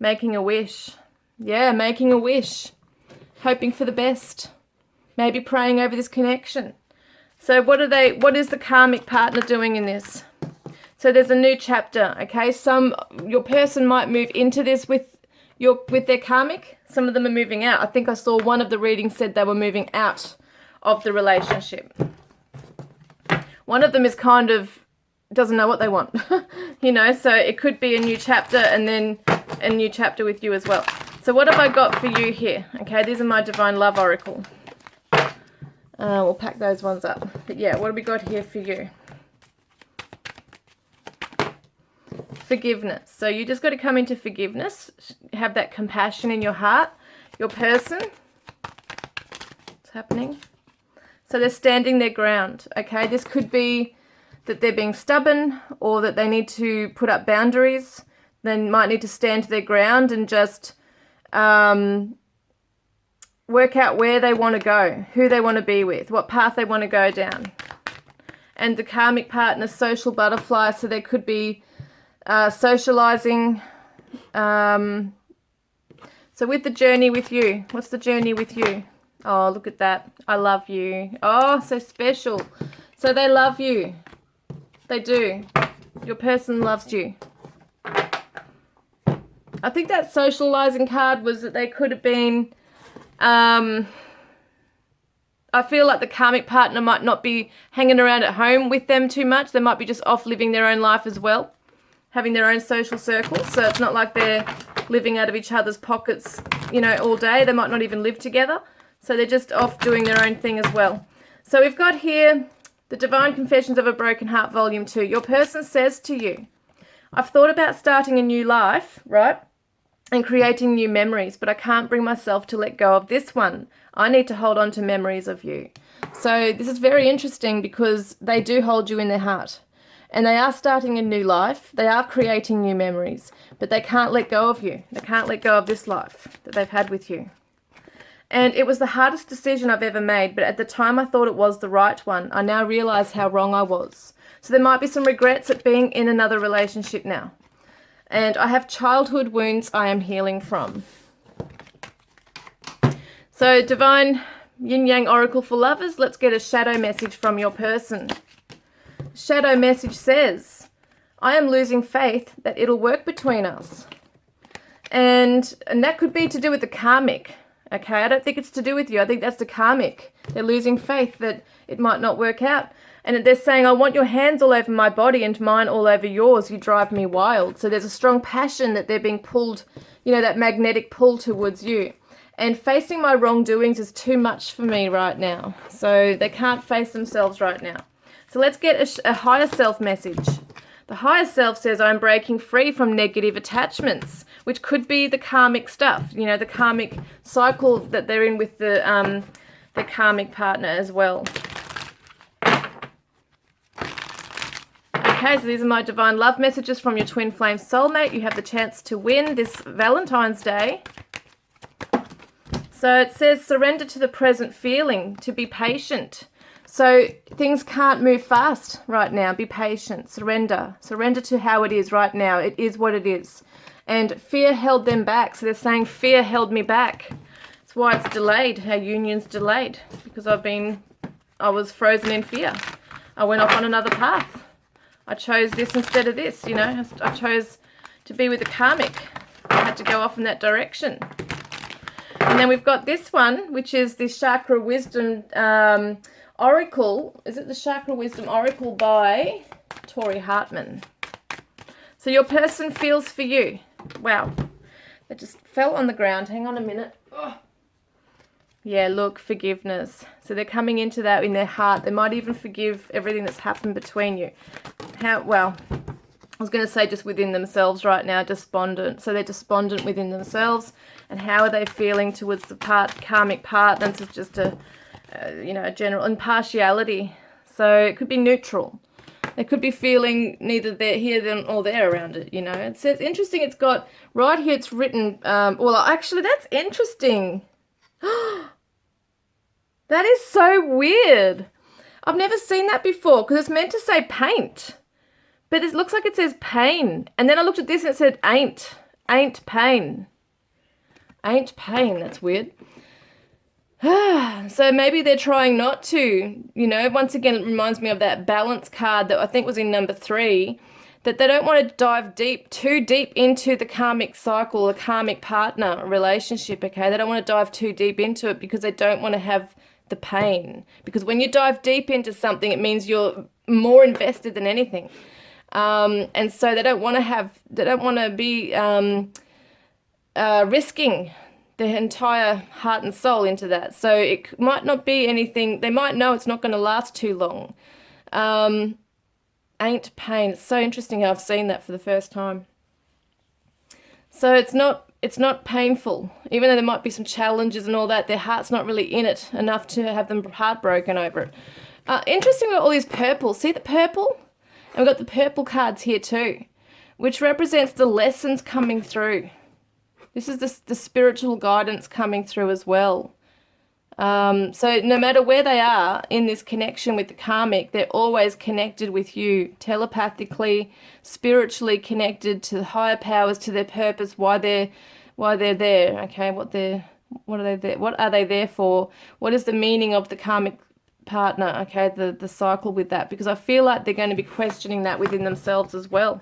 Making a wish. Yeah, making a wish. Hoping for the best. Maybe praying over this connection. So what is the karmic partner doing in this? So there's a new chapter, okay? Your person might move into this with their karmic. Some of them are moving out. I think I saw one of the readings said they were moving out of the relationship. One of them is kind of doesn't know what they want, you know, so it could be a new chapter and then a new chapter with you as well. So what have I got for you here? Okay, these are my Divine Love Oracle. We'll pack those ones up. But yeah, what have we got here for you? Forgiveness. So you just got to come into forgiveness. Have that compassion in your heart. Your person. What's happening? So they're standing their ground. Okay, this could be that they're being stubborn or that they need to put up boundaries. They might need to stand their ground and just work out where they want to go, who they want to be with, what path they want to go down. And the karmic partner, social butterfly, so they could be socializing. So with the journey with you, what's the journey with you? Oh, look at that. I love you. Oh, so special. So they love you. They do. Your person loves you. I think that socializing card was that they could have been, I feel like the karmic partner might not be hanging around at home with them too much. They might be just off living their own life as well, having their own social circles. So it's not like they're living out of each other's pockets, you know, all day. They might not even live together. So they're just off doing their own thing as well. So we've got here the Divine Confessions of a Broken Heart, Volume 2. Your person says to you, I've thought about starting a new life, right? And creating new memories, but I can't bring myself to let go of this one. I need to hold on to memories of you. So this is very interesting because they do hold you in their heart. And they are starting a new life. They are creating new memories, but they can't let go of you. They can't let go of this life that they've had with you. And it was the hardest decision I've ever made, but at the time I thought it was the right one. I now realize how wrong I was. So there might be some regrets at being in another relationship now. And I have childhood wounds I am healing from. So Divine Yin Yang Oracle for Lovers, let's get a shadow message from your person. Shadow message says, I am losing faith that it'll work between us. And that could be to do with the karmic. Okay, I don't think it's to do with you. I think that's the karmic. They're losing faith that it might not work out. And they're saying, I want your hands all over my body and mine all over yours. You drive me wild. So there's a strong passion that they're being pulled, you know, that magnetic pull towards you. And facing my wrongdoings is too much for me right now. So they can't face themselves right now. So let's get a higher self message. The higher self says, I'm breaking free from negative attachments, which could be the karmic stuff, you know, the karmic cycle that they're in with the karmic partner as well. Okay, so these are my divine love messages from your twin flame soulmate. You have the chance to win this Valentine's Day. So it says surrender to the present feeling, to be patient. So things can't move fast right now. Be patient. Surrender. Surrender to how it is right now. It is what it is. And fear held them back. So they're saying fear held me back. That's why it's delayed. Our union's delayed. Because I was frozen in fear. I went off on another path. I chose this instead of this, you know. I chose to be with the karmic. I had to go off in that direction. And then we've got this one, which is the Chakra Wisdom Oracle. Is it the Chakra Wisdom Oracle by Tori Hartman? So your person feels for you. Wow. It just fell on the ground. Hang on a minute. Oh. Yeah, look, forgiveness. So they're coming into that in their heart. They might even forgive everything that's happened between you. Well, I was going to say just within themselves right now, despondent. So they're despondent within themselves. And how are they feeling towards the karmic partner? This is just a general impartiality. So it could be neutral. They could be feeling neither they're here or there around it, you know. It says, interesting, it's got, right here it's written, well, actually, that's interesting. That is so weird. I've never seen that before because it's meant to say paint. But it looks like it says pain. And then I looked at this and it said ain't. Ain't pain. Ain't pain. That's weird. So maybe they're trying not to, you know. Once again, it reminds me of that balance card that I think was in number 3, that they don't want to dive too deep into the karmic cycle, the karmic partner relationship, okay? They don't want to dive too deep into it because they don't want to have the pain. Because when you dive deep into something, it means you're more invested than anything. And so they don't want to be risking their entire heart and soul into that. So it might not be anything, they might know it's not going to last too long. Ain't pain. It's so interesting how I've seen that for the first time. So it's not painful. Even though there might be some challenges and all that, their heart's not really in it enough to have them heartbroken over it. Interesting with all these purple. See the purple? And we've got the purple cards here too, which represents the lessons coming through. This is the spiritual guidance coming through as well. So no matter where they are in this connection with the karmic, they're always connected with you, telepathically, spiritually connected to the higher powers, to their purpose, why they're there. Okay, what are they there for? What is the meaning of the karmic partner? Okay, the cycle with that, because I feel like they're going to be questioning that within themselves as well,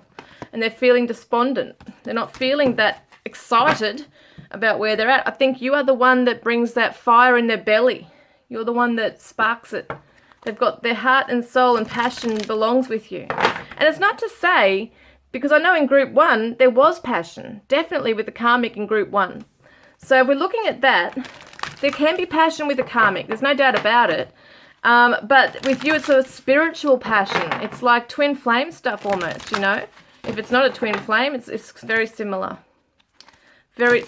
and they're feeling despondent. They're not feeling that excited about where they're at. I think you are the one that brings that fire in their belly. You're the one that sparks it. They've got their heart and soul and passion belongs with you. And it's not to say, because I know in group 1 there was passion, definitely with the karmic in group 1. So if we're looking at that, there can be passion with the karmic. There's no doubt about it. But with you, it's a spiritual passion. It's like twin flame stuff almost, you know. If it's not a twin flame, it's very similar.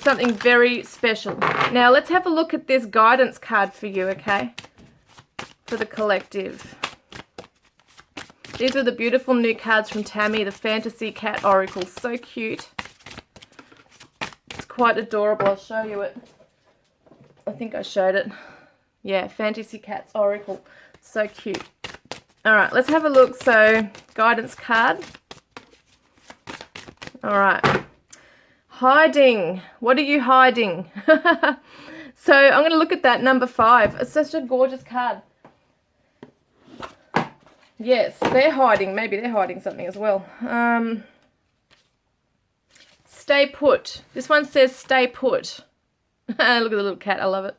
Something very special. Now let's have a look at this guidance card for you, okay? For the collective. These are the beautiful new cards from Tammy, the Fantasy Cat Oracle. So cute. It's quite adorable. I'll show you it. I think I showed it. Yeah, Fantasy Cat's Oracle. So cute. Alright, let's have a look. So, guidance card. Alright. Hiding. What are you hiding? So I'm going to look at that, number 5. It's such a gorgeous card. Yes, they're hiding. Maybe they're hiding something as well. Stay put. This one says stay put. Look at the little cat. I love it.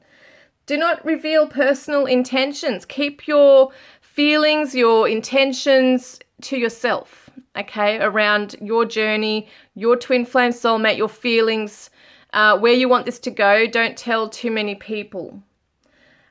Do not reveal personal intentions. Keep your feelings, your intentions to yourself. Okay, around your journey, your twin flame soulmate, your feelings, where you want this to go. Don't tell too many people.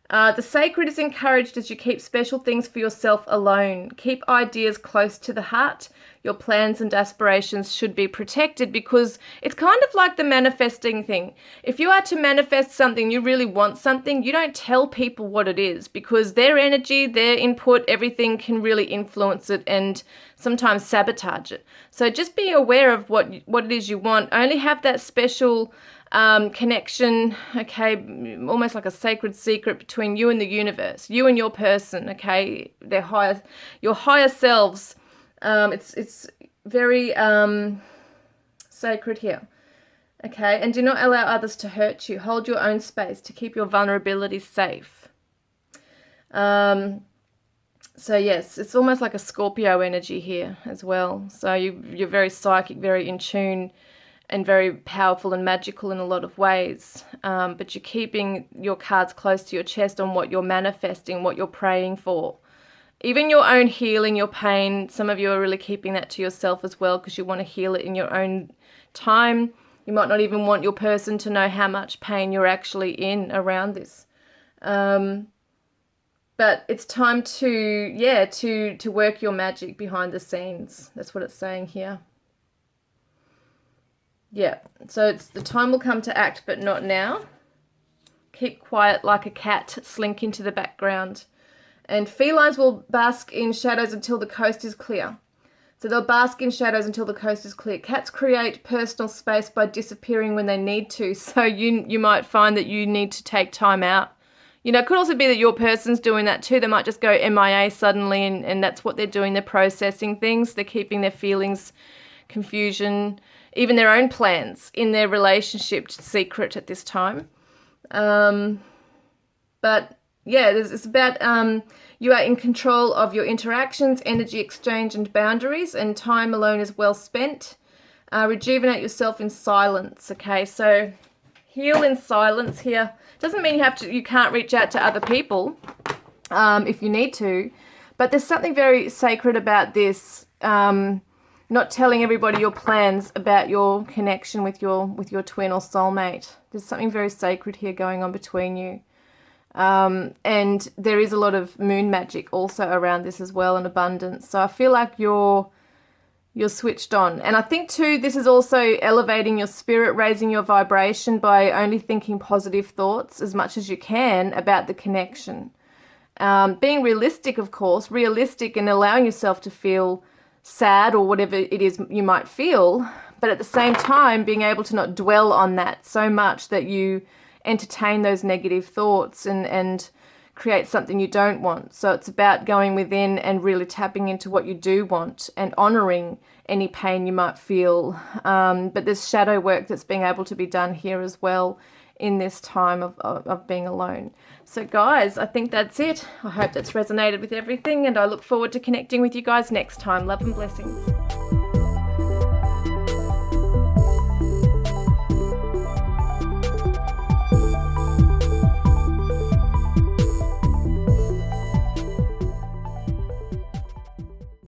The sacred is encouraged as you keep special things for yourself alone. Keep ideas close to the heart. Your plans and aspirations should be protected, because it's kind of like the manifesting thing. If you are to manifest something, you really want something, you don't tell people what it is, because their energy, their input, everything can really influence it and sometimes sabotage it. So just be aware of what it is you want. Only have that special connection, okay, almost like a sacred secret between you and the universe, you and your person, okay, your higher selves. It's very sacred here, okay, and do not allow others to hurt you. Hold your own space to keep your vulnerabilities safe. So yes, it's almost like a Scorpio energy here as well. So you're very psychic, very in tune, and very powerful and magical in a lot of ways. But you're keeping your cards close to your chest on what you're manifesting, what you're praying for. Even your own healing, your pain, some of you are really keeping that to yourself as well, because you want to heal it in your own time. You might not even want your person to know how much pain you're actually in around this. But it's time to work your magic behind the scenes. That's what it's saying here. Yeah, so the time will come to act, but not now. Keep quiet like a cat, slink into the background. And felines will bask in shadows until the coast is clear. So they'll bask in shadows until the coast is clear. Cats create personal space by disappearing when they need to. So you might find that you need to take time out. You know, it could also be that your person's doing that too. They might just go MIA suddenly, and that's what they're doing. They're processing things. They're keeping their feelings, confusion, even their own plans in their relationship secret at this time. But yeah, it's about you are in control of your interactions, energy exchange and boundaries, and time alone is well spent. Rejuvenate yourself in silence, okay? So heal in silence here. Doesn't mean you can't reach out to other people if you need to, but there's something very sacred about this. Not telling everybody your plans about your connection with your twin or soulmate. There's something very sacred here going on between you. And there is a lot of moon magic also around this as well, and abundance. So I feel like you're switched on. And I think too, this is also elevating your spirit, raising your vibration by only thinking positive thoughts as much as you can about the connection. Being realistic, of course, and allowing yourself to feel sad or whatever it is you might feel, but at the same time being able to not dwell on that so much that you entertain those negative thoughts and create something you don't want. So it's about going within and really tapping into what you do want and honoring any pain you might feel. But there's shadow work that's being able to be done here as well in this time of being alone. So guys, I think that's it. I hope that's resonated with everything, and I look forward to connecting with you guys next time. Love and blessings.